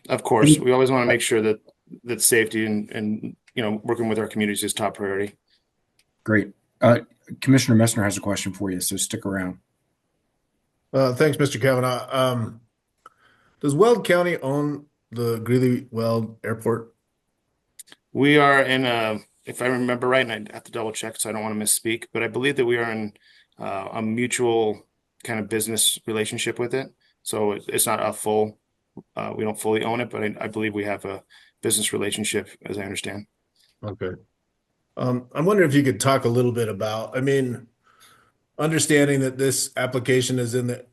Of course, we always want to make sure that safety and working with our communities is top priority. Great. Commissioner Messner has a question for you, so stick around. Thanks, Mr. Kavanaugh. Does Weld County own the Greeley-Weld Airport? We are in if I remember right, and I'd have to double check, so I don't want to misspeak, but I believe that we are in a mutual kind of business relationship with it. So it's not a full, we don't fully own it, but I believe we have a business relationship, as I understand. Okay. I'm wondering if you could talk a little bit about, understanding that this application is in the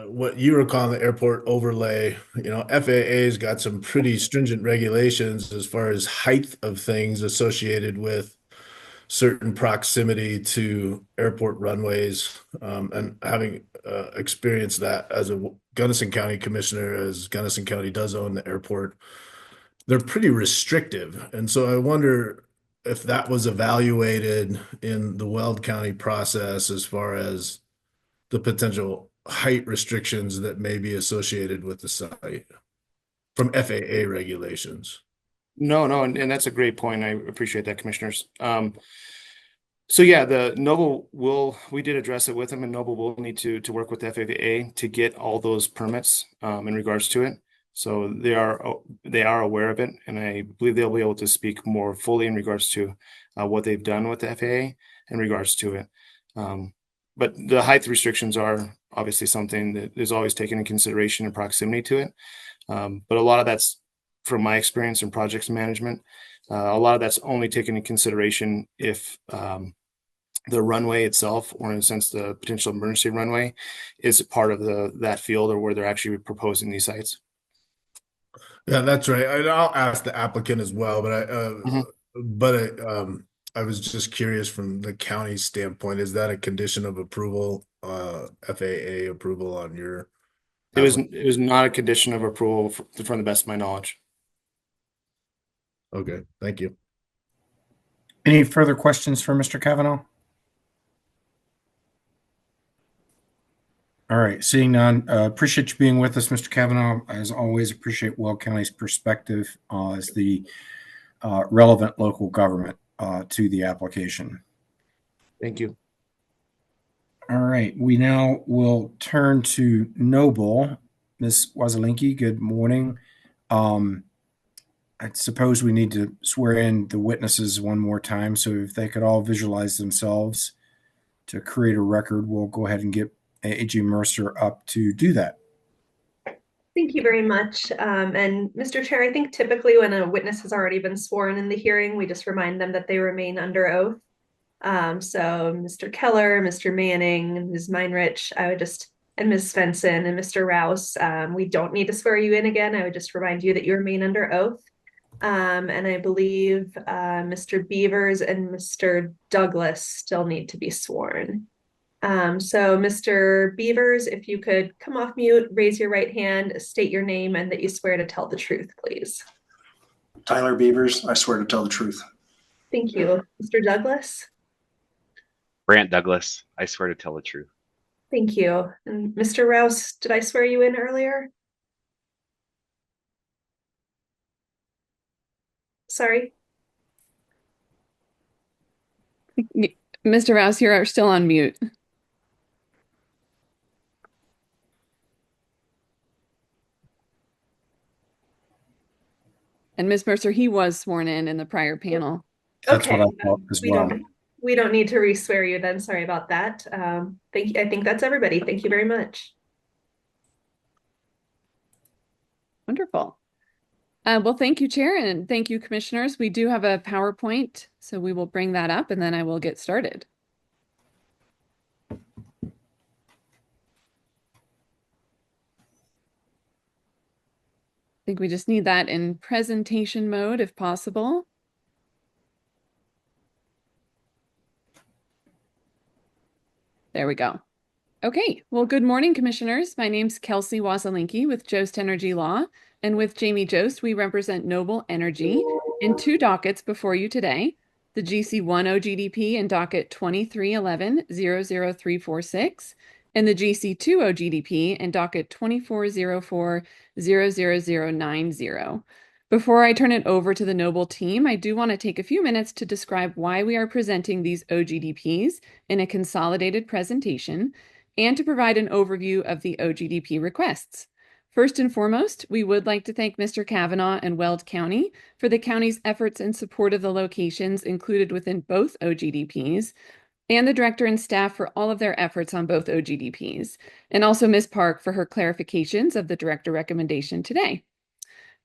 what you were calling the airport overlay. FAA's got some pretty stringent regulations as far as height of things associated with certain proximity to airport runways. And having experienced that as a Gunnison County commissioner, as Gunnison County does own the airport, they're pretty restrictive. And so I wonder if that was evaluated in the Weld County process as far as the potential height restrictions that may be associated with the site from FAA regulations. No, and that's a great point. I appreciate that, commissioners. So yeah, we did address it with them, and Noble will need to work with the FAA to get all those permits in regards to it. So they are aware of it, and I believe they'll be able to speak more fully in regards to what they've done with the FAA in regards to it. But the height restrictions are obviously something that is always taken in consideration in proximity to it. But a lot of that's, from my experience in projects management, a lot of that's only taken in consideration if the runway itself, or in a sense, the potential emergency runway, is part of that field or where they're actually proposing these sites. Yeah, that's right. I'll ask the applicant as well, but I was just curious from the county standpoint, is that a condition of approval, FAA approval on your? It was not a condition of approval from the best of my knowledge. Okay, thank you. Any further questions for Mr. Kavanaugh? All right, seeing none, appreciate you being with us, Mr. Kavanaugh. As always, appreciate Weld County's perspective as the relevant local government to the application. Thank you. All right, we now will turn to Noble. Ms. Wazelinski, good morning. I suppose we need to swear in the witnesses one more time, so if they could all visualize themselves to create a record, we'll go ahead and get A.G. Mercer up to do that. Thank you very much. And Mr. Chair, I think typically when a witness has already been sworn in the hearing, we just remind them that they remain under oath. So Mr. Keller, Mr. Manning, Ms. Meinrich, and Ms. Svensson and Mr. Rouse, we don't need to swear you in again. I would just remind you that you remain under oath. And I believe Mr. Beavers and Mr. Douglas still need to be sworn. So Mr. Beavers, if you could come off mute, raise your right hand, state your name, and that you swear to tell the truth, please. Tyler Beavers, I swear to tell the truth. Thank you. Mr. Douglas? Brant Douglas, I swear to tell the truth. Thank you. And Mr. Rouse, did I swear you in earlier? Sorry. Mr. Rouse, you are still on mute. And Ms. Mercer, he was sworn in the prior panel. That's what I thought as well. We don't need to re-swear you then. Sorry about that. Thank you. I think that's everybody. Thank you very much. Wonderful. Well, thank you, Chair, and thank you, Commissioners. We do have a PowerPoint, so we will bring that up and then I will get started. I think we just need that in presentation mode if possible. There we go. Okay, well, good morning, commissioners. My name's Kelsey Wasalinki with Jost Energy Law, and with Jamie Jost, we represent Noble Energy in two dockets before you today, the GC1 OGDP in docket 2311-00346 and the GC2 OGDP in docket 2404-00090. Before I turn it over to the Noble team, I do want to take a few minutes to describe why we are presenting these OGDPs in a consolidated presentation and to provide an overview of the OGDP requests. First and foremost, we would like to thank Mr. Kavanaugh and Weld County for the county's efforts in support of the locations included within both OGDPs, and the director and staff for all of their efforts on both OGDPs, and also Ms. Park for her clarifications of the director recommendation today.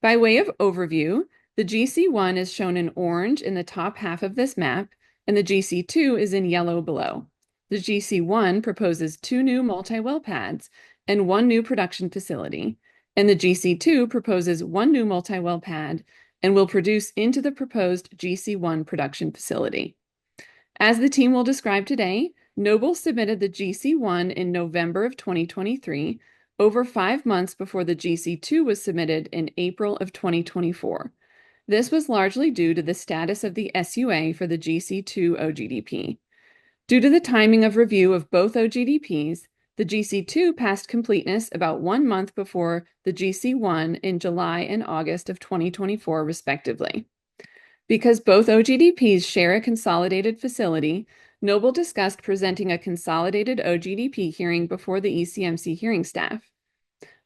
By way of overview, the GC1 is shown in orange in the top half of this map, and the GC2 is in yellow below. The GC1 proposes 2 new multi-well pads and 1 new production facility, and the GC2 proposes 1 new multi-well pad and will produce into the proposed GC1 production facility. As the team will describe today, Noble submitted the GC1 in November of 2023, over 5 months before the GC2 was submitted in April of 2024. This was largely due to the status of the SUA for the GC2 OGDP. Due to the timing of review of both OGDPs, the GC2 passed completeness about 1 month before the GC1 in July and August of 2024, respectively. Because both OGDPs share a consolidated facility, Noble discussed presenting a consolidated OGDP hearing before the ECMC hearing staff.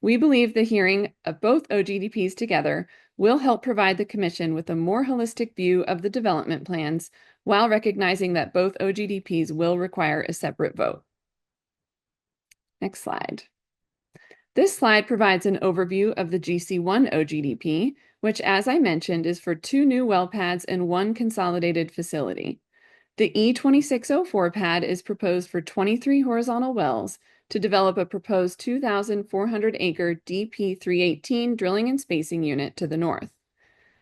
We believe the hearing of both OGDPs together will help provide the Commission with a more holistic view of the development plans while recognizing that both OGDPs will require a separate vote. Next slide. This slide provides an overview of the GC1 OGDP, which, as I mentioned, is for 2 new well pads and 1 consolidated facility. The E2604 pad is proposed for 23 horizontal wells to develop a proposed 2,400-acre DP318 drilling and spacing unit to the north.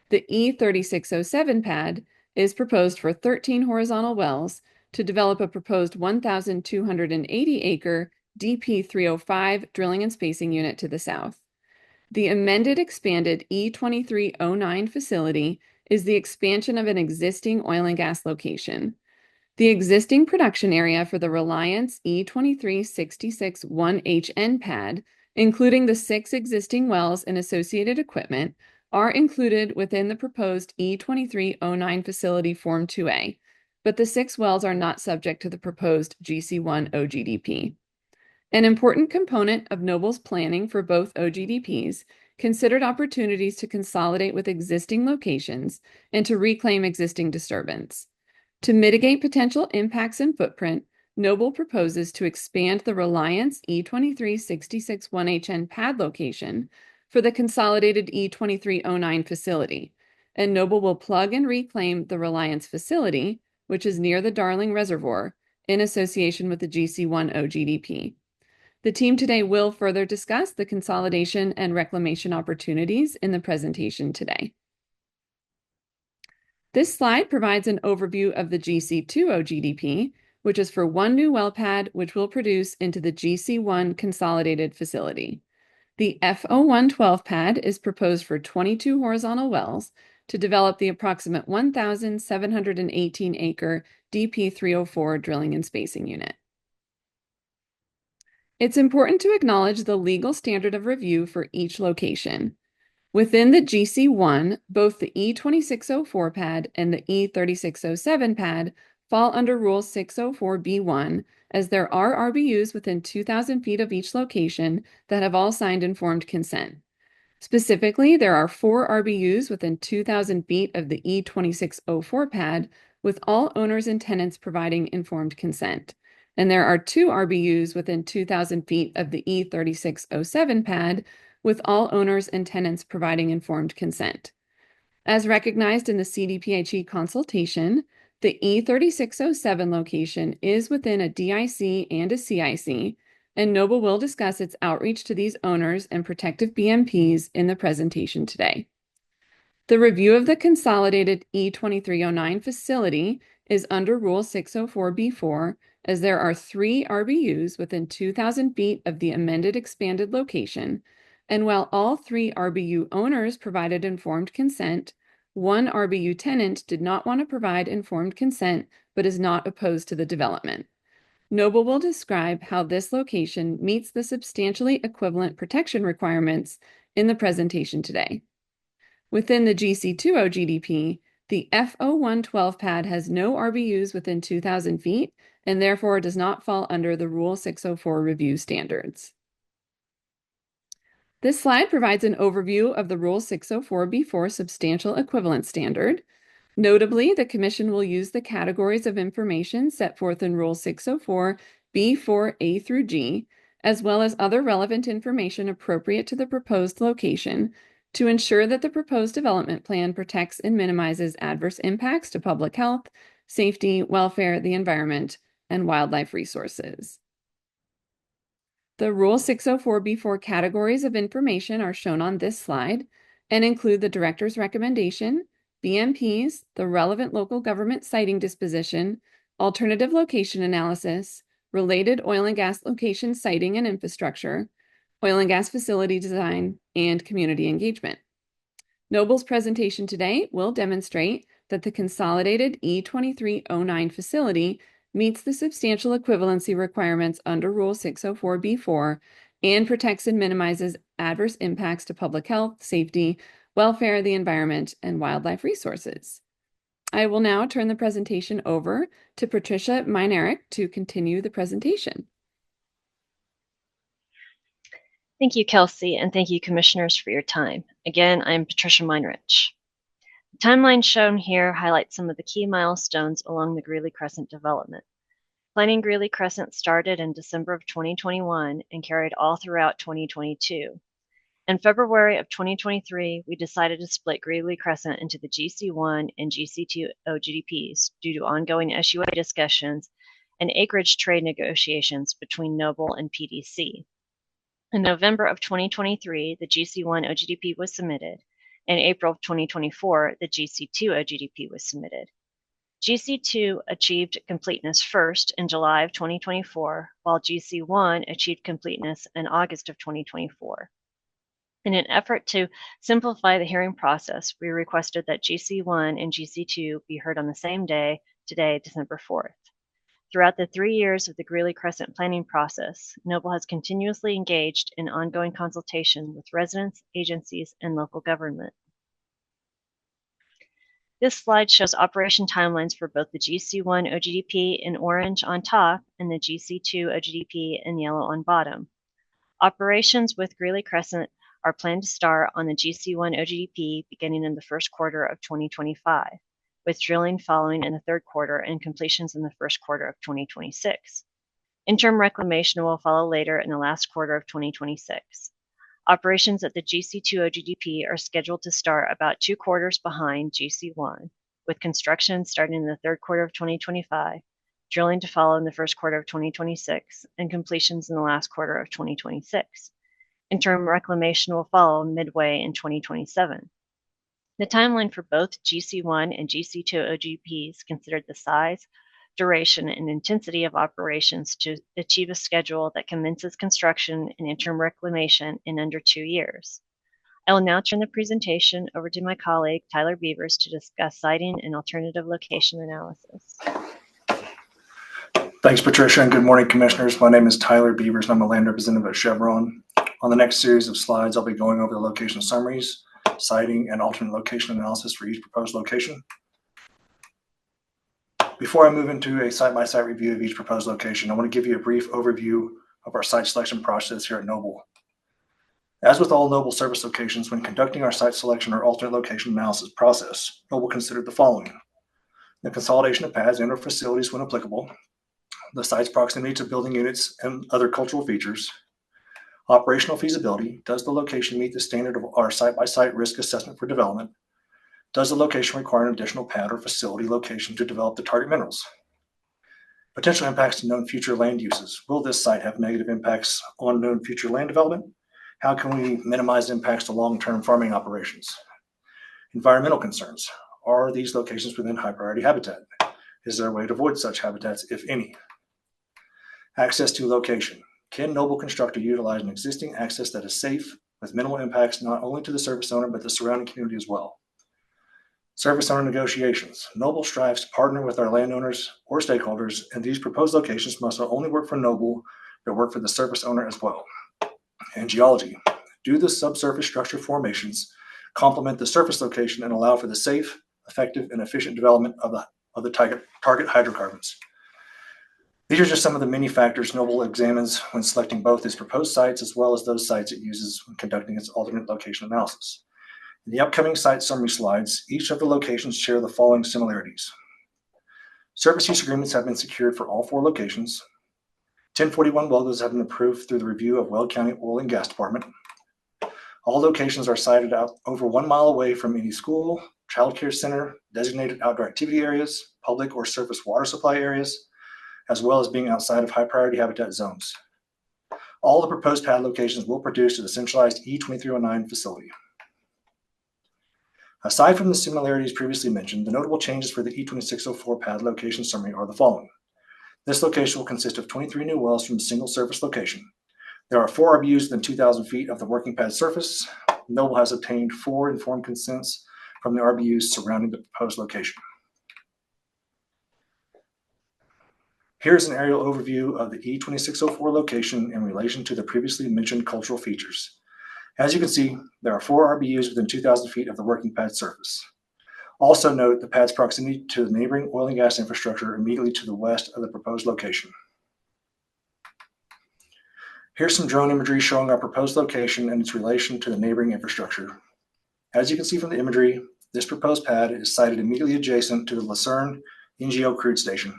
The E3607 pad is proposed for 13 horizontal wells to develop a proposed 1,280-acre DP305 drilling and spacing unit to the south. The amended expanded E2309 facility is the expansion of an existing oil and gas location. The existing production area for the Reliance E23661HN pad, including the 6 existing wells and associated equipment, are included within the proposed E2309 facility Form 2A, but the 6 wells are not subject to the proposed GC1 OGDP. An important component of Noble's planning for both OGDPs considered opportunities to consolidate with existing locations and to reclaim existing disturbance. To mitigate potential impacts and footprint, Noble proposes to expand the Reliance E23661HN pad location for the consolidated E2309 facility, and Noble will plug and reclaim the Reliance facility, which is near the Darling Reservoir, in association with the GC1 OGDP. The team today will further discuss the consolidation and reclamation opportunities in the presentation today. This slide provides an overview of the GC2 OGDP, which is for 1 new well pad, which will produce into the GC1 consolidated facility. The F0112 pad is proposed for 22 horizontal wells to develop the approximate 1,718-acre DP304 drilling and spacing unit. It's important to acknowledge the legal standard of review for each location. Within the GC1, both the E2604 pad and the E3607 pad fall under Rule 604B1, as there are RBUs within 2,000 feet of each location that have all signed informed consent. Specifically, there are 4 RBUs within 2,000 feet of the E2604 pad, with all owners and tenants providing informed consent. And there are 2 RBUs within 2,000 feet of the E3607 pad, with all owners and tenants providing informed consent. As recognized in the CDPHE consultation, the E3607 location is within a DIC and a CIC, and Noble will discuss its outreach to these owners and protective BMPs in the presentation today. The review of the consolidated E2309 facility is under Rule 604B4, as there are 3 RBUs within 2,000 feet of the amended expanded location, and while all 3 RBU owners provided informed consent, 1 RBU tenant did not want to provide informed consent but is not opposed to the development. Noble will describe how this location meets the substantially equivalent protection requirements in the presentation today. Within the GC2 OGDP, the F0112 pad has no RBUs within 2,000 feet and therefore does not fall under the Rule 604 review standards. This slide provides an overview of the Rule 604B4 substantial equivalence standard. Notably, the Commission will use the categories of information set forth in Rule 604B4A through G, as well as other relevant information appropriate to the proposed location, to ensure that the proposed development plan protects and minimizes adverse impacts to public health, safety, welfare, the environment, and wildlife resources. The Rule 604B4 categories of information are shown on this slide and include the Director's recommendation, BMPs, the relevant local government siting disposition, alternative location analysis, related oil and gas location siting and infrastructure, oil and gas facility design, and community engagement. Noble's presentation today will demonstrate that the consolidated E2309 facility meets the substantial equivalency requirements under Rule 604B4 and protects and minimizes adverse impacts to public health, safety, welfare, the environment, and wildlife resources. I will now turn the presentation over to Patricia Meinerick to continue the presentation. Thank you, Kelsey, and thank you, Commissioners, for your time. Again, I'm Patricia Meinrich. The timeline shown here highlights some of the key milestones along the Greeley Crescent development. Planning Greeley Crescent started in December of 2021 and carried all throughout 2022. In February of 2023, we decided to split Greeley Crescent into the GC1 and GC2 OGDPs due to ongoing SUA discussions and acreage trade negotiations between Noble and PDC. In November of 2023, the GC1 OGDP was submitted. In April of 2024, the GC2 OGDP was submitted. GC2 achieved completeness first in July of 2024, while GC1 achieved completeness in August of 2024. In an effort to simplify the hearing process, we requested that GC1 and GC2 be heard on the same day, today, December 4th. Throughout the 3 years of the Greeley Crescent planning process, Noble has continuously engaged in ongoing consultation with residents, agencies, and local government. This slide shows operation timelines for both the GC1 OGDP in orange on top and the GC2 OGDP in yellow on bottom. Operations with Greeley Crescent are planned to start on the GC1 OGDP beginning in the first quarter of 2025, with drilling following in the third quarter and completions in the first quarter of 2026. Interim reclamation will follow later in the last quarter of 2026. Operations at the GC2 OGDP are scheduled to start about 2 quarters behind GC1, with construction starting in the third quarter of 2025, drilling to follow in the first quarter of 2026, and completions in the last quarter of 2026. Interim reclamation will follow midway in 2027. The timeline for both GC1 and GC2 OGDPs considered the size, duration, and intensity of operations to achieve a schedule that commences construction and interim reclamation in under 2 years. I will now turn the presentation over to my colleague, Tyler Beavers, to discuss siting and alternative location analysis. Thanks, Patricia, and good morning, Commissioners. My name is Tyler Beavers, and I'm a land representative at Chevron. On the next series of slides, I'll be going over the location summaries, siting, and alternate location analysis for each proposed location. Before I move into a site-by-site review of each proposed location, I want to give you a brief overview of our site selection process here at Noble. As with all Noble service locations, when conducting our site selection or alternate location analysis process, Noble considered the following: the consolidation of pads and/or facilities when applicable, the site's proximity to building units and other cultural features, operational feasibility. Does the location meet the standard of our site-by-site risk assessment for development? Does the location require an additional pad or facility location to develop the target minerals? Potential impacts to known future land uses. Will this site have negative impacts on known future land development? How can we minimize impacts to long-term farming operations? Environmental concerns. Are these locations within high priority habitat? Is there a way to avoid such habitats, if any? Access to location. Can Noble construct or utilize an existing access that is safe with minimal impacts not only to the service owner but the surrounding community as well? Service owner negotiations. Noble strives to partner with our landowners or stakeholders, and these proposed locations must not only work for Noble but work for the service owner as well. And geology. Do the subsurface structure formations complement the surface location and allow for the safe, effective, and efficient development of the target hydrocarbons? These are just some of the many factors Noble examines when selecting both its proposed sites as well as those sites it uses when conducting its alternate location analysis. In the upcoming site summary slides, each of the locations share the following similarities. Surface use agreements have been secured for all 4 locations. 1041 well goes have been approved through the review of Weld County Oil and Gas Department. All locations are sited out over 1 mile away from any school, child care center, designated outdoor activity areas, public or surface water supply areas, as well as being outside of high priority habitat zones. All the proposed pad locations will produce to the centralized E2309 facility. Aside from the similarities previously mentioned, the notable changes for the E2604 pad location summary are the following. This location will consist of 23 new wells from a single surface location. There are 4 RBUs within 2,000 feet of the working pad surface. Noble has obtained 4 informed consents from the RBUs surrounding the proposed location. Here's an aerial overview of the E2604 location in relation to the previously mentioned cultural features. As you can see, there are 4 RBUs within 2,000 feet of the working pad surface. Also note the pad's proximity to the neighboring oil and gas infrastructure immediately to the west of the proposed location. Here's some drone imagery showing our proposed location and its relation to the neighboring infrastructure. As you can see from the imagery, this proposed pad is sited immediately adjacent to the Lucerne NGL crude station.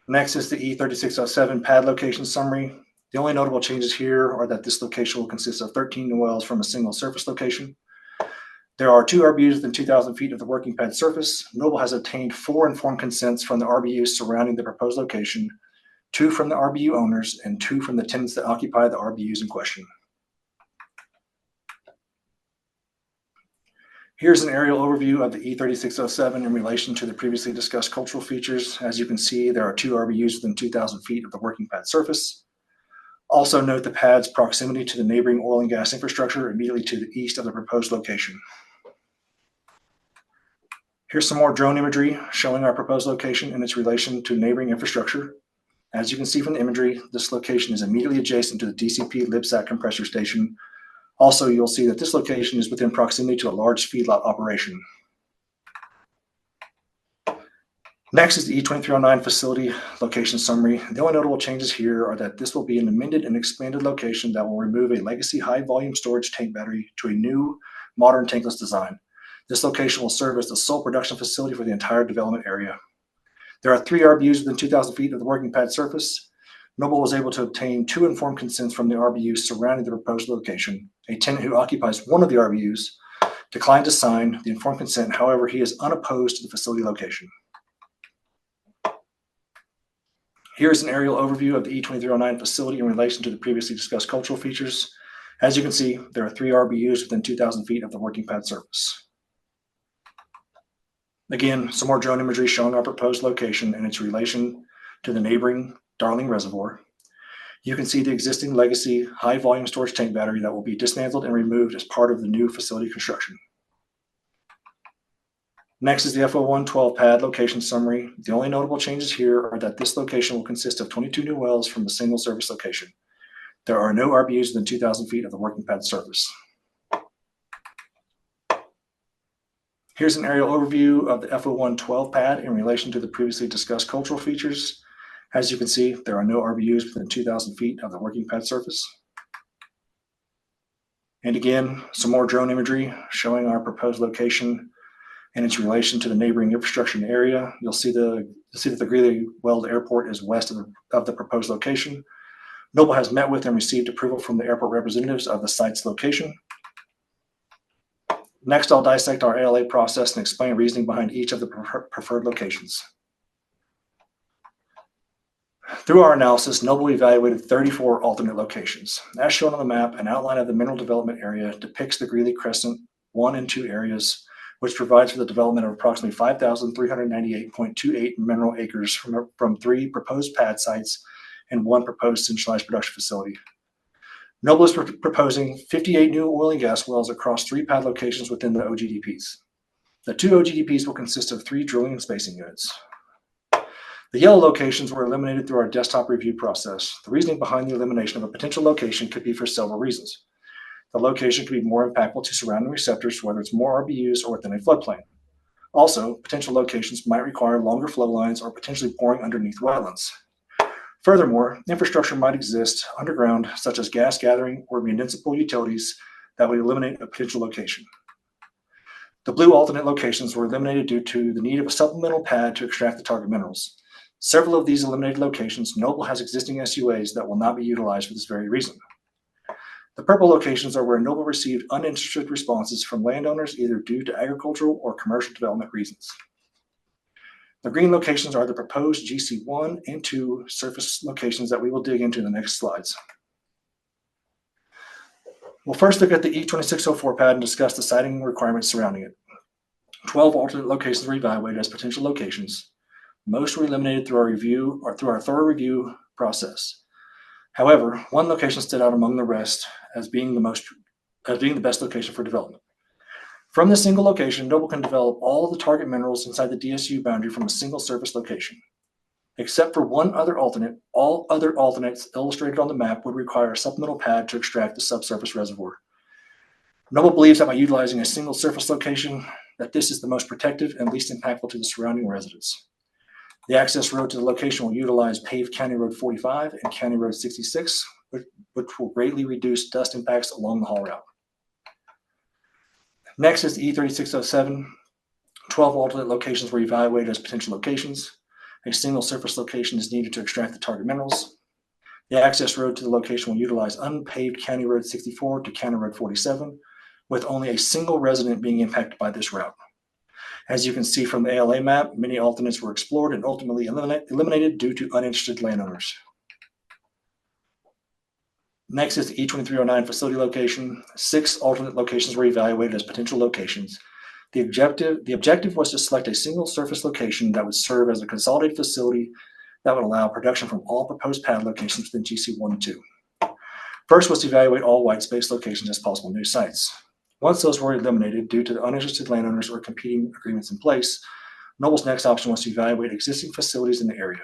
Next is the E3607 pad location summary. The only notable changes here are that this location will consist of 13 new wells from a single surface location. There are 2 RBUs within 2,000 feet of the working pad surface. Noble has obtained 4 informed consents from the RBUs surrounding the proposed location, 2 from the RBU owners, and 2 from the tenants that occupy the RBUs in question. Here's an aerial overview of the E3607 in relation to the previously discussed cultural features. As you can see, there are 2 RBUs within 2,000 feet of the working pad surface. Also note the pad's proximity to the neighboring oil and gas infrastructure immediately to the east of the proposed location. Here's some more drone imagery showing our proposed location and its relation to neighboring infrastructure. As you can see from the imagery, this location is immediately adjacent to the DCP LibSat compressor station. Also, you'll see that this location is within proximity to a large feedlot operation. Next is the E2309 facility location summary. The only notable changes here are that this will be an amended and expanded location that will remove a legacy high volume storage tank battery to a new modern tankless design. This location will serve as the sole production facility for the entire development area. There are 3 RBUs within 2,000 feet of the working pad surface. Noble was able to obtain 2 informed consents from the RBUs surrounding the proposed location. A tenant who occupies one of the RBUs declined to sign the informed consent. However, he is unopposed to the facility location. Here's an aerial overview of the E2309 facility in relation to the previously discussed cultural features. As you can see, there are 3 RBUs within 2,000 feet of the working pad surface. Again, some more drone imagery showing our proposed location and its relation to the neighboring Darling Reservoir. You can see the existing legacy high volume storage tank battery that will be dismantled and removed as part of the new facility construction. Next is the FO112 pad location summary. The only notable changes here are that this location will consist of 22 new wells from a single service location. There are no RBUs within 2,000 feet of the working pad surface. Here's an aerial overview of the FO112 pad in relation to the previously discussed cultural features. As you can see, there are no RBUs within 2,000 feet of the working pad surface. And again, some more drone imagery showing our proposed location and its relation to the neighboring infrastructure in the area. You'll see that the Greeley Weld Airport is west of the proposed location. Noble has met with and received approval from the airport representatives of the site's location. Next, I'll dissect our ALA process and explain reasoning behind each of the preferred locations. Through our analysis, Noble evaluated 34 alternate locations. As shown on the map, an outline of the mineral development area depicts the Greeley Crescent 1 and 2 areas which provides for the development of approximately 5,398.28 mineral acres from 3 proposed pad sites and 1 proposed centralized production facility. Noble is proposing 58 new oil and gas wells across 3 pad locations within the OGDPs. The 2 OGDPs will consist of 3 drilling and spacing units. The yellow locations were eliminated through our desktop review process. The reasoning behind the elimination of a potential location could be for several reasons. The location could be more impactful to surrounding receptors, whether it's more RBUs or within a floodplain. Also, potential locations might require longer flow lines or potentially boring underneath wetlands. Furthermore, infrastructure might exist underground, such as gas gathering or municipal utilities, that would eliminate a potential location. The blue alternate locations were eliminated due to the need of a supplemental pad to extract the target minerals. Several of these eliminated locations, Noble has existing SUAs that will not be utilized for this very reason. The purple locations are where Noble received uninterested responses from landowners either due to agricultural or commercial development reasons. The green locations are the proposed GC1 and 2 surface locations that we will dig into in the next slides. We'll first look at the E2604 pad and discuss the siting requirements surrounding it. 12 alternate locations were evaluated as potential locations. Most were eliminated through our review or through our thorough review process. However, 1 location stood out among the rest as being the best location for development. From this single location, Noble can develop all of the target minerals inside the DSU boundary from a single surface location. Except for 1 other alternate, all other alternates illustrated on the map would require a supplemental pad to extract the subsurface reservoir. Noble believes that by utilizing a single surface location, that this is the most protective and least impactful to the surrounding residents. The access road to the location will utilize paved County Road 45 and County Road 66, which will greatly reduce dust impacts along the haul route. Next is the E3607. 12 alternate locations were evaluated as potential locations. A single surface location is needed to extract the target minerals. The access road to the location will utilize unpaved County Road 64 to County Road 47, with only a single resident being impacted by this route. As you can see from the ALA map, many alternates were explored and ultimately eliminated due to uninterested landowners. Next is the E2309 facility location. 6 alternate locations were evaluated as potential locations. The objective was to select a single surface location that would serve as a consolidated facility that would allow production from all proposed pad locations within GC1 and 2. First was to evaluate all white space locations as possible new sites. Once those were eliminated due to the uninterested landowners or competing agreements in place, Noble's next option was to evaluate existing facilities in the area.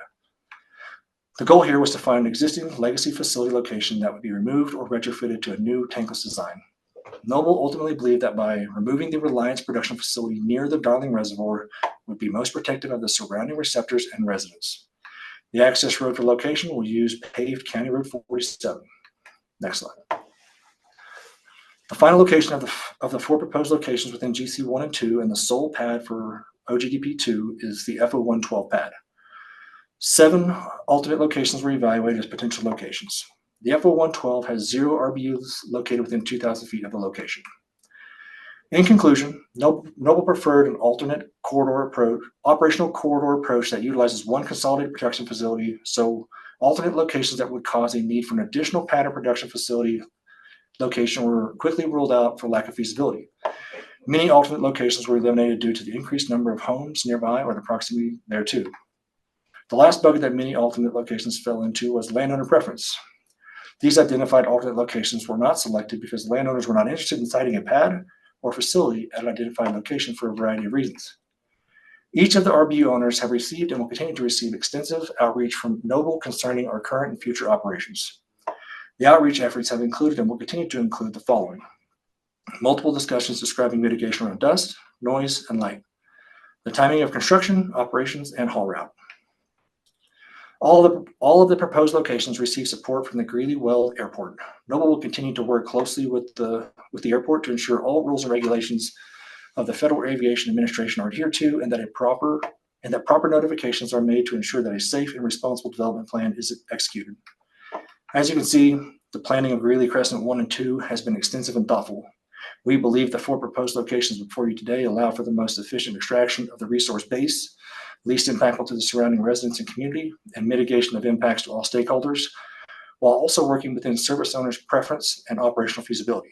The goal here was to find an existing legacy facility location that would be removed or retrofitted to a new tankless design. Noble ultimately believed that by removing the Reliance production facility near the Darling Reservoir would be most protective of the surrounding receptors and residents. The access road for location will use paved County Road 47. Next slide. The final location of the 4 proposed locations within GC1 and 2 and the sole pad for OGDP 2 is the FO112 pad. 7 alternate locations were evaluated as potential locations. The FO112 has 0 RBUs located within 2,000 feet of the location. In conclusion, Noble preferred an alternate corridor approach, operational corridor approach that utilizes 1 consolidated production facility, so alternate locations that would cause a need for an additional pad or production facility location were quickly ruled out for lack of feasibility. Many alternate locations were eliminated due to the increased number of homes nearby or the proximity thereto. The last bucket that many alternate locations fell into was landowner preference. These identified alternate locations were not selected because landowners were not interested in siting a pad or facility at an identified location for a variety of reasons. Each of the RBU owners have received and will continue to receive extensive outreach from Noble concerning our current and future operations. The outreach efforts have included and will continue to include the following: multiple discussions describing mitigation around dust, noise, and light, the timing of construction, operations, and haul route. All of the proposed locations receive support from the Greeley-Weld Airport. Noble will continue to work closely with the airport to ensure all rules and regulations of the Federal Aviation Administration are adhered to, and that proper notifications are made to ensure that a safe and responsible development plan is executed. As you can see, the planning of Greeley Crescent 1 and 2 has been extensive and thoughtful. We believe the 4 proposed locations before you today allow for the most efficient extraction of the resource base, least impactful to the surrounding residents and community, and mitigation of impacts to all stakeholders, while also working within service owners' preference and operational feasibility.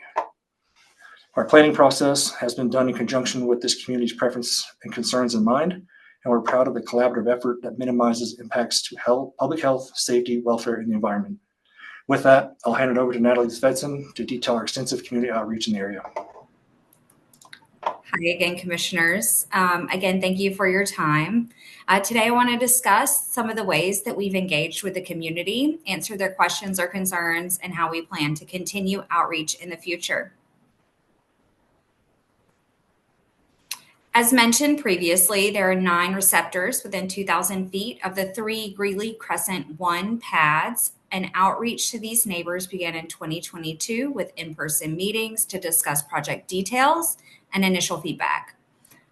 Our planning process has been done in conjunction with this community's preference and concerns in mind, and we're proud of the collaborative effort that minimizes impacts to health, public health, safety, welfare, and the environment. With that, I'll hand it over to Natalie Svedson to detail our extensive community outreach in the area. Hi again, commissioners. Again, thank you for your time. Today, I want to discuss some of the ways that we've engaged with the community, answer their questions or concerns, and how we plan to continue outreach in the future. As mentioned previously, there are 9 receptors within 2,000 feet of the 3 Greeley Crescent 1 pads, and outreach to these neighbors began in 2022 with in-person meetings to discuss project details and initial feedback.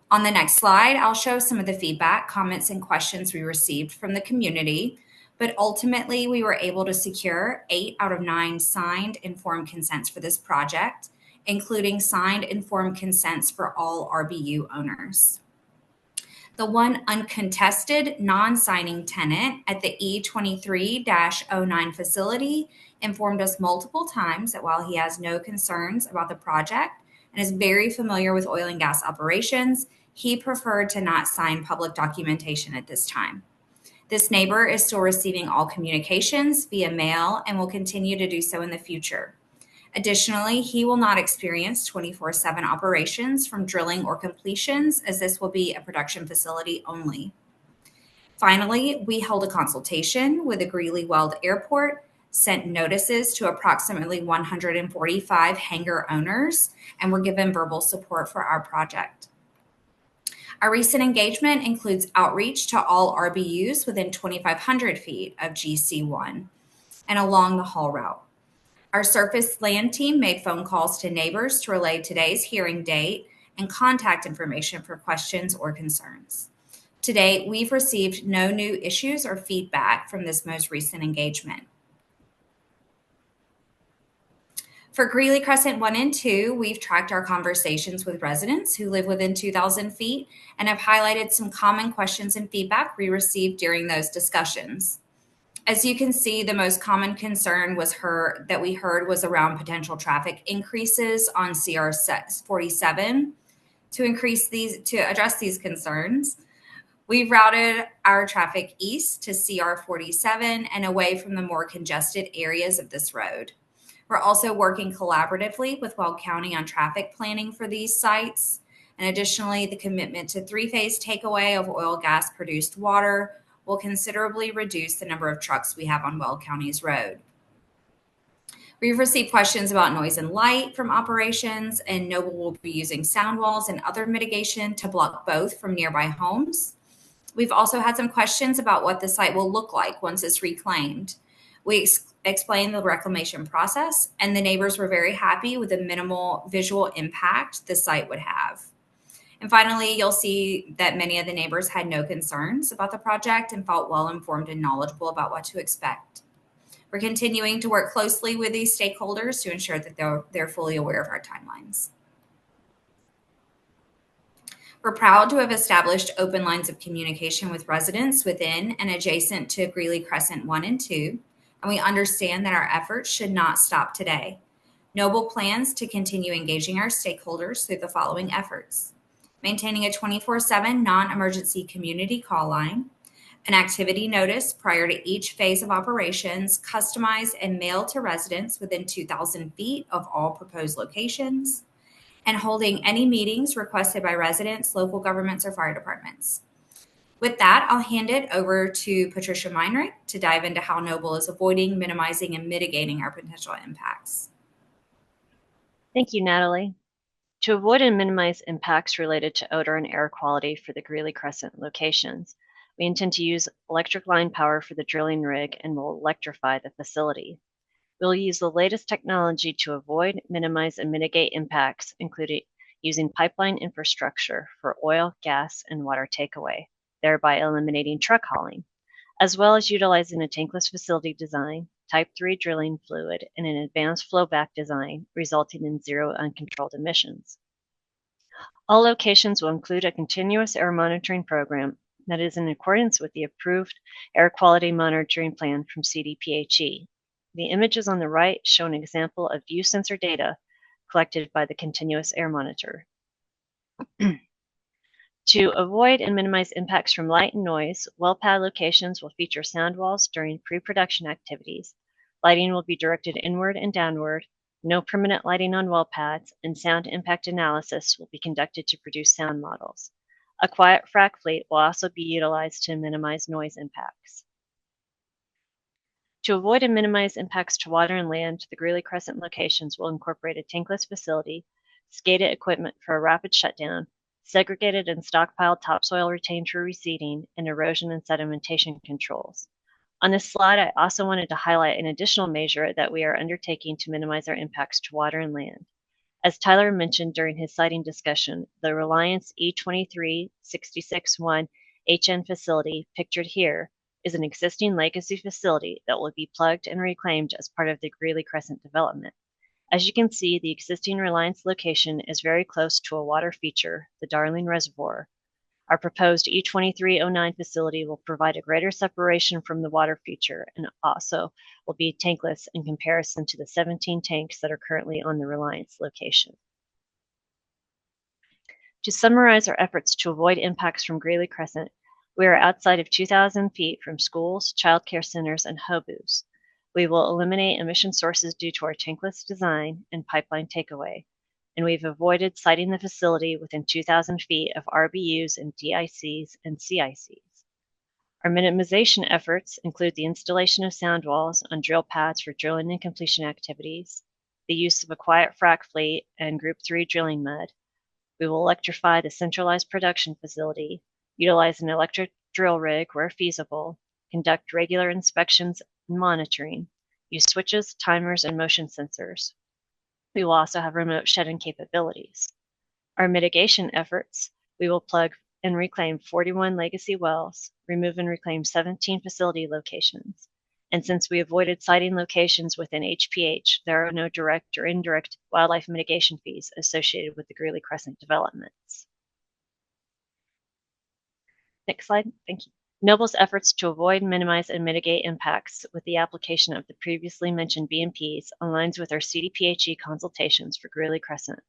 On the next slide, I'll show some of the feedback, comments, and questions we received from the community, but ultimately we were able to secure 8 out of 9 signed informed consents for this project, including signed informed consents for all RBU owners. The one uncontested non-signing tenant at the E23-09 facility informed us multiple times that while he has no concerns about the project and is very familiar with oil and gas operations, he preferred to not sign public documentation at this time. This neighbor is still receiving all communications via mail and will continue to do so in the future. Additionally, he will not experience 24/7 operations from drilling or completions, as this will be a production facility only. Finally, we held a consultation with the Greeley Weld Airport, sent notices to approximately 145 hangar owners, and were given verbal support for our project. Our recent engagement includes outreach to all RBUs within 2,500 feet of GC1 and along the haul route. Our surface land team made phone calls to neighbors to relay today's hearing date and contact information for questions or concerns. To date, we've received no new issues or feedback from this most recent engagement. For Greeley Crescent 1 and 2, we've tracked our conversations with residents who live within 2,000 feet and have highlighted some common questions and feedback we received during those discussions. As you can see, the most common concern was that we heard was around potential traffic increases on CR 47. To address these concerns, we've routed our traffic east to CR 47 and away from the more congested areas of this road. We're also working collaboratively with Weld County on traffic planning for these sites. And additionally, the commitment to 3-phase takeaway of oil gas produced water will considerably reduce the number of trucks we have on Weld County's road. We've received questions about noise and light from operations, and Noble will be using sound walls and other mitigation to block both from nearby homes. We've also had some questions about what the site will look like once it's reclaimed. We explained the reclamation process, and the neighbors were very happy with the minimal visual impact the site would have. And finally, you'll see that many of the neighbors had no concerns about the project and felt well informed and knowledgeable about what to expect. We're continuing to work closely with these stakeholders to ensure that they're fully aware of our timelines. We're proud to have established open lines of communication with residents within and adjacent to Greeley Crescent 1 and 2, and we understand that our efforts should not stop today. Noble plans to continue engaging our stakeholders through the following efforts: maintaining a 24/7 non-emergency community call line, an activity notice prior to each phase of operations, customized and mailed to residents within 2,000 feet of all proposed locations, and holding any meetings requested by residents, local governments, or fire departments. With that, I'll hand it over to Patricia Meinrich to dive into how Noble is avoiding, minimizing, and mitigating our potential impacts. Thank you, Natalie. To avoid and minimize impacts related to odor and air quality for the Greeley Crescent locations, we intend to use electric line power for the drilling rig and will electrify the facility. We'll use the latest technology to avoid, minimize, and mitigate impacts, including using pipeline infrastructure for oil, gas, and water takeaway, thereby eliminating truck hauling, as well as utilizing a tankless facility design, Type 3 drilling fluid, and an advanced flowback design, resulting in zero uncontrolled emissions. All locations will include a continuous air monitoring program that is in accordance with the approved air quality monitoring plan from CDPHE. The images on the right show an example of view sensor data collected by the continuous air monitor. To avoid and minimize impacts from light and noise, well pad locations will feature sound walls during pre-production activities. Lighting will be directed inward and downward, no permanent lighting on well pads, and sound impact analysis will be conducted to produce sound models. A quiet frac fleet will also be utilized to minimize noise impacts. To avoid and minimize impacts to water and land, the Greeley Crescent locations will incorporate a tankless facility, SCADA equipment for a rapid shutdown, segregated and stockpiled topsoil retained for reseeding, and erosion and sedimentation controls. On this slide, I also wanted to highlight an additional measure that we are undertaking to minimize our impacts to water and land. As Tyler mentioned during his siting discussion, the Reliance E23-66-1 HN facility, pictured here, is an existing legacy facility that will be plugged and reclaimed as part of the Greeley Crescent development. As you can see, the existing Reliance location is very close to a water feature, the Darling Reservoir. Our proposed E2309 facility will provide a greater separation from the water feature and also will be tankless in comparison to the 17 tanks that are currently on the Reliance location. To summarize our efforts to avoid impacts from Greeley Crescent, we are outside of 2,000 feet from schools, child care centers, and HOBUs. We will eliminate emission sources due to our tankless design and pipeline takeaway, and we've avoided siting the facility within 2,000 feet of RBUs and DICs and CICs. Our minimization efforts include the installation of sound walls on drill pads for drilling and completion activities, the use of a quiet frac fleet and Group 3 drilling mud. We will electrify the centralized production facility, utilize an electric drill rig where feasible, conduct regular inspections and monitoring, use switches, timers, and motion sensors. We will also have remote shut-in capabilities. Our mitigation efforts, we will plug and reclaim 41 legacy wells, remove and reclaim 17 facility locations. And since we avoided siting locations within HPH, there are no direct or indirect wildlife mitigation fees associated with the Greeley Crescent developments. Next slide, thank you. Noble's efforts to avoid, minimize, and mitigate impacts with the application of the previously mentioned BMPs aligns with our CDPHE consultations for Greeley Crescent.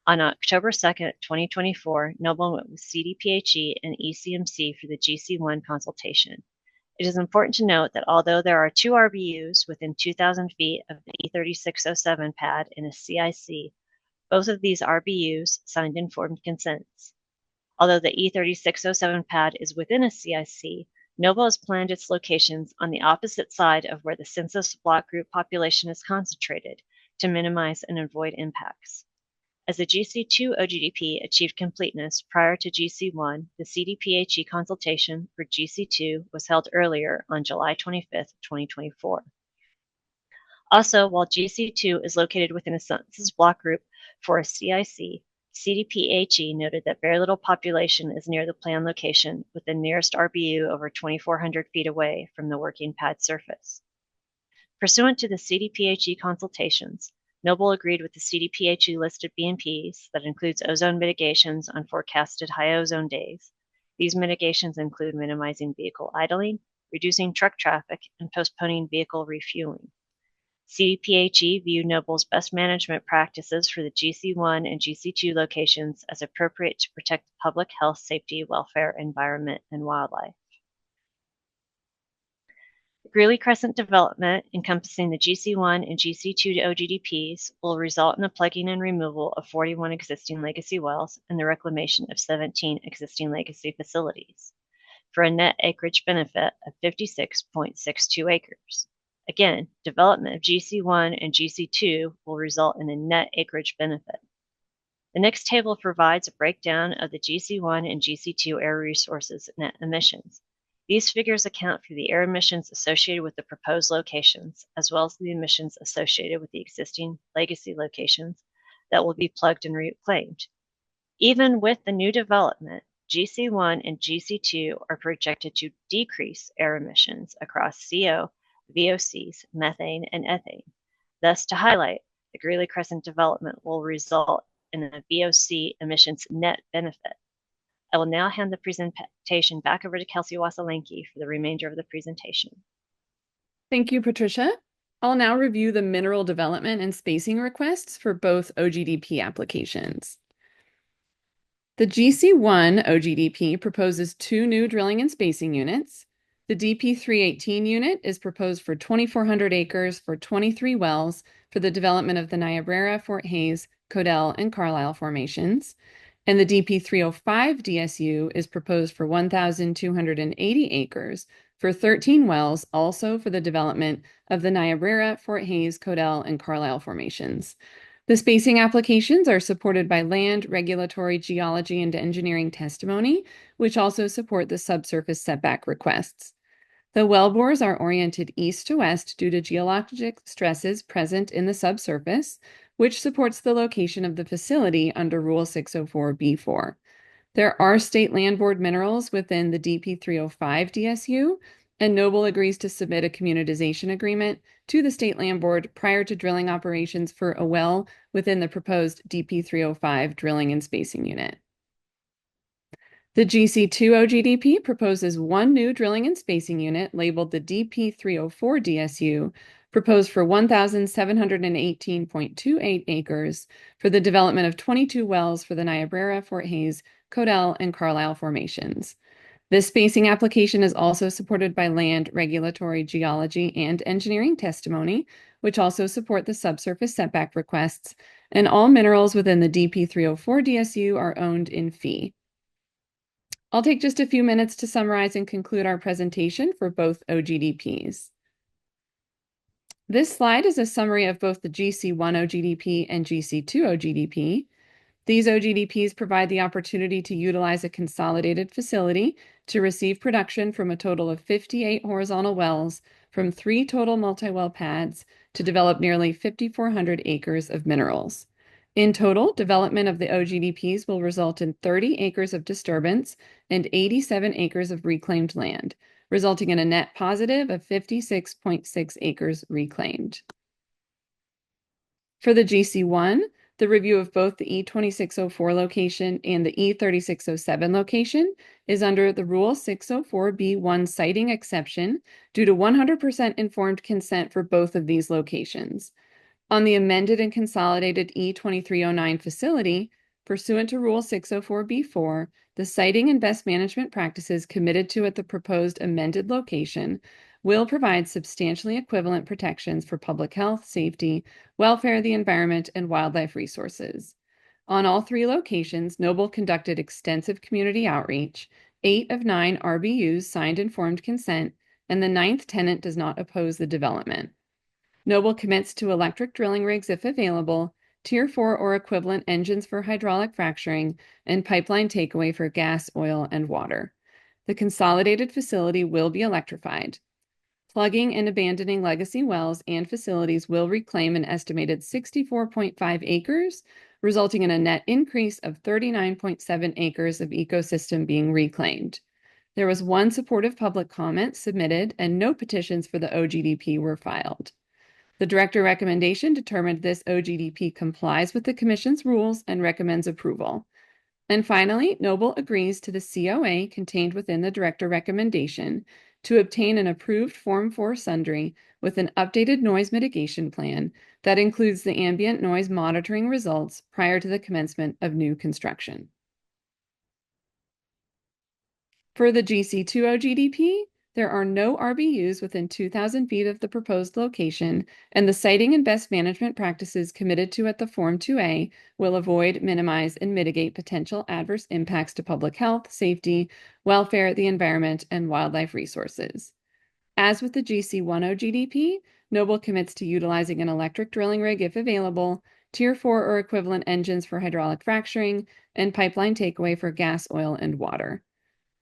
On October 2nd, 2024, Noble went with CDPHE and ECMC for the GC1 consultation. It is important to note that although there are 2 RBUs within 2,000 feet of the E3607 pad in a CIC, both of these RBUs signed informed consents. Although the E3607 pad is within a CIC, Noble has planned its locations on the opposite side of where the census block group population is concentrated to minimize and avoid impacts. As the GC2 OGDP achieved completeness prior to GC1, the CDPHE consultation for GC2 was held earlier on July 25th, 2024. Also, while GC2 is located within a census block group for a CIC, CDPHE noted that very little population is near the planned location, with the nearest RBU over 2,400 feet away from the working pad surface. Pursuant to the CDPHE consultations, Noble agreed with the CDPHE listed BMPs that includes ozone mitigations on forecasted high ozone days. These mitigations include minimizing vehicle idling, reducing truck traffic, and postponing vehicle refueling. CDPHE viewed Noble's best management practices for the GC1 and GC2 locations as appropriate to protect public health, safety, welfare, environment, and wildlife. The Greeley Crescent development, encompassing the GC1 and GC2 OGDPs, will result in the plugging and removal of 41 existing legacy wells and the reclamation of 17 existing legacy facilities, for a net acreage benefit of 56.62 acres. Again, development of GC1 and GC2 will result in a net acreage benefit. The next table provides a breakdown of the GC1 and GC2 air resources net emissions. These figures account for the air emissions associated with the proposed locations, as well as the emissions associated with the existing legacy locations that will be plugged and reclaimed. Even with the new development, GC1 and GC2 are projected to decrease air emissions across CO, VOCs, methane, and ethane. Thus, to highlight, the Greeley Crescent development will result in a VOC emissions net benefit. I will now hand the presentation back over to Kelsey Wasalenki for the remainder of the presentation. Thank you, Patricia. I'll now review the mineral development and spacing requests for both OGDP applications. The GC1 OGDP proposes 2 new drilling and spacing units. The DP318 unit is proposed for 2,400 acres for 23 wells for the development of the Niobrara, Fort Hays, Codell, and Carlisle formations. And the DP305 DSU is proposed for 1,280 acres for 13 wells, also for the development of the Niobrara, Fort Hays, Codell, and Carlisle formations. The spacing applications are supported by land, regulatory, geology, and engineering testimony, which also support the subsurface setback requests. The wellbores are oriented east to west due to geologic stresses present in the subsurface, which supports the location of the facility under Rule 604(b)(4). There are state land board minerals within the DP305 DSU, and Noble agrees to submit a communitization agreement to the state land board prior to drilling operations for a well within the proposed DP305 drilling and spacing unit. The GC2 OGDP proposes 1 new drilling and spacing unit labeled the DP304 DSU, proposed for 1,718.28 acres for the development of 22 wells for the Niobrara, Fort Hays, Codell, and Carlisle formations. This spacing application is also supported by land, regulatory, geology, and engineering testimony, which also support the subsurface setback requests, and all minerals within the DP304 DSU are owned in fee. I'll take just a few minutes to summarize and conclude our presentation for both OGDPs. This slide is a summary of both the GC1 OGDP and GC2 OGDP. These OGDPs provide the opportunity to utilize a consolidated facility to receive production from a total of 58 horizontal wells from 3 total multi-well pads to develop nearly 5,400 acres of minerals. In total, development of the OGDPs will result in 30 acres of disturbance and 87 acres of reclaimed land, resulting in a net positive of 56.6 acres reclaimed. For the GC1, the review of both the E2604 location and the E3607 location is under the Rule 604(b)(1) siting exception due to 100% informed consent for both of these locations. On the amended and consolidated E2309 facility, pursuant to Rule 604(b)(4), the siting and best management practices committed to at the proposed amended location will provide substantially equivalent protections for public health, safety, welfare, the environment, and wildlife resources. On all 3 locations, Noble conducted extensive community outreach. 8 of 9 RBUs signed informed consent, and the 9th tenant does not oppose the development. Noble commits to electric drilling rigs if available, Tier 4 or equivalent engines for hydraulic fracturing, and pipeline takeaway for gas, oil, and water. The consolidated facility will be electrified. Plugging and abandoning legacy wells and facilities will reclaim an estimated 64.5 acres, resulting in a net increase of 39.7 acres of ecosystem being reclaimed. There was 1 supportive public comment submitted, and no petitions for the OGDP were filed. The director recommendation determined this OGDP complies with the Commission's rules and recommends approval. And finally, Noble agrees to the COA contained within the director recommendation to obtain an approved Form 4 sundry with an updated noise mitigation plan that includes the ambient noise monitoring results prior to the commencement of new construction. For the GC2 OGDP, there are no RBUs within 2,000 feet of the proposed location, and the siting and best management practices committed to at the Form 2A will avoid, minimize, and mitigate potential adverse impacts to public health, safety, welfare, the environment, and wildlife resources. As with the GC1 OGDP, Noble commits to utilizing an electric drilling rig if available, Tier 4 or equivalent engines for hydraulic fracturing, and pipeline takeaway for gas, oil, and water.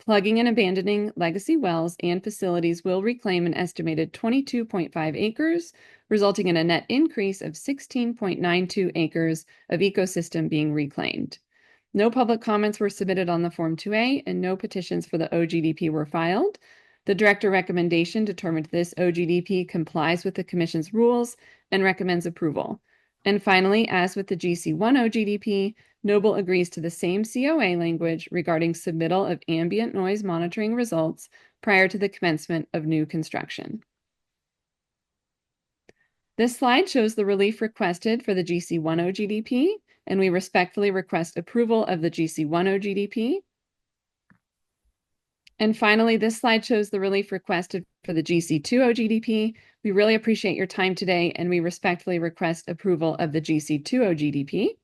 Plugging and abandoning legacy wells and facilities will reclaim an estimated 22.5 acres, resulting in a net increase of 16.92 acres of ecosystem being reclaimed. No public comments were submitted on the Form 2A, and no petitions for the OGDP were filed. The director recommendation determined this OGDP complies with the Commission's rules and recommends approval. And finally, as with the GC1 OGDP, Noble agrees to the same COA language regarding submittal of ambient noise monitoring results prior to the commencement of new construction. This slide shows the relief requested for the GC1 OGDP, and we respectfully request approval of the GC1 OGDP. And finally, this slide shows the relief requested for the GC2 OGDP. We really appreciate your time today, and we respectfully request approval of the GC2 OGDP.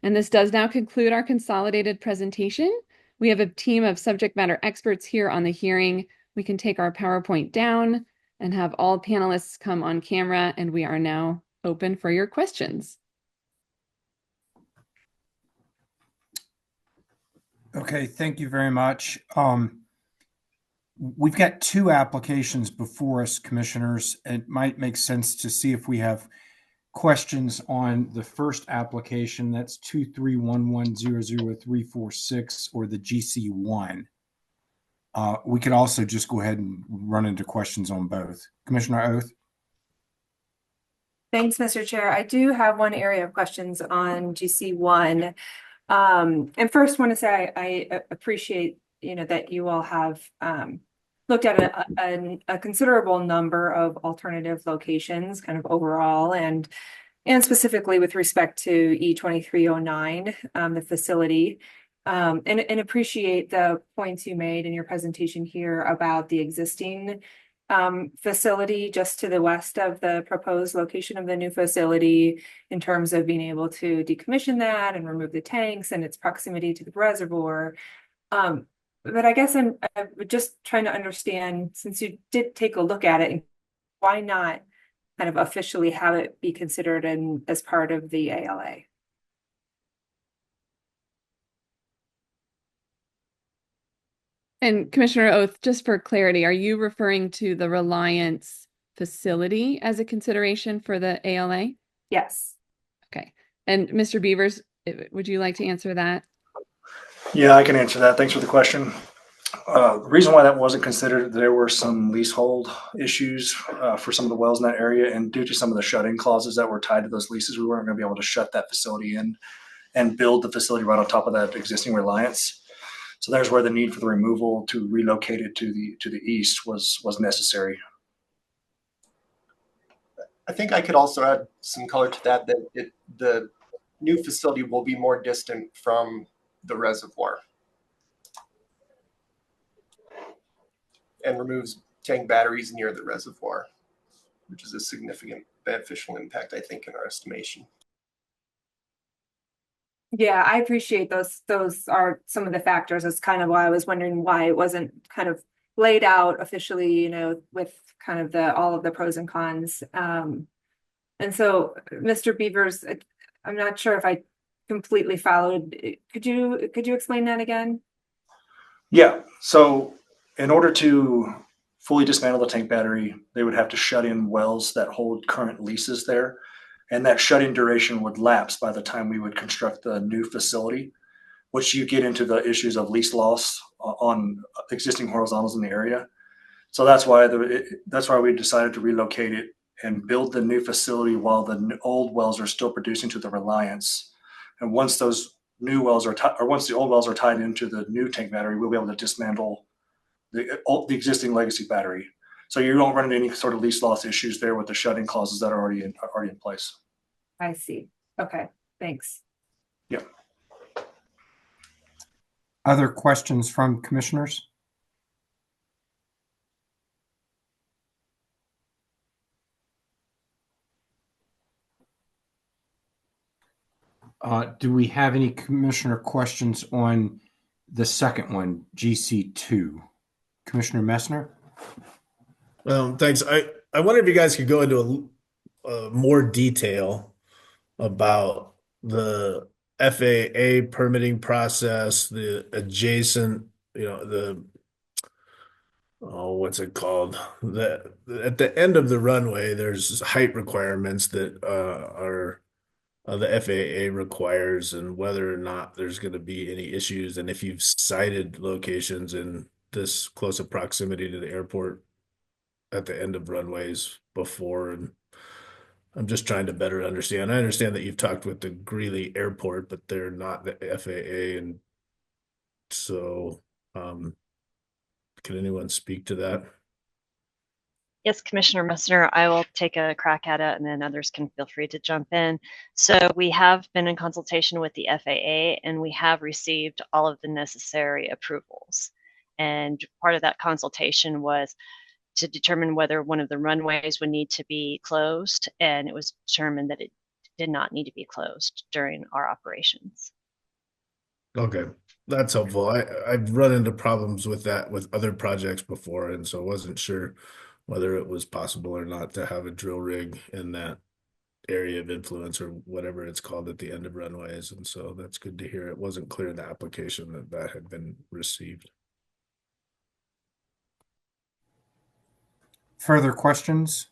And this does now conclude our consolidated presentation. We have a team of subject matter experts here on the hearing. We can take our PowerPoint down and have all panelists come on camera, and we are now open for your questions. Okay, thank you very much. We've got two applications before us, commissioners. It might make sense to see if we have questions on the first application. That's 231100346 or the GC1. We could also just go ahead and run into questions on both. Commissioner Oath? Thanks, Mr. Chair. I do have one area of questions on GC1. And first want to say I appreciate, that you all have looked at a considerable number of alternative locations kind of overall and specifically with respect to E2309, the facility. And appreciate the points you made in your presentation here about the existing facility just to the west of the proposed location of the new facility in terms of being able to decommission that and remove the tanks and its proximity to the reservoir. But I guess I'm just trying to understand, since you did take a look at it, why not kind of officially have it be considered as part of the ALA? And Commissioner Oath, just for clarity, are you referring to the Reliance facility as a consideration for the ALA? Yes. Okay. And Mr. Beavers, would you like to answer that? Yeah, I can answer that. Thanks for the question. The reason why that wasn't considered, there were some leasehold issues for some of the wells in that area, and due to some of the shut-in clauses that were tied to those leases, we weren't going to be able to shut that facility in and build the facility right on top of that existing Reliance. So there's where the need for the removal to relocate it to the east was necessary. I think I could also add some color to that, the new facility will be more distant from the reservoir and removes tank batteries near the reservoir, which is a significant beneficial impact, I think, in our estimation. Yeah, I appreciate those. Those are some of the factors. That's kind of why I was wondering why it wasn't kind of laid out officially, with kind of all of the pros and cons. And so, Mr. Beavers, I'm not sure if I completely followed. Could you explain that again? Yeah. So in order to fully dismantle the tank battery, they would have to shut in wells that hold current leases there. And that shut-in duration would lapse by the time we would construct the new facility, which you get into the issues of lease loss on existing horizontals in the area. So that's why we decided to relocate it and build the new facility while the old wells are still producing to the Reliance. And once those new wells once the old wells are tied into the new tank battery, we'll be able to dismantle the existing legacy battery. So you don't run into any sort of lease loss issues there with the shut-in clauses that are already in place. I see. Okay, thanks. Yeah. Other questions from commissioners? Do we have any commissioner questions on the second one, GC2? Commissioner Messner? Thanks. I wonder if you guys could go into more detail about the FAA permitting process, the adjacent, what's it called? At the end of the runway, there's height requirements that are the FAA requires, and whether or not there's going to be any issues, and if you've cited locations in this close of proximity to the airport at the end of runways before. And I'm just trying to better understand. I understand that you've talked with the Greeley Airport, but they're not the FAA. And so can anyone speak to that? Yes, Commissioner Messner, I will take a crack at it and then others can feel free to jump in. So we have been in consultation with the FAA and we have received all of the necessary approvals. And part of that consultation was to determine whether one of the runways would need to be closed, and it was determined that it did not need to be closed during our operations. Okay, that's helpful. I've run into problems with that with other projects before, and so I wasn't sure whether it was possible or not to have a drill rig in that area of influence or whatever it's called at the end of runways. And so that's good to hear. It wasn't clear in the application that that had been received. Further questions?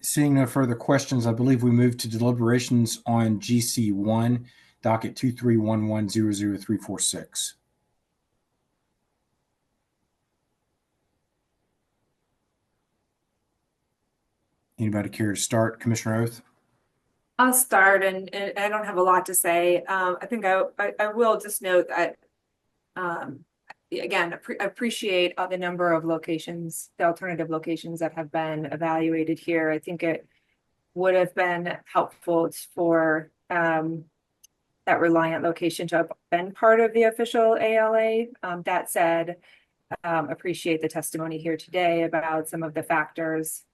Seeing no further questions, I believe we move to deliberations on GC1, docket 231100346. Anybody care to start? Commissioner Oath? I'll start, and I don't have a lot to say. I think I will just note that, again, appreciate the number of locations, the alternative locations that have been evaluated here. I think it would have been helpful for that Reliant location to have been part of the official ALA. That said, appreciate the testimony here today about some of the factors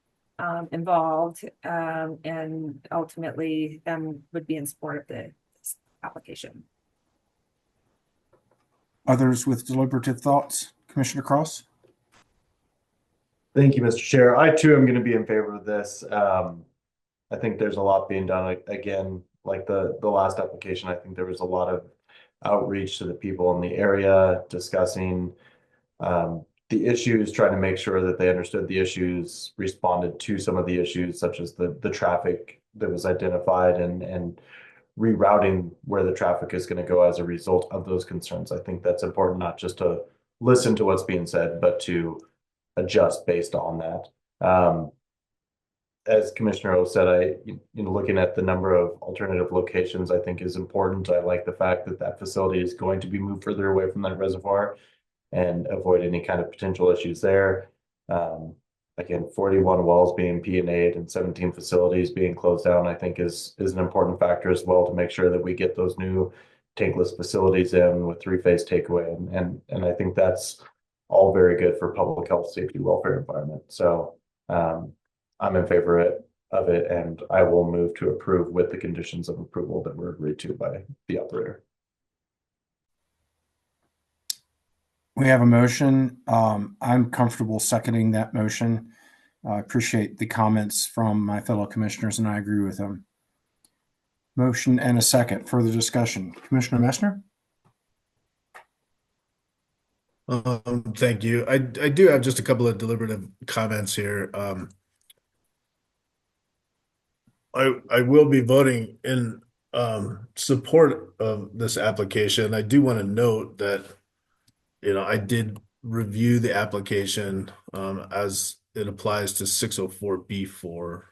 involved, and ultimately them would be in support of this application. Others with deliberative thoughts? Commissioner Cross? Thank you, Mr. Chair. I too am going to be in favor of this. I think there's a lot being done. Again, like the last application, I think there was a lot of outreach to the people in the area, discussing the issues, trying to make sure that they understood the issues, responded to some of the issues, such as the traffic that was identified, and rerouting where the traffic is going to go as a result of those concerns. I think that's important, not just to listen to what's being said, but to adjust based on that. As Commissioner O said, looking at the number of alternative locations, I think is important. I like the fact that that facility is going to be moved further away from that reservoir and avoid any kind of potential issues there. Again, 41 wells being P&A'd and 17 facilities being closed down, I think is an important factor as well, to make sure that we get those new tankless facilities in with three-phase takeaway. And I think that's all very good for public health, safety, welfare, environment. So I'm in favor of it, and I will move to approve with the conditions of approval that were agreed to by the operator. We have a motion. I'm comfortable seconding that motion. I appreciate the comments from my fellow commissioners, and I agree with them. Motion and a second. Further discussion. Commissioner Messner? Thank you. I do have just a couple of deliberative comments here. I will be voting in support of this application. I do want to note that, I did review the application as it applies to 604B4.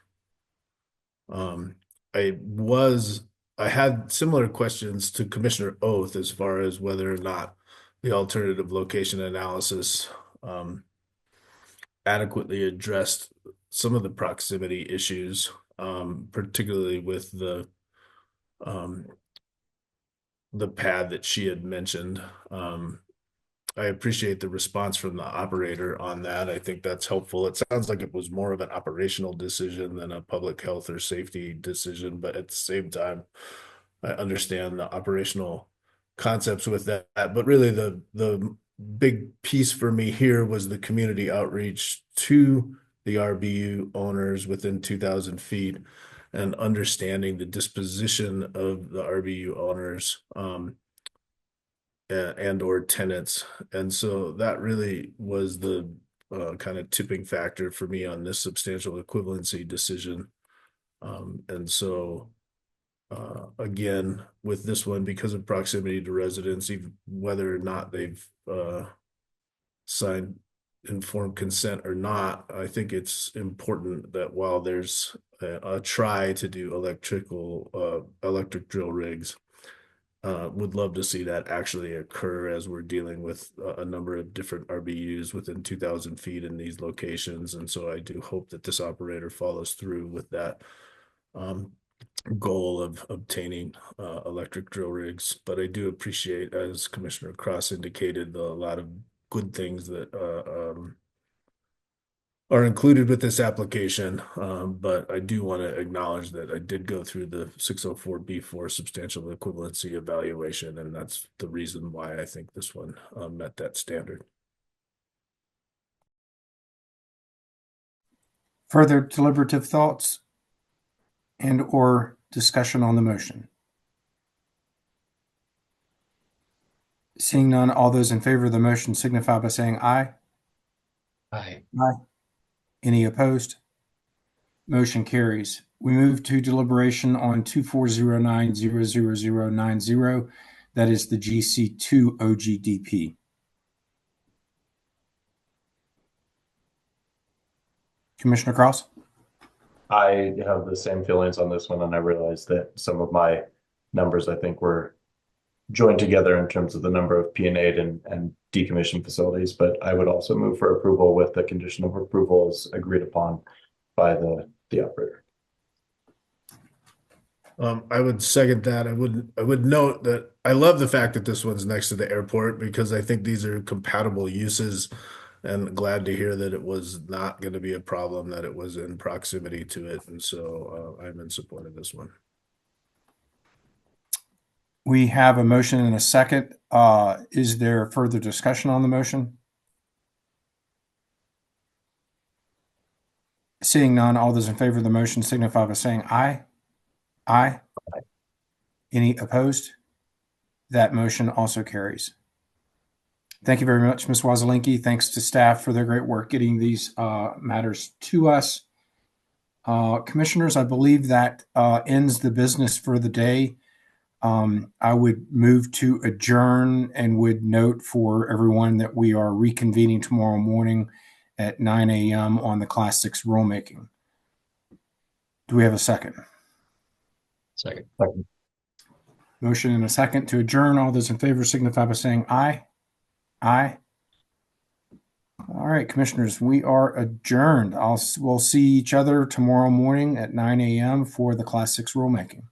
I had similar questions to Commissioner Oath as far as whether or not the alternative location analysis adequately addressed some of the proximity issues, particularly with the pad that she had mentioned. I appreciate the response from the operator on that. I think that's helpful. It sounds like it was more of an operational decision than a public health or safety decision, but at the same time, I understand the operational concepts with that. But really the big piece for me here was the community outreach to the RBU owners within 2,000 feet and understanding the disposition of the RBU owners and or tenants. And so that really was the kind of tipping factor for me on this substantial equivalency decision. And so again, with this one, because of proximity to residents, even whether or not they've signed informed consent or not, I think it's important that while there's a try to do electric drill rigs, would love to see that actually occur as we're dealing with a number of different RBUs within 2,000 feet in these locations. And so I do hope that this operator follows through with that goal of obtaining electric drill rigs. But I do appreciate, as Commissioner Cross indicated, a lot of good things that are included with this application. But I do want to acknowledge that I did go through the 604B4 substantial equivalency evaluation, and that's the reason why I think this one met that standard. Further deliberative thoughts and or discussion on the motion? Seeing none, all those in favor of the motion signify by saying aye. Aye. Aye. Any opposed? Motion carries. We move to deliberation on 2409-00090. That is the GC2 OGDP. Commissioner Cross? I have the same feelings on this one, and I realize that some of my numbers, I think, were joined together in terms of the number of P&A and decommissioned facilities, but I would also move for approval with the condition of approval as agreed upon by the operator. I would second that. I would note that I love the fact that this one's next to the airport, because I think these are compatible uses, and glad to hear that it was not going to be a problem, that it was in proximity to it. And so I'm in support of this one. We have a motion and a second. Is there further discussion on the motion? Seeing none, all those in favor of the motion signify by saying aye. Aye. Aye. Any opposed? That motion also carries. Thank you very much, Ms. Wazelinski. Thanks to staff for their great work getting these matters to us. Commissioners, I believe that ends the business for the day. I would move to adjourn and would note for everyone that we are reconvening tomorrow morning at 9 a.m. on the Class 6 rulemaking. Do we have a second? Second. Motion and a second to adjourn. All those in favor signify by saying aye. Aye. All right, commissioners, we are adjourned. We'll see each other tomorrow morning at 9 a.m. for the Class 6 rulemaking.